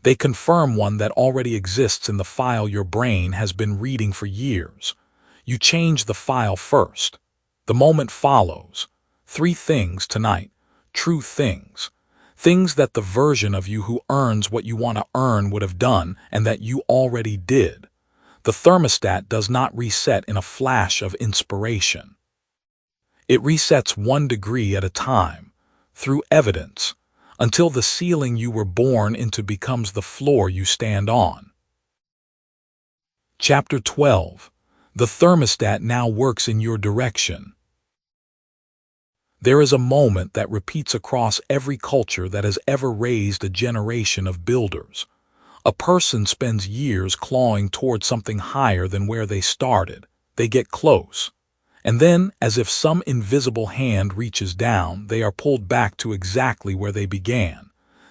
They confirm one that already exists in the file your brain has been reading for years. You change the file first. The moment follows. 3 things tonight. True things. Things that the version of you who earns what you want to earn would have done and that you already did. The thermostat does not reset in a flash of inspiration. It resets 1 degree at a time, through evidence, until the ceiling you were born into becomes the floor you stand on. Chapter 12. The thermostat now works in your direction. There is a moment that repeats across every culture that has ever raised a generation of builders. A person spends years clawing toward something higher than where they started. They get close. And then, as if some invisible hand reaches down, they are pulled back to exactly where they began.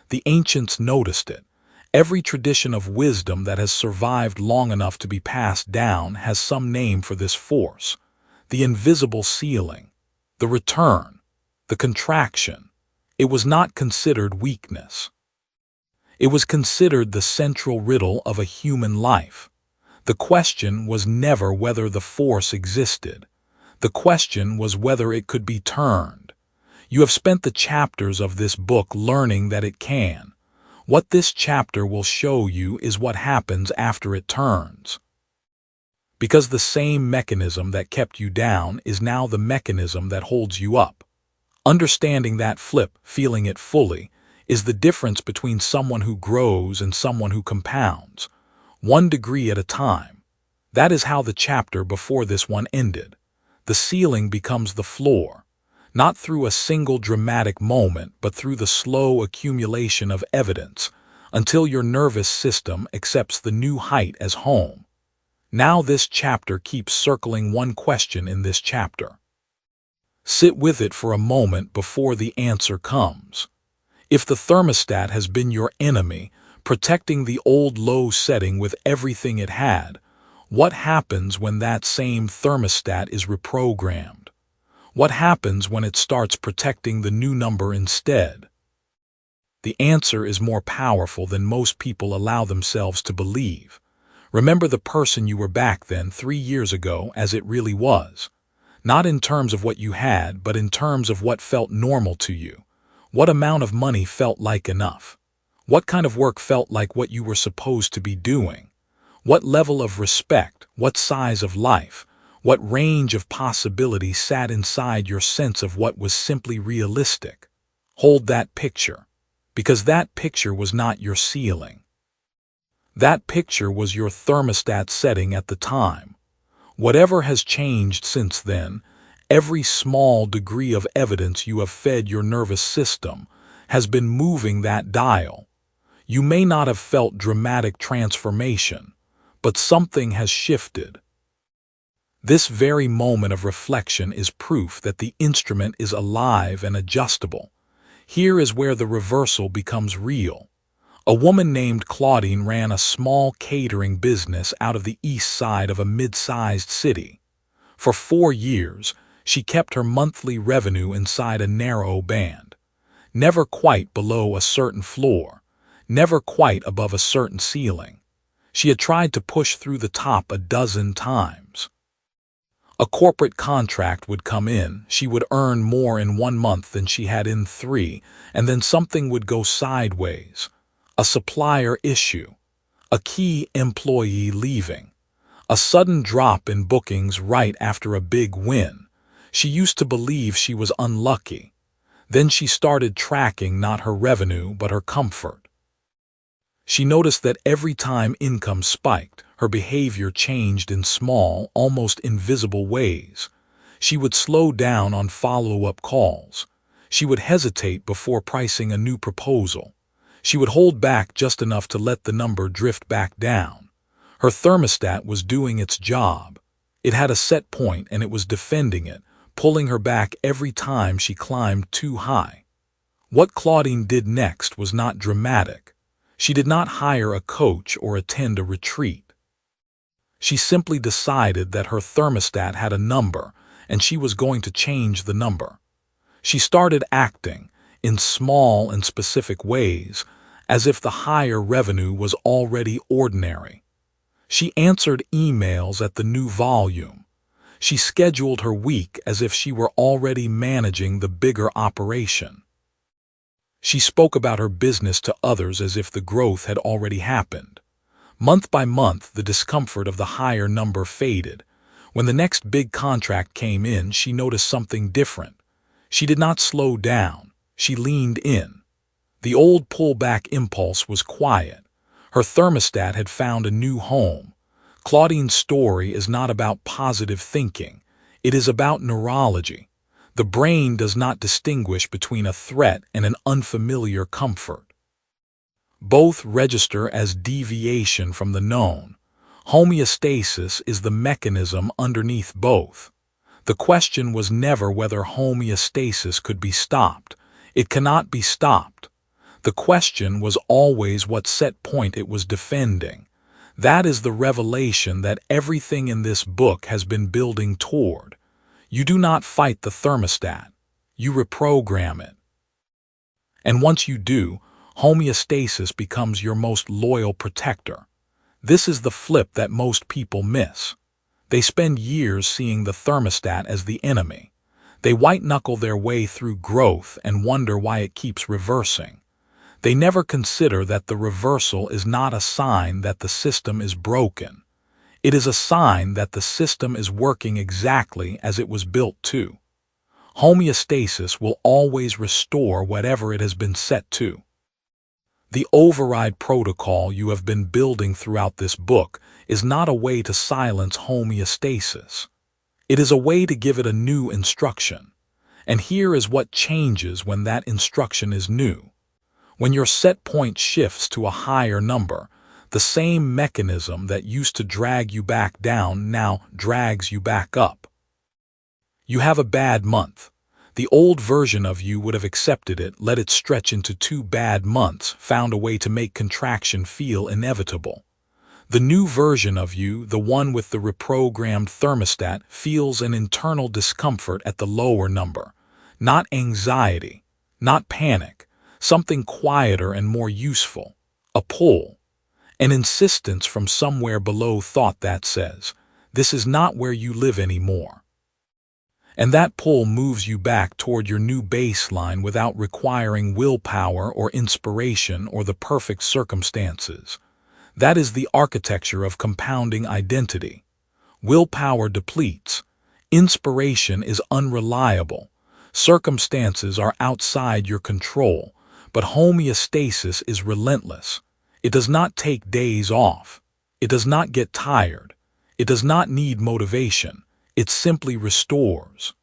The ancients noticed it. Every tradition of wisdom that has survived long enough to be passed down has some name for this force. The invisible ceiling. The return. The contraction. It was not considered weakness. It was considered the central riddle of a human life. The question was never whether the force existed. The question was whether it could be turned. You have spent the chapters of this book learning that it can. What this chapter will show you is what happens after it turns. Because the same mechanism that kept you down is now the mechanism that holds you up. Understanding that flip, feeling it fully, is the difference between someone who grows and someone who compounds. 1 degree at a time. That is how the chapter before this one ended. The ceiling becomes the floor, not through a single dramatic moment, but through the slow accumulation of evidence, until your nervous system accepts the new height as home. Now this chapter keeps circling 1 question in this chapter. Sit with it for a moment before the answer comes. If the thermostat has been your enemy, protecting the old low setting with everything it had, what happens when that same thermostat is reprogrammed? What happens when it starts protecting the new number instead? The answer is more powerful than most people allow themselves to believe. Remember the person you were back then 3 years ago as it really was. Not in terms of what you had, but in terms of what felt normal to you. What amount of money felt like enough? What kind of work felt like what you were supposed to be doing? What level of respect, what size of life, what range of possibility sat inside your sense of what was simply realistic? Hold that picture, because that picture was not your ceiling. That picture was your thermostat setting at the time. Whatever has changed since then, every small degree of evidence you have fed your nervous system has been moving that dial. You may not have felt dramatic transformation, but something has shifted. This very moment of reflection is proof that the instrument is alive and adjustable. Here is where the reversal becomes real. A woman named Claudine ran a small catering business out of the east side of a mid-sized city. For 4 years, she kept her monthly revenue inside a narrow band. Never quite below a certain floor, never quite above a certain ceiling. She had tried to push through the top a dozen times. A corporate contract would come in, she would earn more in 1 month than she had in 3, and then something would go sideways. A supplier issue, a key employee leaving, a sudden drop in bookings right after a big win. She used to believe she was unlucky. Then she started tracking not her revenue but her comfort. She noticed that every time income spiked, her behavior changed in small, almost invisible ways. She would slow down on follow-up calls. She would hesitate before pricing a new proposal. She would hold back just enough to let the number drift back down. Her thermostat was doing its job. It had a set point and it was defending it, pulling her back every time she climbed too high. What Claudine did next was not dramatic. She did not hire a coach or attend a retreat. She simply decided that her thermostat had a number and she was going to change the number. She started acting, in small and specific ways, as if the higher revenue was already ordinary. She answered emails at the new volume. She scheduled her week as if she were already managing the bigger operation. She spoke about her business to others as if the growth had already happened. Month by month, the discomfort of the higher number faded. When the next big contract came in, she noticed something different. She did not slow down. She leaned in. The old pullback impulse was quiet. Her thermostat had found a new home. Claudine's story is not about positive thinking. It is about neurology. The brain does not distinguish between a threat and an unfamiliar comfort. Both register as deviation from the known. Homeostasis is the mechanism underneath both. The question was never whether homeostasis could be stopped. It cannot be stopped. The question was always what set point it was defending. That is the revelation that everything in this book has been building toward. You do not fight the thermostat. You reprogram it. And once you do, homeostasis becomes your most loyal protector. This is the flip that most people miss. They spend years seeing the thermostat as the enemy. They white-knuckle their way through growth and wonder why it keeps reversing. They never consider that the reversal is not a sign that the system is broken. It is a sign that the system is working exactly as it was built to. Homeostasis will always restore whatever it has been set to. The override protocol you have been building throughout this book is not a way to silence homeostasis. It is a way to give it a new instruction. And here is what changes when that instruction is new. When your set point shifts to a higher number, the same mechanism that used to drag you back down now drags you back up. You have a bad month. The old version of you would have accepted it, let it stretch into 2 bad months, found a way to make contraction feel inevitable. The new version of you, the one with the reprogrammed thermostat, feels an internal discomfort at the lower number. Not anxiety, not panic, something quieter and more useful. A pull. An insistence from somewhere below thought that says, this is not where you live anymore. And that pull moves you back toward your new baseline without requiring willpower or inspiration or the perfect circumstances. That is the architecture of compounding identity. Willpower depletes. Inspiration is unreliable. Circumstances are outside your control, but homeostasis is relentless. It does not take days off. It does not get tired. It does not need motivation. It simply restores.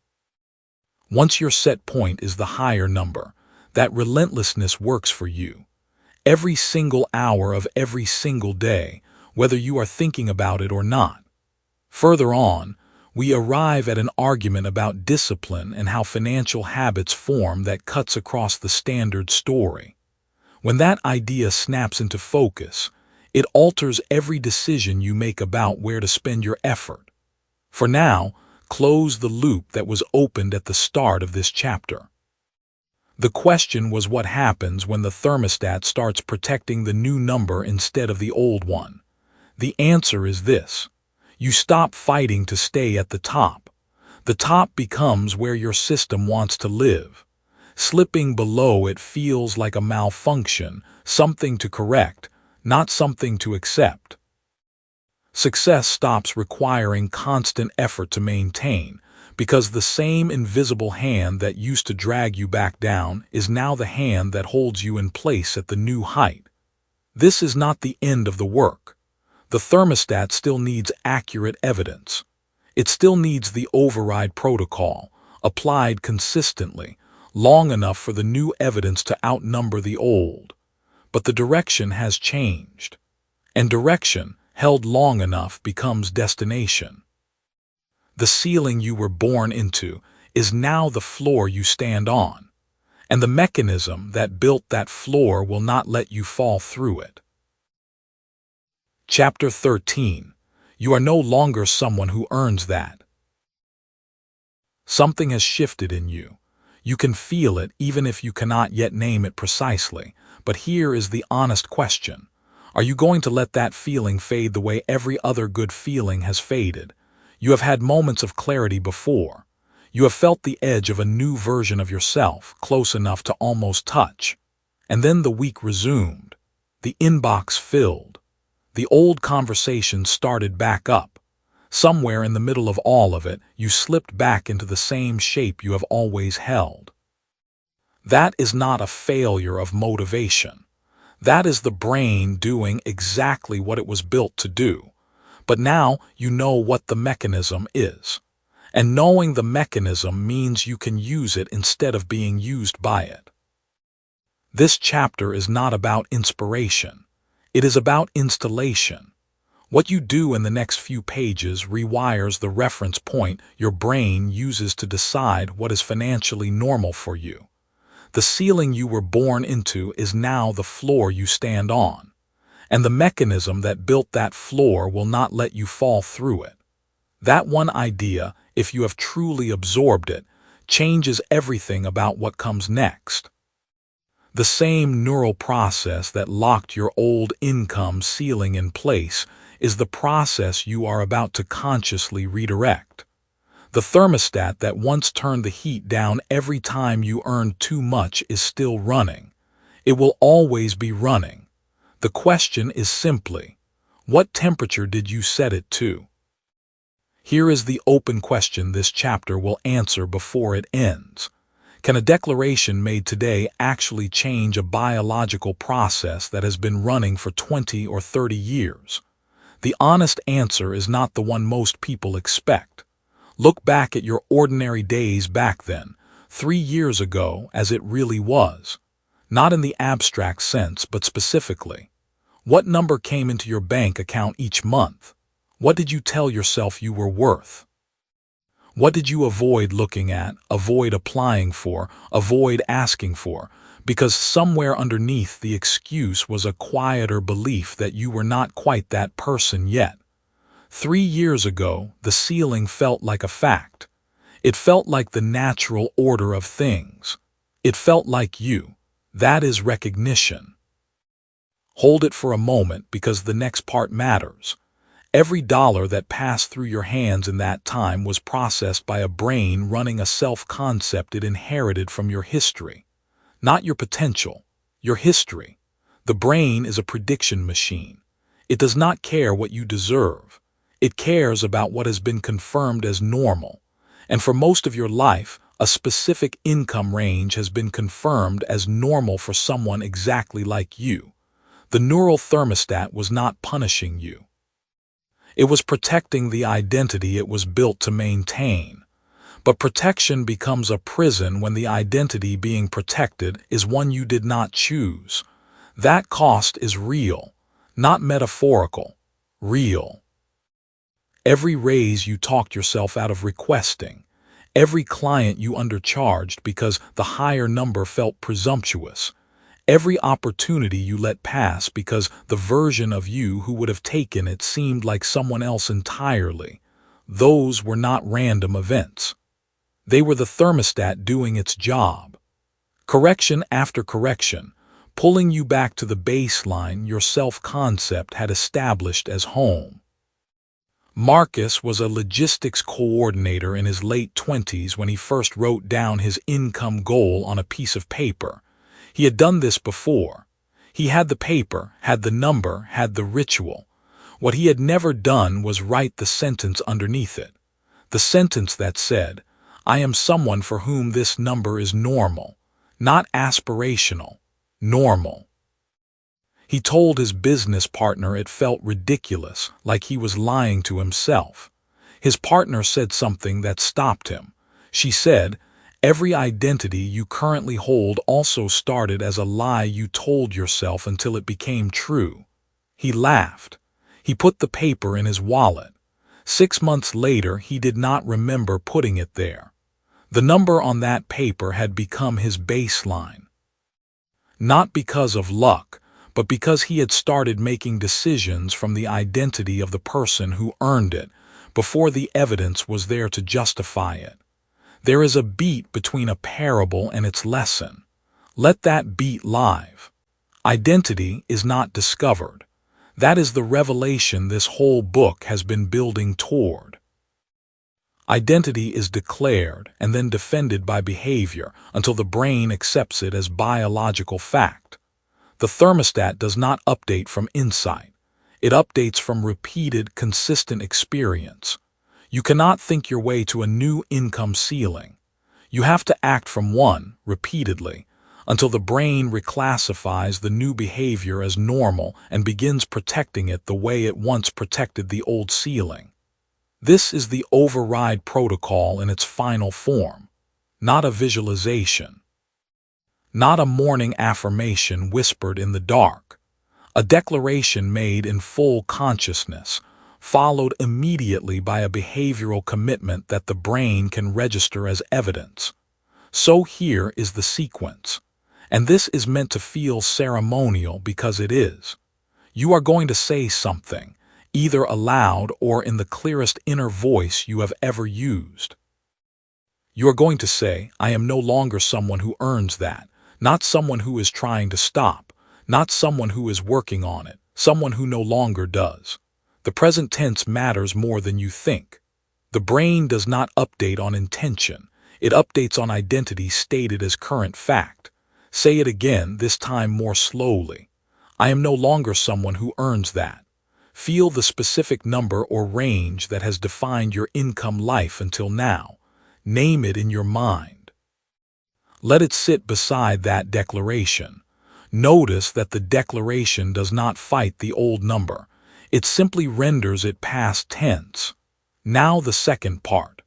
Once your set point is the higher number, that relentlessness works for you. Every single hour of every single day, whether you are thinking about it or not. Further on, we arrive at an argument about discipline and how financial habits form that cuts across the standard story. When that idea snaps into focus, it alters every decision you make about where to spend your effort. For now, close the loop that was opened at the start of this chapter. The question was what happens when the thermostat starts protecting the new number instead of the old one. The answer is this. You stop fighting to stay at the top. The top becomes where your system wants to live. Slipping below it feels like a malfunction, something to correct, not something to accept. Success stops requiring constant effort to maintain, because the same invisible hand that used to drag you back down is now the hand that holds you in place at the new height. This is not the end of the work. The thermostat still needs accurate evidence. It still needs the override protocol, applied consistently, long enough for the new evidence to outnumber the old. But the direction has changed. And direction, held long enough, becomes destination. The ceiling you were born into is now the floor you stand on, and the mechanism that built that floor will not let you fall through it. Chapter 13. You are no longer someone who earns that. Something has shifted in you. You can feel it even if you cannot yet name it precisely, but here is the honest question. Are you going to let that feeling fade the way every other good feeling has faded? You have had moments of clarity before. You have felt the edge of a new version of yourself, close enough to almost touch. And then the week resumed. The inbox filled. The old conversation started back up. Somewhere in the middle of all of it, you slipped back into the same shape you have always held. That is not a failure of motivation. That is the brain doing exactly what it was built to do. But now you know what the mechanism is. And knowing the mechanism means you can use it instead of being used by it. This chapter is not about inspiration. It is about installation. What you do in the next few pages rewires the reference point your brain uses to decide what is financially normal for you. The ceiling you were born into is now the floor you stand on. And the mechanism that built that floor will not let you fall through it. That one idea, if you have truly absorbed it, changes everything about what comes next. The same neural process that locked your old income ceiling in place is the process you are about to consciously redirect. The thermostat that once turned the heat down every time you earned too much is still running. It will always be running. The question is simply, what temperature did you set it to? Here is the open question this chapter will answer before it ends. Can a declaration made today actually change a biological process that has been running for 20 or 30 years? The honest answer is not the one most people expect. Look back at your ordinary days back then, 3 years ago, as it really was. Not in the abstract sense, but specifically. What number came into your bank account each month? What did you tell yourself you were worth? What did you avoid looking at, avoid applying for, avoid asking for? Because somewhere underneath the excuse was a quieter belief that you were not quite that person yet. 3 years ago, the ceiling felt like a fact. It felt like the natural order of things. It felt like you. That is recognition. Hold it for a moment because the next part matters. Every dollar that passed through your hands in that time was processed by a brain running a self-concept it inherited from your history. Not your potential, your history. The brain is a prediction machine. It does not care what you deserve. It cares about what has been confirmed as normal. And for most of your life, a specific income range has been confirmed as normal for someone exactly like you. The neural thermostat was not punishing you. It was protecting the identity it was built to maintain. But protection becomes a prison when the identity being protected is one you did not choose. That cost is real, not metaphorical, real. Every raise you talked yourself out of requesting, every client you undercharged because the higher number felt presumptuous, every opportunity you let pass because the version of you who would have taken it seemed like someone else entirely, those were not random events. They were the thermostat doing its job. Correction after correction, pulling you back to the baseline your self-concept had established as home. Marcus was a logistics coordinator in his late 20s when he first wrote down his income goal on a piece of paper. He had done this before. He had the paper, had the number, had the ritual. What he had never done was write the sentence underneath it. The sentence that said, "I am someone for whom this number is normal, not aspirational, normal." He told his business partner it felt ridiculous, like he was lying to himself. His partner said something that stopped him. She said, "Every identity you currently hold also started as a lie you told yourself until it became true." He laughed. He put the paper in his wallet. 6 months later, he did not remember putting it there. The number on that paper had become his baseline. Not because of luck, but because he had started making decisions from the identity of the person who earned it, before the evidence was there to justify it. There is a beat between a parable and its lesson. Let that beat live. Identity is not discovered. That is the revelation this whole book has been building toward. Identity is declared and then defended by behavior until the brain accepts it as biological fact. The thermostat does not update from insight. It updates from repeated, consistent experience. You cannot think your way to a new income ceiling. You have to act from one, repeatedly, until the brain reclassifies the new behavior as normal and begins protecting it the way it once protected the old ceiling. This is the override protocol in its final form, not a visualization. Not a morning affirmation whispered in the dark. A declaration made in full consciousness, followed immediately by a behavioral commitment that the brain can register as evidence. So here is the sequence. And this is meant to feel ceremonial because it is. You are going to say something, either aloud or in the clearest inner voice you have ever used. You are going to say, "I am no longer someone who earns that. Not someone who is trying to stop, not someone who is working on it, someone who no longer does." The present tense matters more than you think. The brain does not update on intention. It updates on identity stated as current fact. Say it again, this time more slowly. I am no longer someone who earns that. Feel the specific number or range that has defined your income life until now. Name it in your mind. Let it sit beside that declaration. Notice that the declaration does not fight the old number. It simply renders it past tense. Now the second part.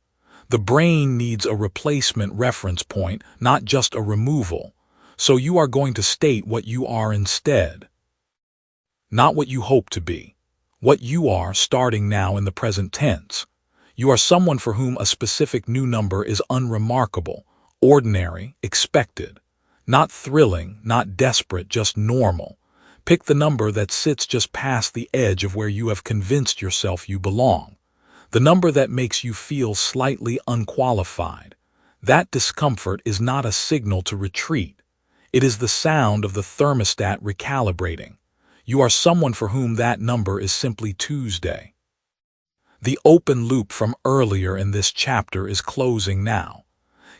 The brain needs a replacement reference point, not just a removal. So you are going to state what you are instead. Not what you hope to be. What you are starting now in the present tense. You are someone for whom a specific new number is unremarkable, ordinary, expected. Not thrilling, not desperate, just normal. Pick the number that sits just past the edge of where you have convinced yourself you belong. The number that makes you feel slightly unqualified. That discomfort is not a signal to retreat. It is the sound of the thermostat recalibrating. You are someone for whom that number is simply Tuesday. The open loop from earlier in this chapter is closing now.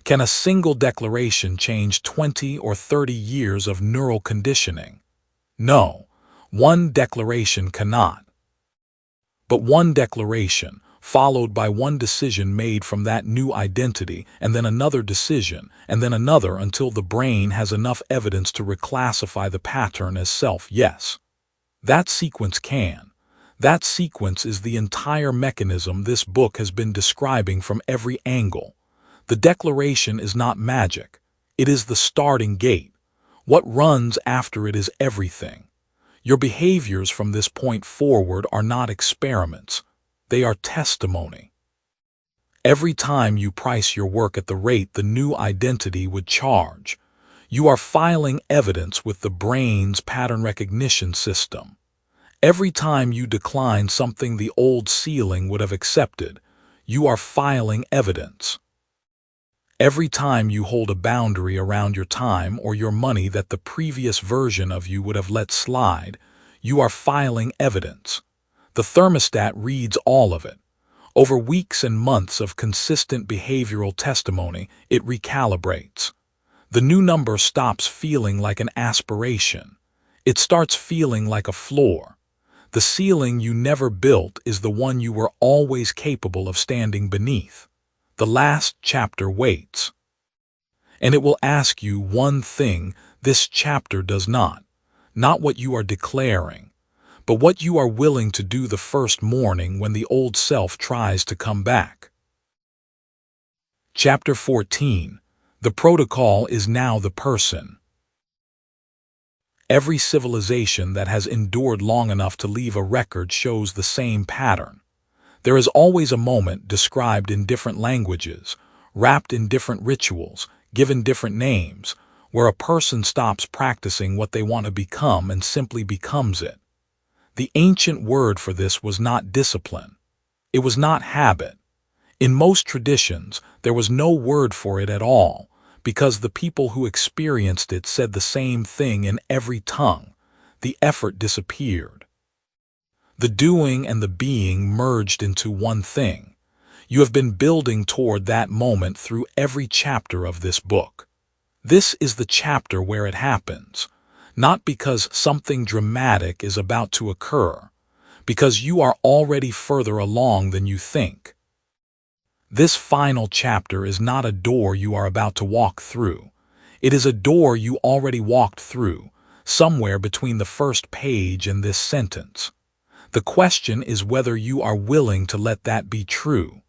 Can a single declaration change 20 or 30 years of neural conditioning? No, one declaration cannot. But one declaration, followed by one decision made from that new identity, and then another decision, and then another until the brain has enough evidence to reclassify the pattern as self, yes. That sequence can. That sequence is the entire mechanism this book has been describing from every angle. The declaration is not magic. It is the starting gate. What runs after it is everything. Your behaviors from this point forward are not experiments. They are testimony. Every time you price your work at the rate the new identity would charge, you are filing evidence with the brain's pattern recognition system. Every time you decline something the old ceiling would have accepted, you are filing evidence. Every time you hold a boundary around your time or your money that the previous version of you would have let slide, you are filing evidence. The thermostat reads all of it. Over weeks and months of consistent behavioral testimony, it recalibrates. The new number stops feeling like an aspiration. It starts feeling like a floor. The ceiling you never built is the one you were always capable of standing beneath. The last chapter waits. And it will ask you one thing this chapter does not. Not what you are declaring, but what you are willing to do the first morning when the old self tries to come back. Chapter 14. The protocol is now the person. Every civilization that has endured long enough to leave a record shows the same pattern. There is always a moment described in different languages, wrapped in different rituals, given different names, where a person stops practicing what they want to become and simply becomes it. The ancient word for this was not discipline. It was not habit. In most traditions, there was no word for it at all, because the people who experienced it said the same thing in every tongue. The effort disappeared. The doing and the being merged into one thing. You have been building toward that moment through every chapter of this book. This is the chapter where it happens, not because something dramatic is about to occur, because you are already further along than you think. This final chapter is not a door you are about to walk through. It is a door you already walked through, somewhere between the first page and this sentence. The question is whether you are willing to let that be true.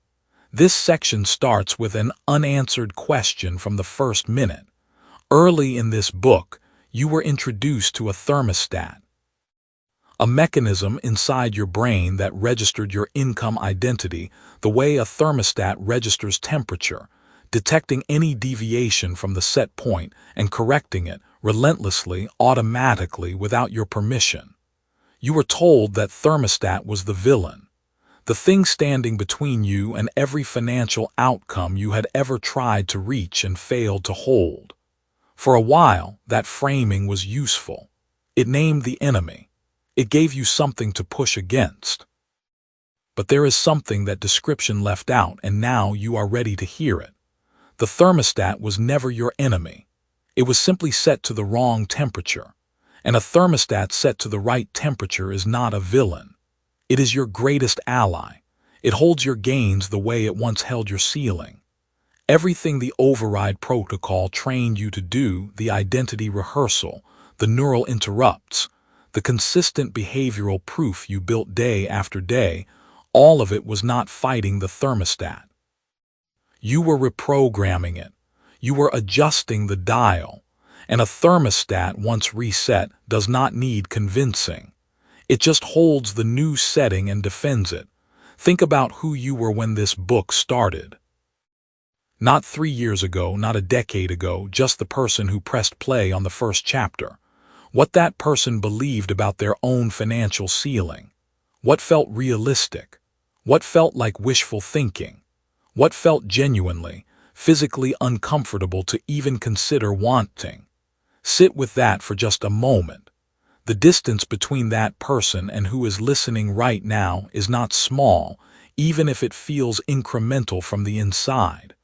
This section starts with an unanswered question from the first minute. Early in this book, you were introduced to a thermostat, a mechanism inside your brain that registered your income identity the way a thermostat registers temperature, detecting any deviation from the set point and correcting it relentlessly, automatically, without your permission. You were told that thermostat was the villain, the thing standing between you and every financial outcome you had ever tried to reach and failed to hold. For a while, that framing was useful. It named the enemy. It gave you something to push against. But there is something that description left out, and now you are ready to hear it. The thermostat was never your enemy. It was simply set to the wrong temperature. And a thermostat set to the right temperature is not a villain. It is your greatest ally. It holds your gains the way it once held your ceiling. Everything the override protocol trained you to do, the identity rehearsal, the neural interrupts, the consistent behavioral proof you built day after day, all of it was not fighting the thermostat. You were reprogramming it. You were adjusting the dial. And a thermostat, once reset, does not need convincing. It just holds the new setting and defends it. Think about who you were when this book started. Not 3 years ago, not a decade ago, just the person who pressed play on the first chapter. What that person believed about their own financial ceiling. What felt realistic. What felt like wishful thinking. What felt genuinely, physically uncomfortable to even consider wanting. Sit with that for just a moment. The distance between that person and who is listening right now is not small, even if it feels incremental from the inside.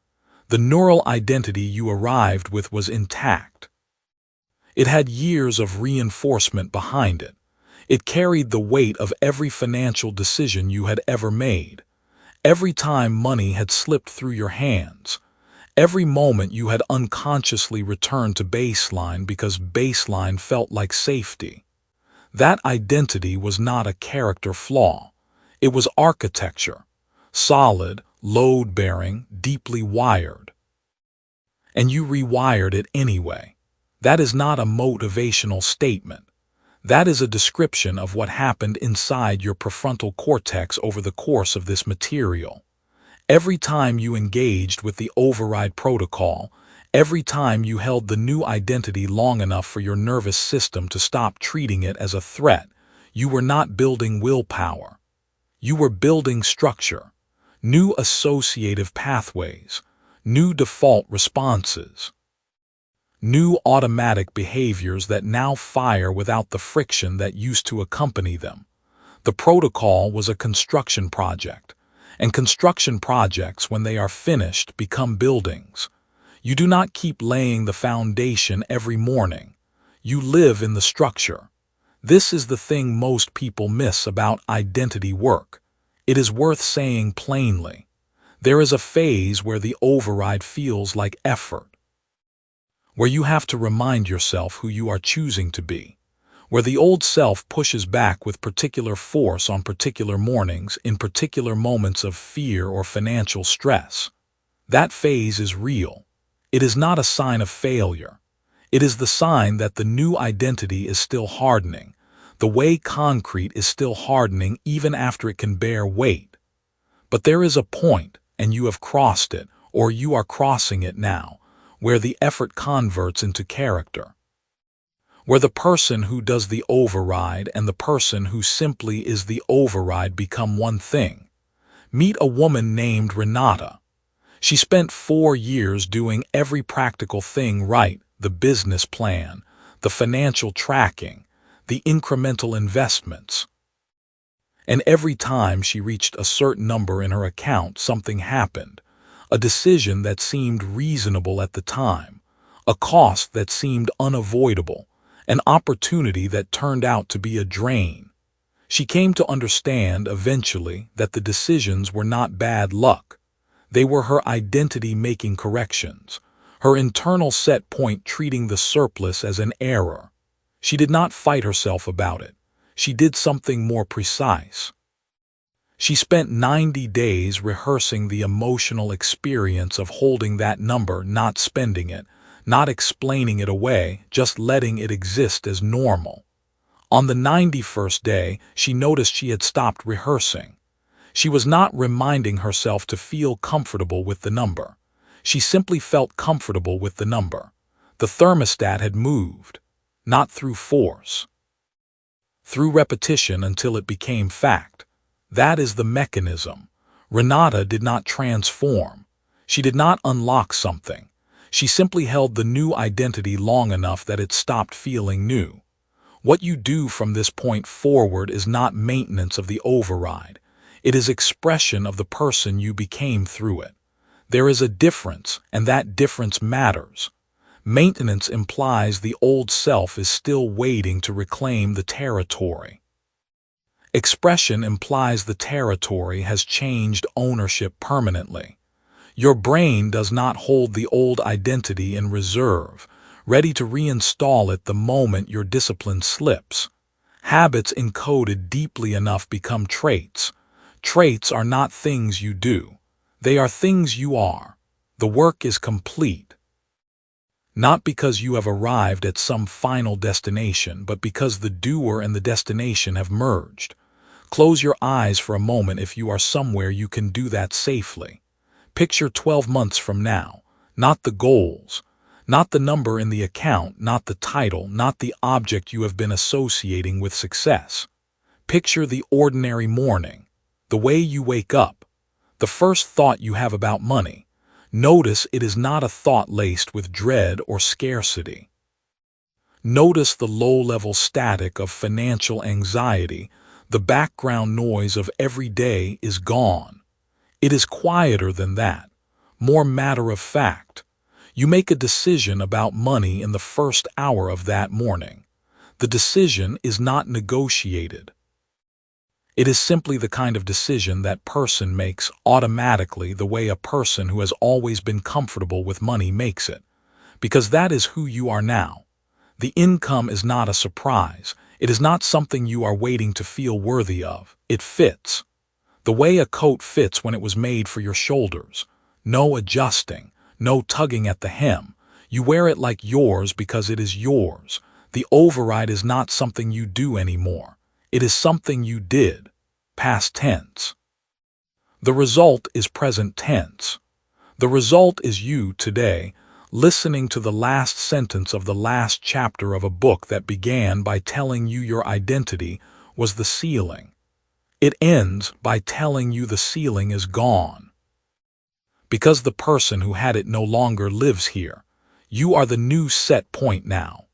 The neural identity you arrived with was intact. It had years of reinforcement behind it. It carried the weight of every financial decision you had ever made. Every time money had slipped through your hands. Every moment you had unconsciously returned to baseline because baseline felt like safety. That identity was not a character flaw. It was architecture. Solid, load-bearing, deeply wired. And you rewired it anyway. That is not a motivational statement. That is a description of what happened inside your prefrontal cortex over the course of this material. Every time you engaged with the override protocol, every time you held the new identity long enough for your nervous system to stop treating it as a threat, you were not building willpower. You were building structure, new associative pathways, new default responses. New automatic behaviors that now fire without the friction that used to accompany them. The protocol was a construction project, and construction projects, when they are finished, become buildings. You do not keep laying the foundation every morning. You live in the structure. This is the thing most people miss about identity work. It is worth saying plainly. There is a phase where the override feels like effort, where you have to remind yourself who you are choosing to be, where the old self pushes back with particular force on particular mornings in particular moments of fear or financial stress. That phase is real. It is not a sign of failure. It is the sign that the new identity is still hardening, the way concrete is still hardening even after it can bear weight. But there is a point, and you have crossed it, or you are crossing it now, where the effort converts into character, where the person who does the override and the person who simply is the override become one thing. Meet a woman named Renata. She spent 4 years doing every practical thing right, the business plan, the financial tracking, the incremental investments. And every time she reached a certain number in her account, something happened. A decision that seemed reasonable at the time, a cost that seemed unavoidable, an opportunity that turned out to be a drain. She came to understand eventually that the decisions were not bad luck. They were her identity making corrections, her internal set point treating the surplus as an error. She did not fight herself about it. She did something more precise. She spent 90 days rehearsing the emotional experience of holding that number, not spending it, not explaining it away, just letting it exist as normal. On the 91st day, she noticed she had stopped rehearsing. She was not reminding herself to feel comfortable with the number. She simply felt comfortable with the number. The thermostat had moved, not through force, through repetition until it became fact. That is the mechanism. Renata did not transform. She did not unlock something. She simply held the new identity long enough that it stopped feeling new. What you do from this point forward is not maintenance of the override. It is expression of the person you became through it. There is a difference, and that difference matters. Maintenance implies the old self is still waiting to reclaim the territory. Expression implies the territory has changed ownership permanently. Your brain does not hold the old identity in reserve, ready to reinstall it the moment your discipline slips. Habits encoded deeply enough become traits. Traits are not things you do. They are things you are. The work is complete. Not because you have arrived at some final destination, but because the doer and the destination have merged. Close your eyes for a moment if you are somewhere you can do that safely. Picture 12 months from now, not the goals, not the number in the account, not the title, not the object you have been associating with success. Picture the ordinary morning, the way you wake up, the first thought you have about money. Notice it is not a thought laced with dread or scarcity. Notice the low-level static of financial anxiety. The background noise of every day is gone. It is quieter than that, more matter of fact. You make a decision about money in the first hour of that morning. The decision is not negotiated. It is simply the kind of decision that person makes automatically, the way a person who has always been comfortable with money makes it, because that is who you are now. The income is not a surprise. It is not something you are waiting to feel worthy of. It fits. The way a coat fits when it was made for your shoulders. No adjusting, no tugging at the hem. You wear it like yours because it is yours. The override is not something you do anymore. It is something you did. Past tense. The result is present tense. The result is you today, listening to the last sentence of the last chapter of a book that began by telling you your identity was the ceiling. It ends by telling you the ceiling is gone. Because the person who had it no longer lives here. You are the new set point now.